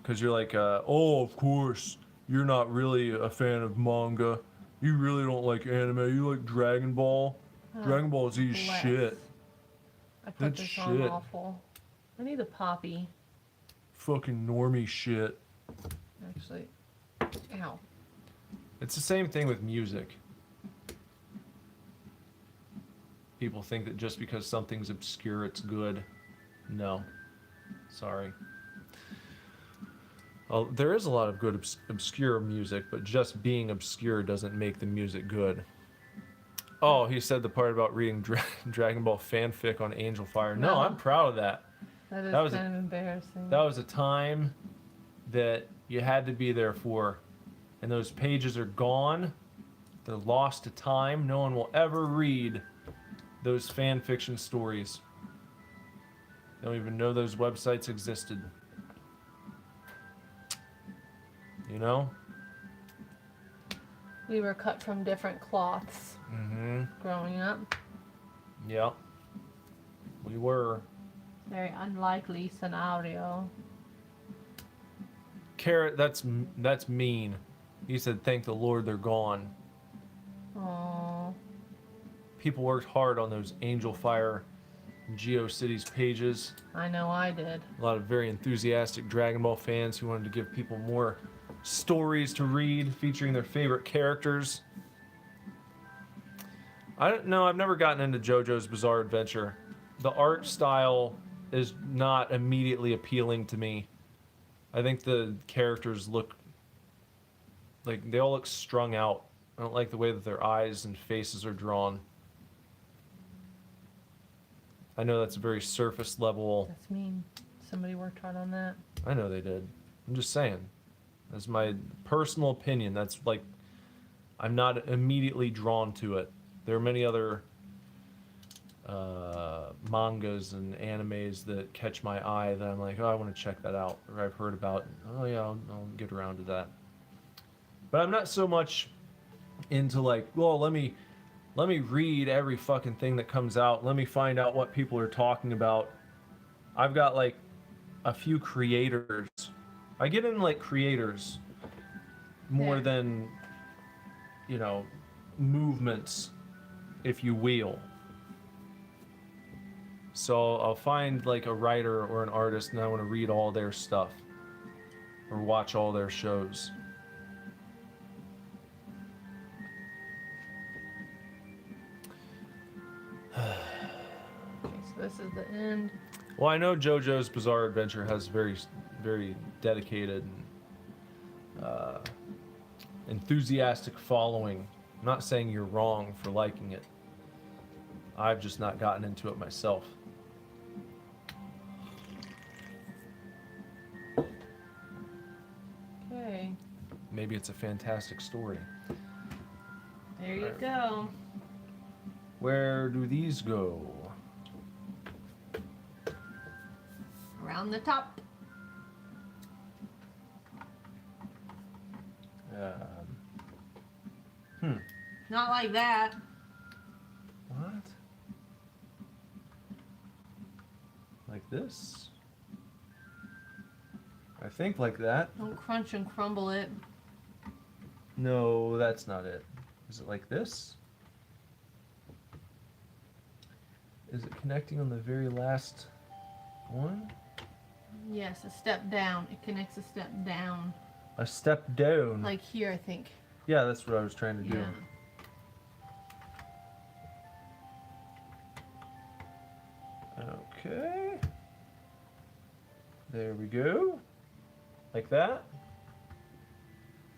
because you're like, oh, of course, you're not really a fan of manga. You really don't like anime. You like Dragon Ball. Dragon Ball Z Bless. shit. I put That's this on shit. awful. I need a poppy. Fucking normie shit. Actually, ow. It's the same thing with music. People think that just because something's obscure, it's good. No. Sorry. Well, there is a lot of good obscure music, but just being obscure doesn't make the music good. Oh, he said the part about reading Dragon Ball fanfic on Angel Fire. No, No. I'm proud of that. That is That was kind of embarrassing. That was a time that you had to be there for. And those pages are gone. They're lost to time. No one will ever read those fan fiction stories. They don't even know those websites existed. You know? We were cut from different cloths Mm-hmm. growing up. Yep. We were. Very unlikely scenario. Carrot, that's mean. He said, thank the Lord they're gone. Oh, People worked hard on those Angel Fire and GeoCities pages. I know I did. A lot of very enthusiastic Dragon Ball fans who wanted to give people more stories to read featuring their favorite characters. I don't know, I've never gotten into JoJo's Bizarre Adventure. The art style is not immediately appealing to me. I think the characters look like they all look strung out. I don't like the way that their eyes and faces are drawn. I know that's a very surface level. That's mean. Somebody worked hard on that. I know they did. I'm just saying. That's my personal opinion. That's like, I'm not immediately drawn to it. There are many other mangas and animes that catch my eye that I'm like, oh, I want to check that out, or I've heard about. Oh yeah, I'll get around to that. But I'm not so much into like, well, let me read every fucking thing that comes out. Let me find out what people are talking about. I've got like a few creators. I get in like creators more Yeah. than, you know, movements, if you will. So I'll find like a writer or an artist and I want to read all their stuff or watch all their shows. Okay, so this is the end. Well, I know JoJo's Bizarre Adventure has very, very dedicated and enthusiastic following. I'm not saying you're wrong for liking it. I've just not gotten into it myself. Okay, Maybe it's a fantastic story. there you Alright. go. Where do these go? Around the top. Not like that. What? Like this? I think like that. Don't crunch and crumble it. No, that's not it. Is it like this? Is it connecting on the very last one? Yes, a step down. It connects a step down. A step down. Like here, I think. Yeah, that's what I was trying to do. Yeah. Okay. There we go. Like that.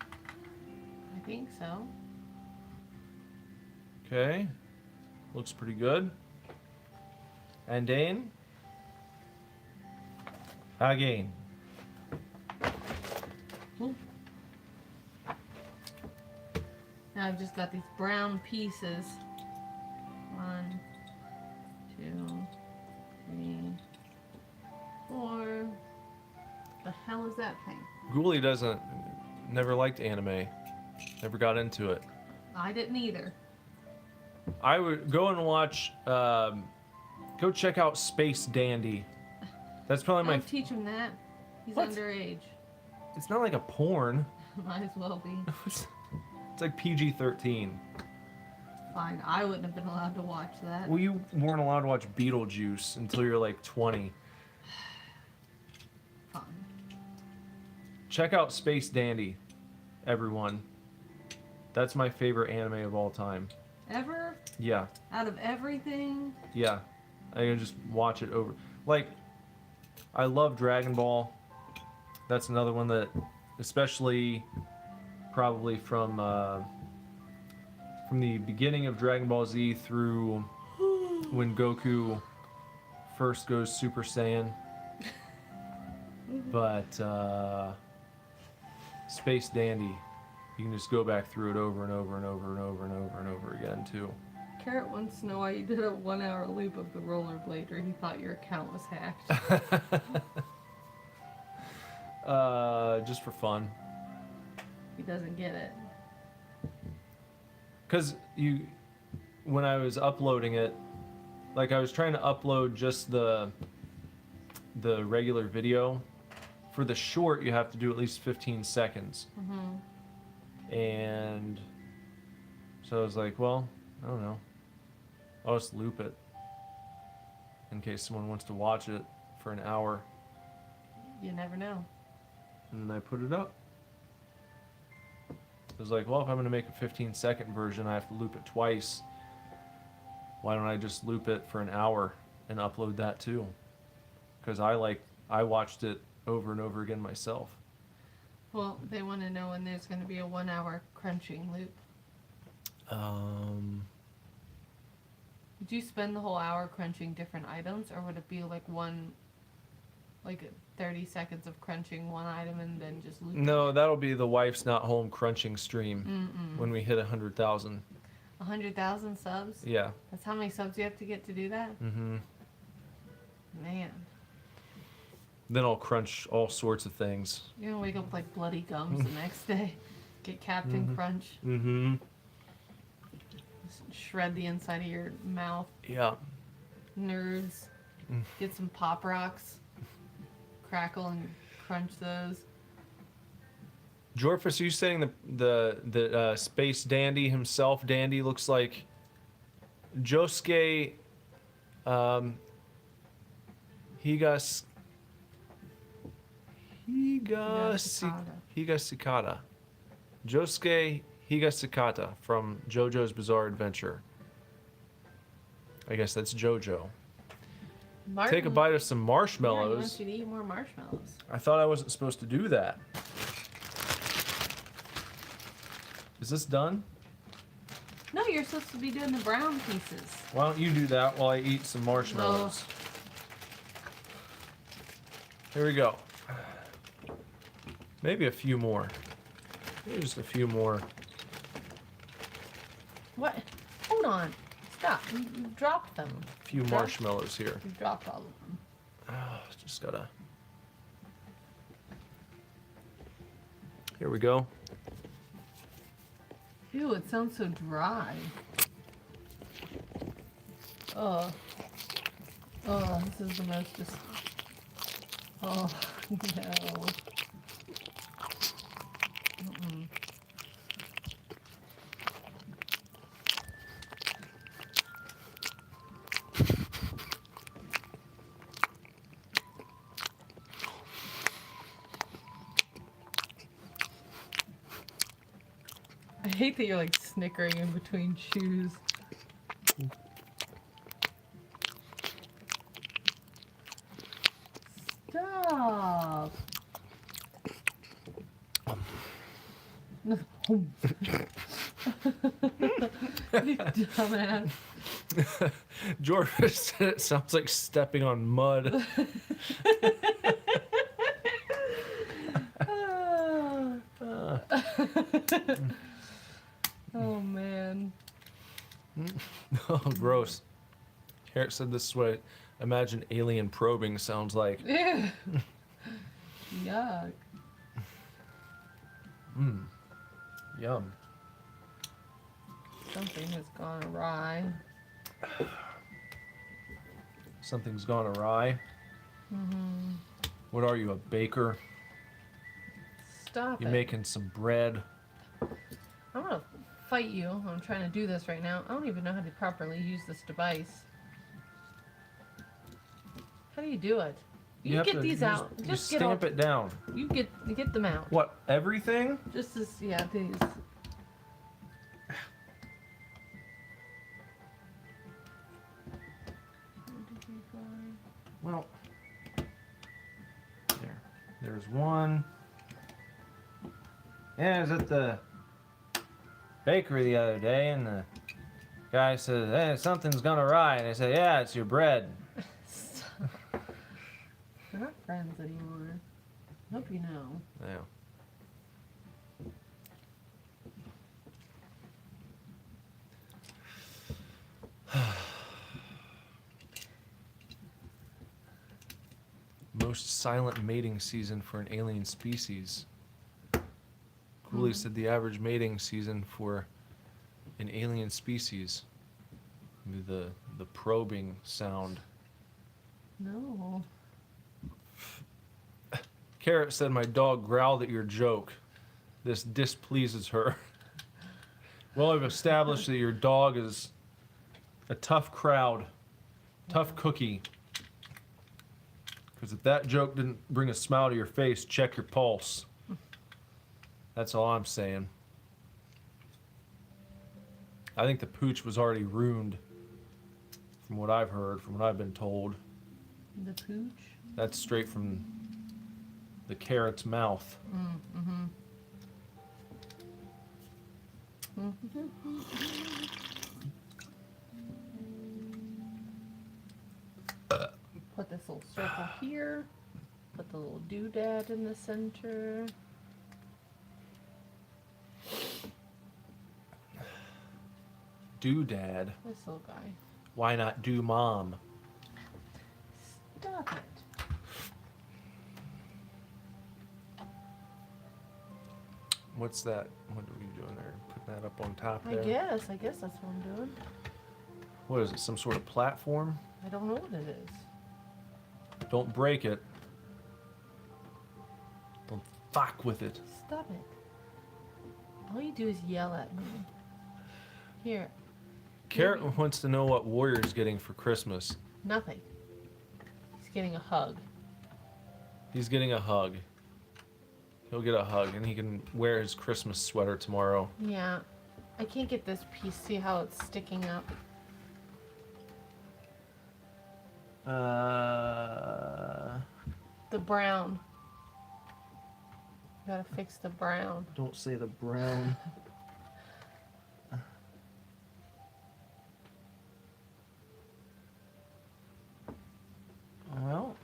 I think so. Okay. Looks pretty good. And Dane. Again. Cool. Now I've just got these brown pieces. 1, 2, 3, 4. The hell was that thing? Ghoulie never liked anime. Never got into it. I didn't either. I would go and watch, go check out Space Dandy. That's probably my, Don't teach him that. He's What? underage. it's not like a porn. Might as well be. It's like PG-13. Fine, I wouldn't have been allowed to watch that. Well, you weren't allowed to watch Beetlejuice until you're like 20. Fine. Check out Space Dandy, everyone. That's my favorite anime of all time. Ever? Yeah, Out of everything? yeah. I can just watch it over. Like, I love Dragon Ball. That's another one that, especially probably from the beginning of Dragon Ball Z through when Goku first goes Super Saiyan. But Space Dandy, you can just go back through it over and over and over and over and over and over again too. Carrot wants to know why you did a 1 hour loop of the rollerblader. He thought your account was hacked. Just for fun. He doesn't get it. Cause when I was uploading it, like I was trying to upload just the regular video. For the short, you have to do at least 15 seconds. Mm-hmm. And so I was like, well, I don't know. I'll just loop it in case someone wants to watch it for an hour. You never know. And I put it up. I was like, well, if I'm going to make a 15-second version, I have to loop it twice. Why don't I just loop it for an hour and upload that too? Because I watched it over and over again myself. Well, they want to know when there's going to be a 1 hour crunching loop. Would you spend the whole hour crunching different items, or would it be like 30 seconds of crunching one item and then just loop? No, that'll be the wife's not home crunching stream Mm-mm. when we hit 100,000. 100,000 subs? Yeah. That's how many subs you have to get to do that? Mm-hmm. Man. Then I'll crunch all sorts of things. You're going to wake up with like bloody gums the next day. Get Captain Mhm. Crunch. Mm-hmm. Shred the inside of your mouth. Yeah. Nerds. Mm. Get some Pop Rocks. Crackle and crunch those. Jorfus, are you saying the Space Dandy himself, Dandy, looks like Josuke Higasukata. Josuke Higasukata from JoJo's Bizarre Adventure. I guess that's JoJo. Martin, Take a bite of some Yeah, he marshmallows. wants you to eat more marshmallows. I thought I wasn't supposed to do that. Is this done? No, you're supposed to be doing the brown pieces. Why don't you do that while I eat some marshmallows? Here we go. Maybe a few more. Maybe just a few more. What? Hold on. Stop. You dropped them. A few Drop- marshmallows here. You dropped all of them. Oh, just gotta. Here we go. Ew, it sounds so dry. Oh, this is the most just. Oh, no. Mm-mm. I hate that you're like snickering in between chews. Stop. You dumbass. George said it sounds like stepping on mud. Oh man. Oh, gross. Eric said this is what I imagine alien probing sounds like. Ew. Yuck. Mmm. Yum. Something has gone awry. Something's gone awry. Mm-hmm. What are you, a baker? Stop You it. making some bread? I'm gonna fight you. I'm trying to do this right now. I don't even know how to properly use this device. How do you do it? You have get to these you out. You Just get stamp all, it down. You get them out. What? Everything? Just this, yeah, these. Well, there's one. Yeah, I was at the bakery the other day, and the guy says, "Hey, something's gone awry." And I said, "Yeah, it's your bread." We're not friends anymore. Hope you know. Yeah. Most silent mating season for an alien species. Cooley said the average mating season for an alien species. The probing sound. No. Carrot said my dog growled at your joke. This displeases her. Well, I've established that your dog is a tough crowd, tough cookie. Because if that joke didn't bring a smile to your face, check your pulse. That's all I'm saying. I think the pooch was already ruined, from what I've heard, from what I've been told. The pooch? That's straight from the carrot's mouth. Mm-hmm. Put this little circle here. Put the little doodad in the center. Doodad. This little guy. Why not do mom? Stop it. What's that? What are we doing there? Putting that up on top I there? guess that's what I'm doing. What is it? Some sort of platform? I don't know what it is. Don't break it. Don't fuck with it. Stop it. All you do is yell at me. Here. Carrot wants to know what Warrior's getting for Christmas. Nothing. He's getting a hug. He's getting a hug. He'll get a hug, and he can wear his Christmas sweater tomorrow. Yeah. I can't get this piece. See how it's sticking up? The brown. Gotta fix the brown. Don't say the brown. Well,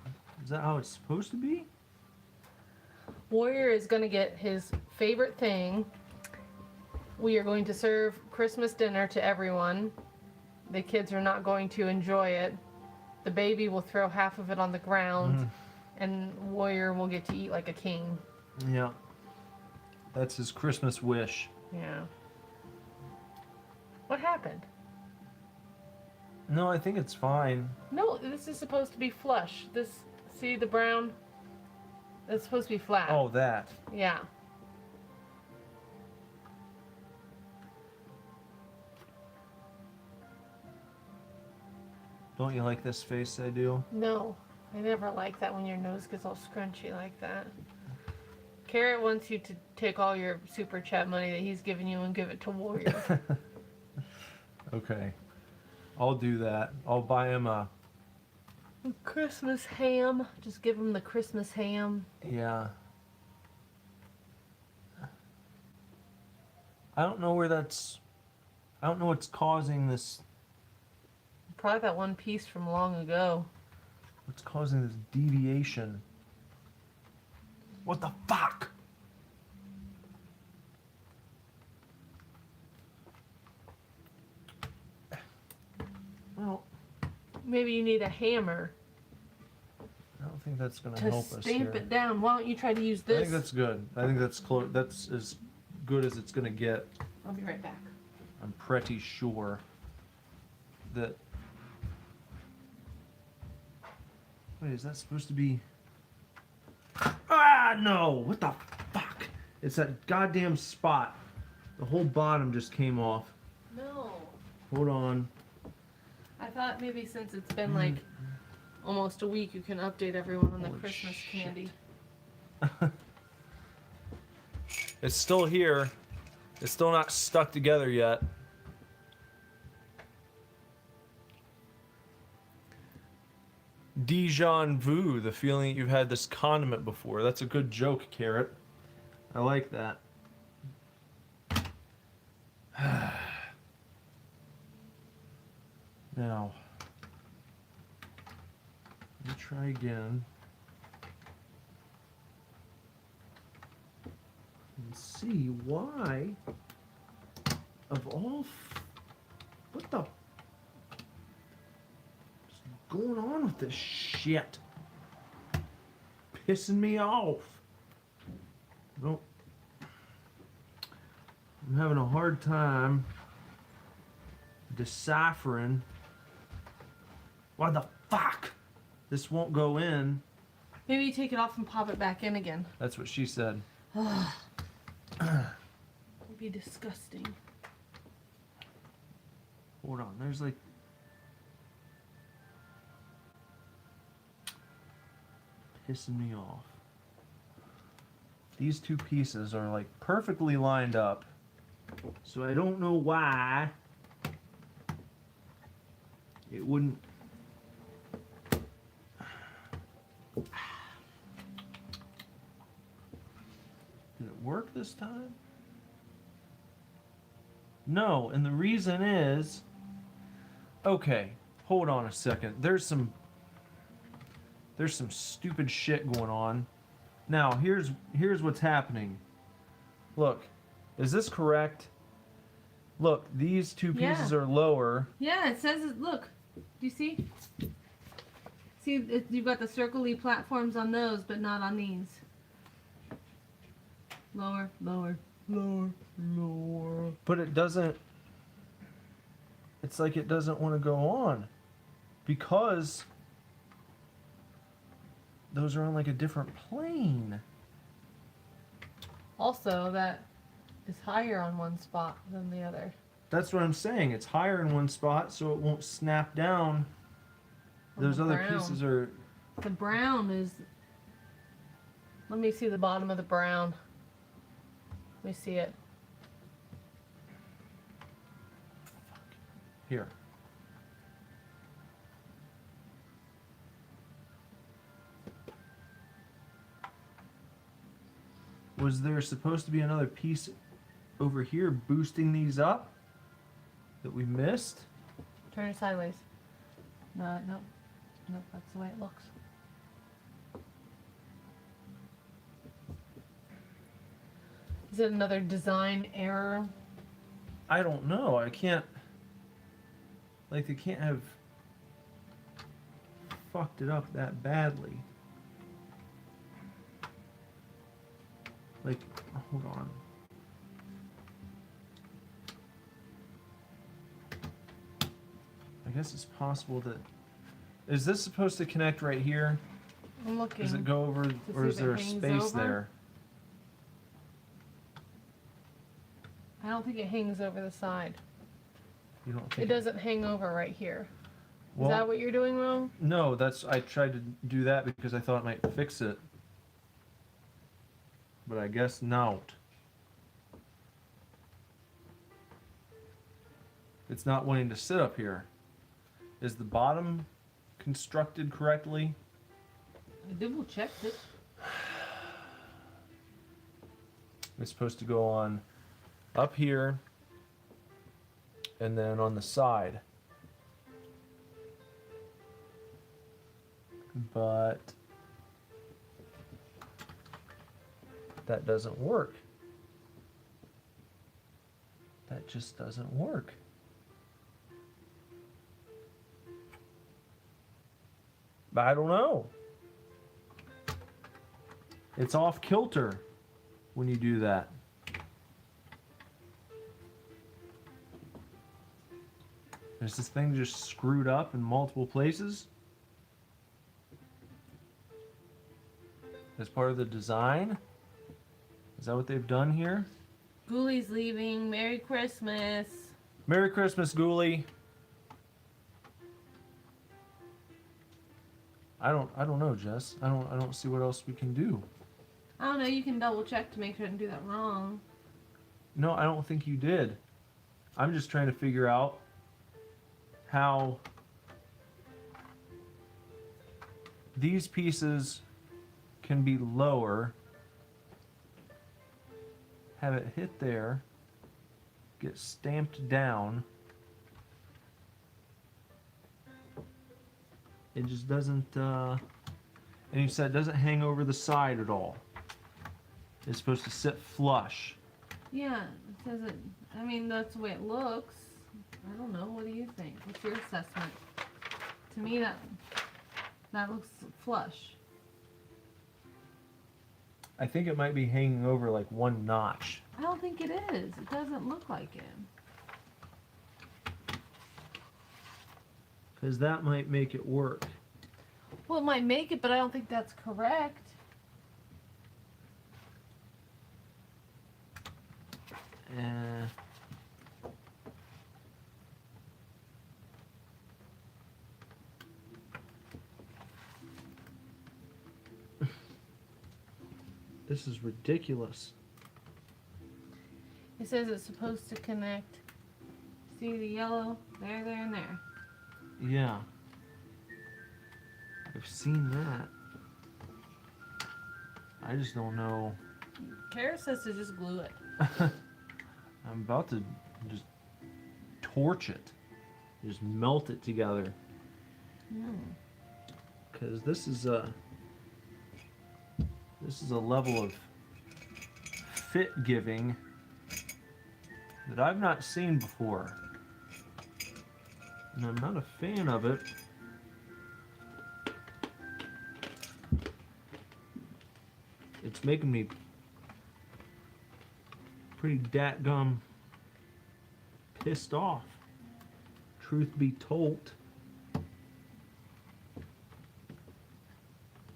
is that how it's supposed to be? Warrior is gonna get his favorite thing. We are going to serve Christmas dinner to everyone. The kids are not going to enjoy it. The baby will throw half of it on the ground, and Warrior will get to eat like a king. Yeah. That's his Christmas wish. Yeah. What happened? No, I think it's fine. No, this is supposed to be flush. This, see the brown? It's supposed to be flat. Oh, that. Yeah. Don't you like this face I do? No, I never like that when your nose gets all scrunchy like that. Carrot wants you to take all your super chat money that he's giving you and give it to Warrior. Okay. I'll do that. I'll buy him a... Christmas ham. Just give him the Christmas ham. Yeah. I don't know where that's... I don't know what's causing this... Probably that one piece from long ago. What's causing this deviation? What the fuck? Well, Maybe you need a hammer. don't think that's going to To help us here. stamp it down, why don't you try to use I this? think that's good. I think that's close. That's as good as it's going to get. I'll be right back. I'm pretty sure that. Wait, is that supposed to be? Ah, no! What the fuck? It's that goddamn spot. The whole bottom just came off. No. Hold on. I thought maybe since it's been like almost a week, you can update everyone on the Holy Christmas shit. candy. It's still here. It's still not stuck together yet. Dijon vu, the feeling that you've had this condiment before. That's a good joke, Carrot. I like that. Now, let me try again. And see why, of all, what the, what's going on with this shit? Pissing me off. Don't, I'm having a hard time deciphering why the fuck this won't go in. Maybe you take it off and pop it back in again. That's what she said. It'd be disgusting. Hold on, there's like pissing me off. These two pieces are like perfectly lined up, so I don't know why it wouldn't. Did it work this time? No, and the reason is, okay, hold on a second. There's some stupid shit going on. Now, here's what's happening. Look, is this correct? Look, these two pieces are lower. Yeah, it says it. Look, do you see? See, you've got the circle-y platforms on those, but not on these. Lower, lower, lower, lower. But it doesn't. It's like it doesn't want to go on because those are on like a different plane. Also, that is higher on one spot than the other. That's what I'm saying. It's higher in one spot, so it won't snap down. On Those the other brown. pieces are. The brown is. Let me see the bottom of the brown. Let me see it. Here. Was there supposed to be another piece over here boosting these up that we missed? Turn it sideways. No, no. Nope, that's the way it looks. Is it another design error? I don't know. I can't. Like, they can't have fucked it up that badly. Like, hold on. I guess it's possible that. Is this supposed to connect right here? I'm looking. Does it go over, or see is if it there a hangs space over. there? I don't think it hangs over the side. You don't It think doesn't hang over right here. Is Well, that what you're doing wrong? no, that's. I tried to do that because I thought it might fix it. But I guess not. It's not wanting to sit up here. Is the bottom constructed correctly? I double checked it. It's supposed to go on up here and then on the side. But that doesn't work. That just doesn't work. But I don't know. It's off kilter when you do that. Is this thing just screwed up in multiple places? As part of the design? Is that what they've done here? Ghoulies leaving. Merry Christmas. Merry Christmas, Ghoulie. I don't know, Jess. I don't see what else we can do. I don't know. You can double check to make sure I didn't do that wrong. No, I don't think you did. I'm just trying to figure out how these pieces can be lower, have it hit there, get stamped down. It just doesn't, and you said it doesn't hang over the side at all. It's supposed to sit flush. Yeah, it says it. I mean, that's the way it looks. I don't know. What do you think? What's your assessment? To me, that looks flush. I think it might be hanging over like one notch. I don't think it is. It doesn't look like it. Because that might make it work. Well, it might make it, but I don't think that's correct. This is ridiculous. It says it's supposed to connect. See the yellow? There, and there. Yeah. I've seen that. I just don't know. Kara says to just glue it. I'm about to just torch it. Just melt it together. Because this is a level of fit giving that I've not seen before. And I'm not a fan of it. It's making me pretty dadgum pissed off, truth be told.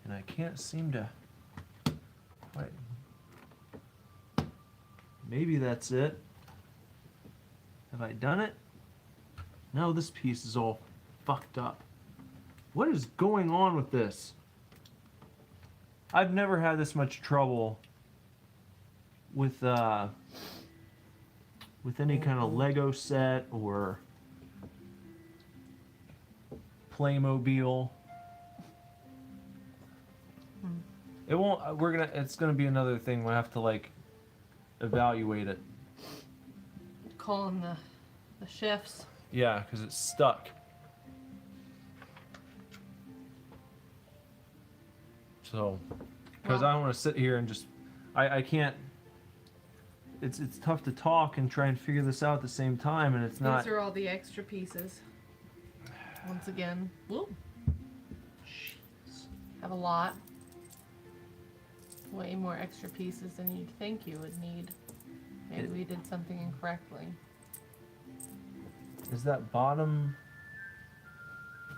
And I can't seem to quite. Maybe that's it. Have I done it? No, this piece is all fucked up. What is going on with this? I've never had this much trouble with any kind of Lego set or Playmobil. It won't. It's gonna be another thing. We'll have to like evaluate it. Calling the chefs. Yeah, because it's stuck. So, because I don't want to sit here and just, I can't. It's tough to talk and try and figure this out at the same time, and it's not. These are all the extra pieces. Once again, whoop. Jeez. Have a lot. Way more extra pieces than you'd think you would need. Maybe we did something incorrectly. Is that bottom?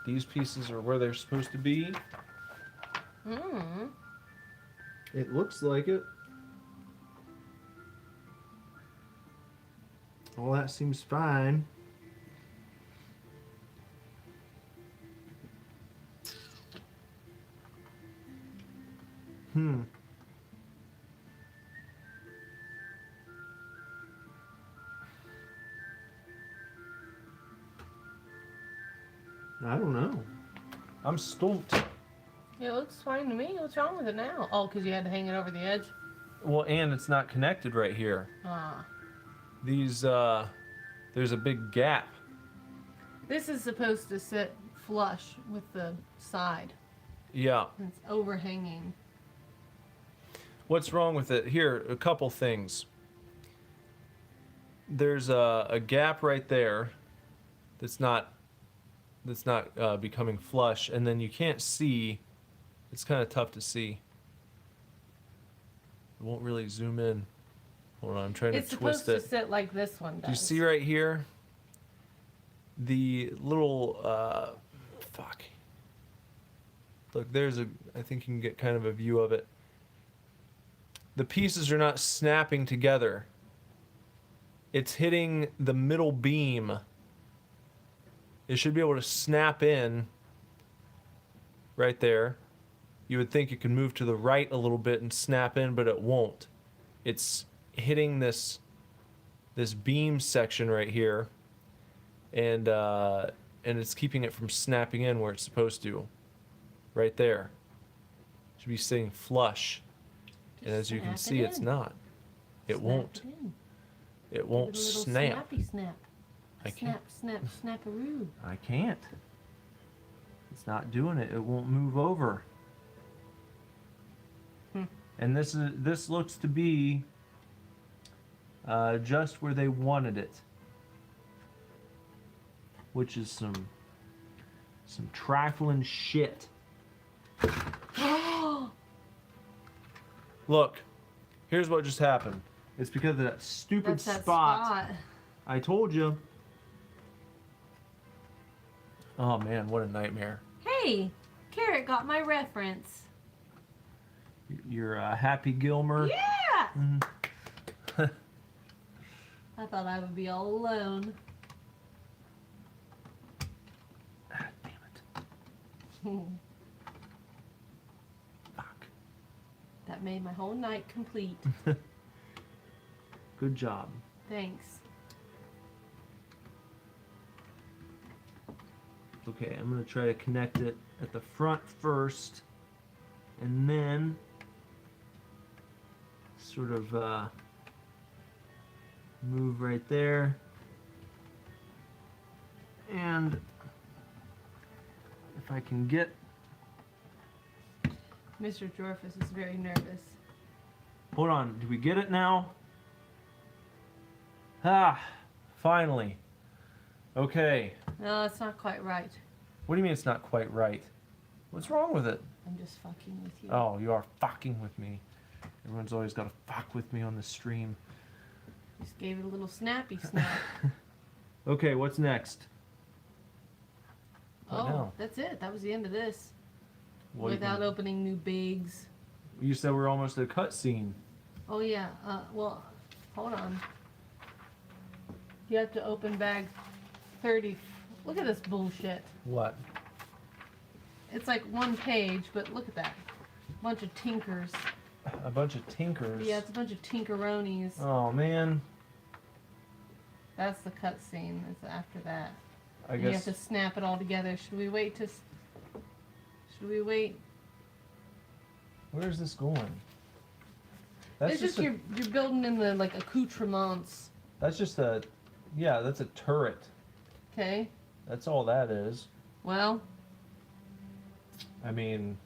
These pieces are where they're supposed to be. It looks like it. All that seems fine. I don't know. I'm stumped. It looks fine to me. What's wrong with it now? Oh, because you had to hang it over the edge? Well, and it's not connected right here. Ah. These, there's a big gap. This is supposed to sit flush with the side. Yeah. It's overhanging. What's wrong with it? Here, a couple things. There's a gap right there that's not becoming flush, and then you can't see. It's kind of tough to see. It won't really zoom in. Hold on, I'm trying It's to twist supposed it. to sit like this one does. Do you see right here? The little, fuck. Look, there's a, I think you can get kind of a view of it. The pieces are not snapping together. It's hitting the middle beam. It should be able to snap in right there. You would think it could move to the right a little bit and snap in, but it won't. It's hitting this beam section right here, and it's keeping it from snapping in where it's supposed to. Right there. Should be sitting flush. Just And as you can snap see, it it's in. not. It Snap won't. it in. It Give won't it a little snap. Snappy snap. I can't. Snap, snap, snapperoo. I can't. It's not doing it. It won't move over. And this looks to be just where they wanted it, which is some trifling shit. Look, here's what just happened. It's because of that stupid That's that spot. I told you. Oh man, what a nightmare. Hey, Carrot got my reference. You're Happy Gilmer. Yeah! Mhm. I thought I would be all alone. Ah, damn it. Fuck. That made my whole night complete. Good job. Thanks. Okay, I'm gonna try to connect it at the front first, and then sort of move right there. And if I can get, Mr. Jorfus is very nervous. hold on, do we get it now? Ah, finally. Okay. No, it's not quite right. What do you mean it's not quite right? What's wrong with it? I'm just fucking with you. Oh, you are fucking with me. Everyone's always got to fuck with me on the stream. Just gave it a little snappy snap. Okay, what's next? What Oh, now? that's it. That was the end of this. Well, you Without can- opening new bigs. You said we're almost at a cutscene. Oh yeah. Well, hold on. You have to open bag 30. Look at this bullshit. What? It's like one page, but look at that. Bunch of tinkers. A bunch of tinkers. Yeah, it's a bunch of tinkeroonies. Oh man. That's the cutscene. It's after that. I And you have guess. to snap it all together. Should we wait to? Should we wait? Where's this going? It's just you're building in the like accoutrements. That's just a. Yeah, that's a turret. Okay. That's all that is. Well, I mean,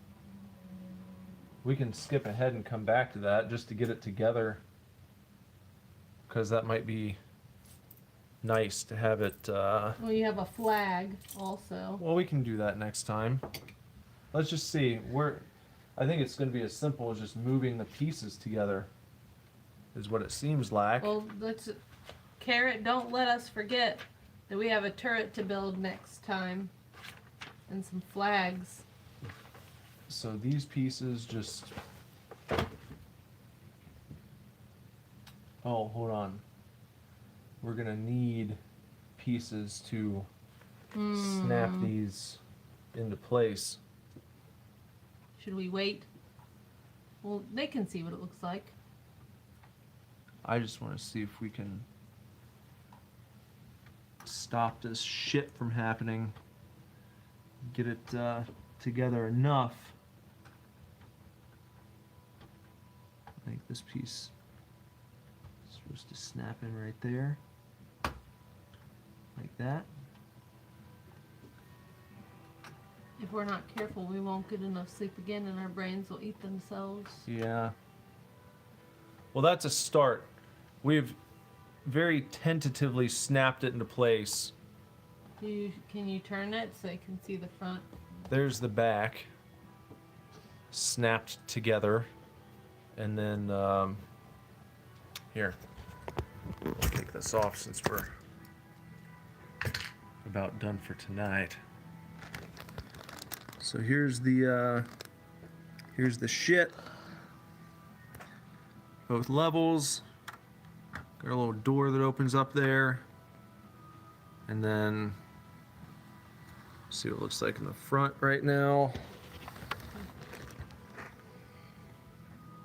we can skip ahead and come back to that just to get it together. Because that might be nice to have it. well, you have a flag also. Well, we can do that next time. Let's just see. I think it's going to be as simple as just moving the pieces together. Is what it seems like. Well, let's. Carrot, don't let us forget that we have a turret to build next time. And some flags. So these pieces just. Oh, hold on. We're going to need pieces to snap these into place. Should we wait? Well, they can see what it looks like. I just want to see if we can stop this shit from happening. Get it together enough. I think this piece is supposed to snap in right there. Like that. If we're not careful, we won't get enough sleep again and our brains will eat themselves. Yeah. Well, that's a start. We've very tentatively snapped it into place. Can you turn it so you can see the front? There's the back. Snapped together. And then, here, take this off since we're about done for tonight. So here's the shit. Both levels. Got a little door that opens up there. And then, see what it looks like in the front right now.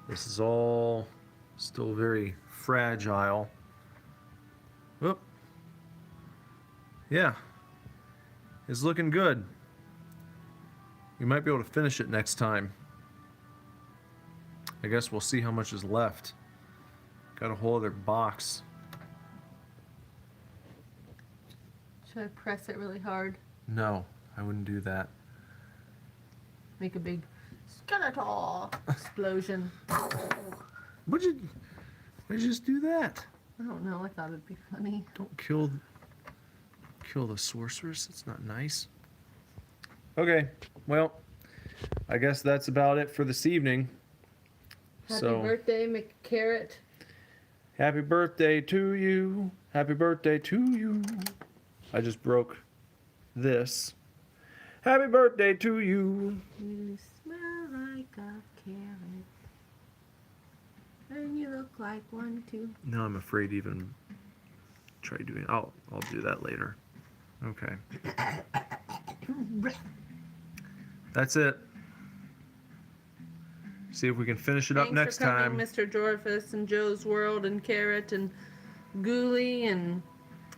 This is all still very fragile. Whoop. Yeah. It's looking good. We might be able to finish it next time. I guess we'll see how much is left. Got a whole other box. Should I press it really hard? No, I wouldn't do that. Make a big skeletal explosion. Why'd you just do that? I don't know. I thought it'd be funny. Don't kill the sorceress. That's not nice. Okay, well, I guess that's about it for this evening. Happy birthday, McCarrot. Happy birthday to you. Happy birthday to you. I just broke this. Happy birthday to you. You smell like a carrot. And you look like one too. No, I'm afraid to even try doing. I'll do that later. Okay. That's it. See if we can finish it up next time. Thanks for coming, Mr. Jorfus and Joe's World and Carrot and Ghoulie, and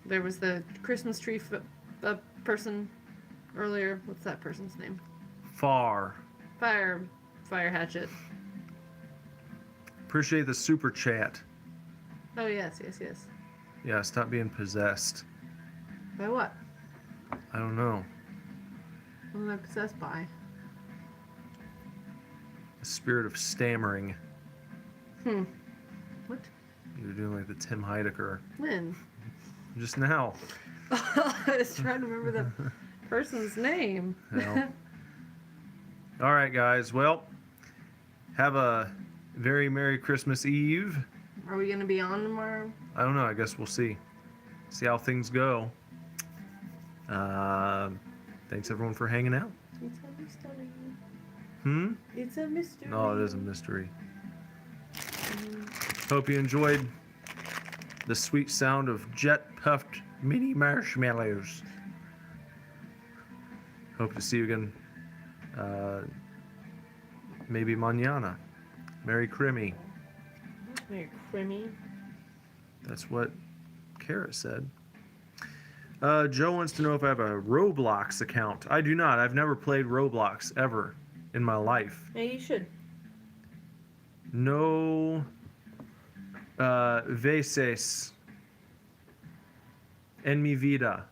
there was the Christmas tree person earlier. What's that person's name? Far. Fire Hatchet. Appreciate the super chat. Oh yes. Yeah, stop being possessed. By what? I don't know. What am I possessed by? The spirit of stammering. What? You were doing like the Tim Heidecker. When? Just now. I was trying to remember the person's name. No. All right, guys. Well, have a very Merry Christmas Eve. Are we gonna be on tomorrow? I don't know. I guess we'll see. See how things go. Thanks everyone for hanging out. It's a mystery. It's a mystery. No, it is a mystery. Hope you enjoyed the sweet sound of jet-puffed mini marshmallows. Hope to see you again. Maybe mañana. Merry Crimmy. Very creamy. That's what Kara said. Joe wants to know if I have a Roblox account. I do not. I've never played Roblox ever in my life. Yeah, you should. No veces en mi vida.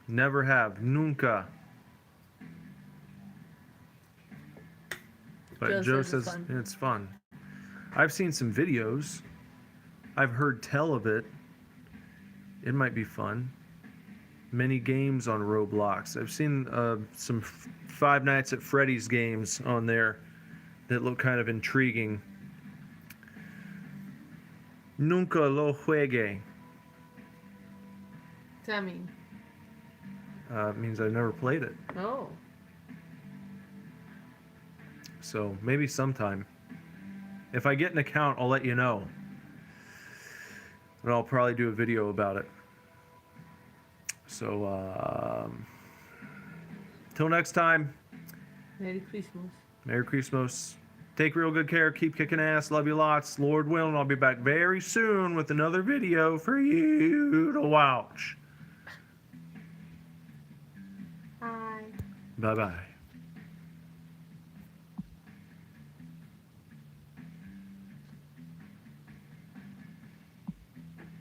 Never have. Nunca. But Joe says it's fun. I've seen some videos. I've heard tell of it. It might be fun. Many games on Roblox. I've seen some Five Nights at Freddy's games on there that look kind of intriguing. Nunca lo juegue. What's that mean? It means I've never played it. Oh. So maybe sometime. If I get an account, I'll let you know. And I'll probably do a video about it. So, till next time. Merry Christmas. Merry Christmas. Take real good care. Keep kicking ass. Love you lots. Lord willing, I'll be back very soon with another video for you to watch. Bye. Bye-bye.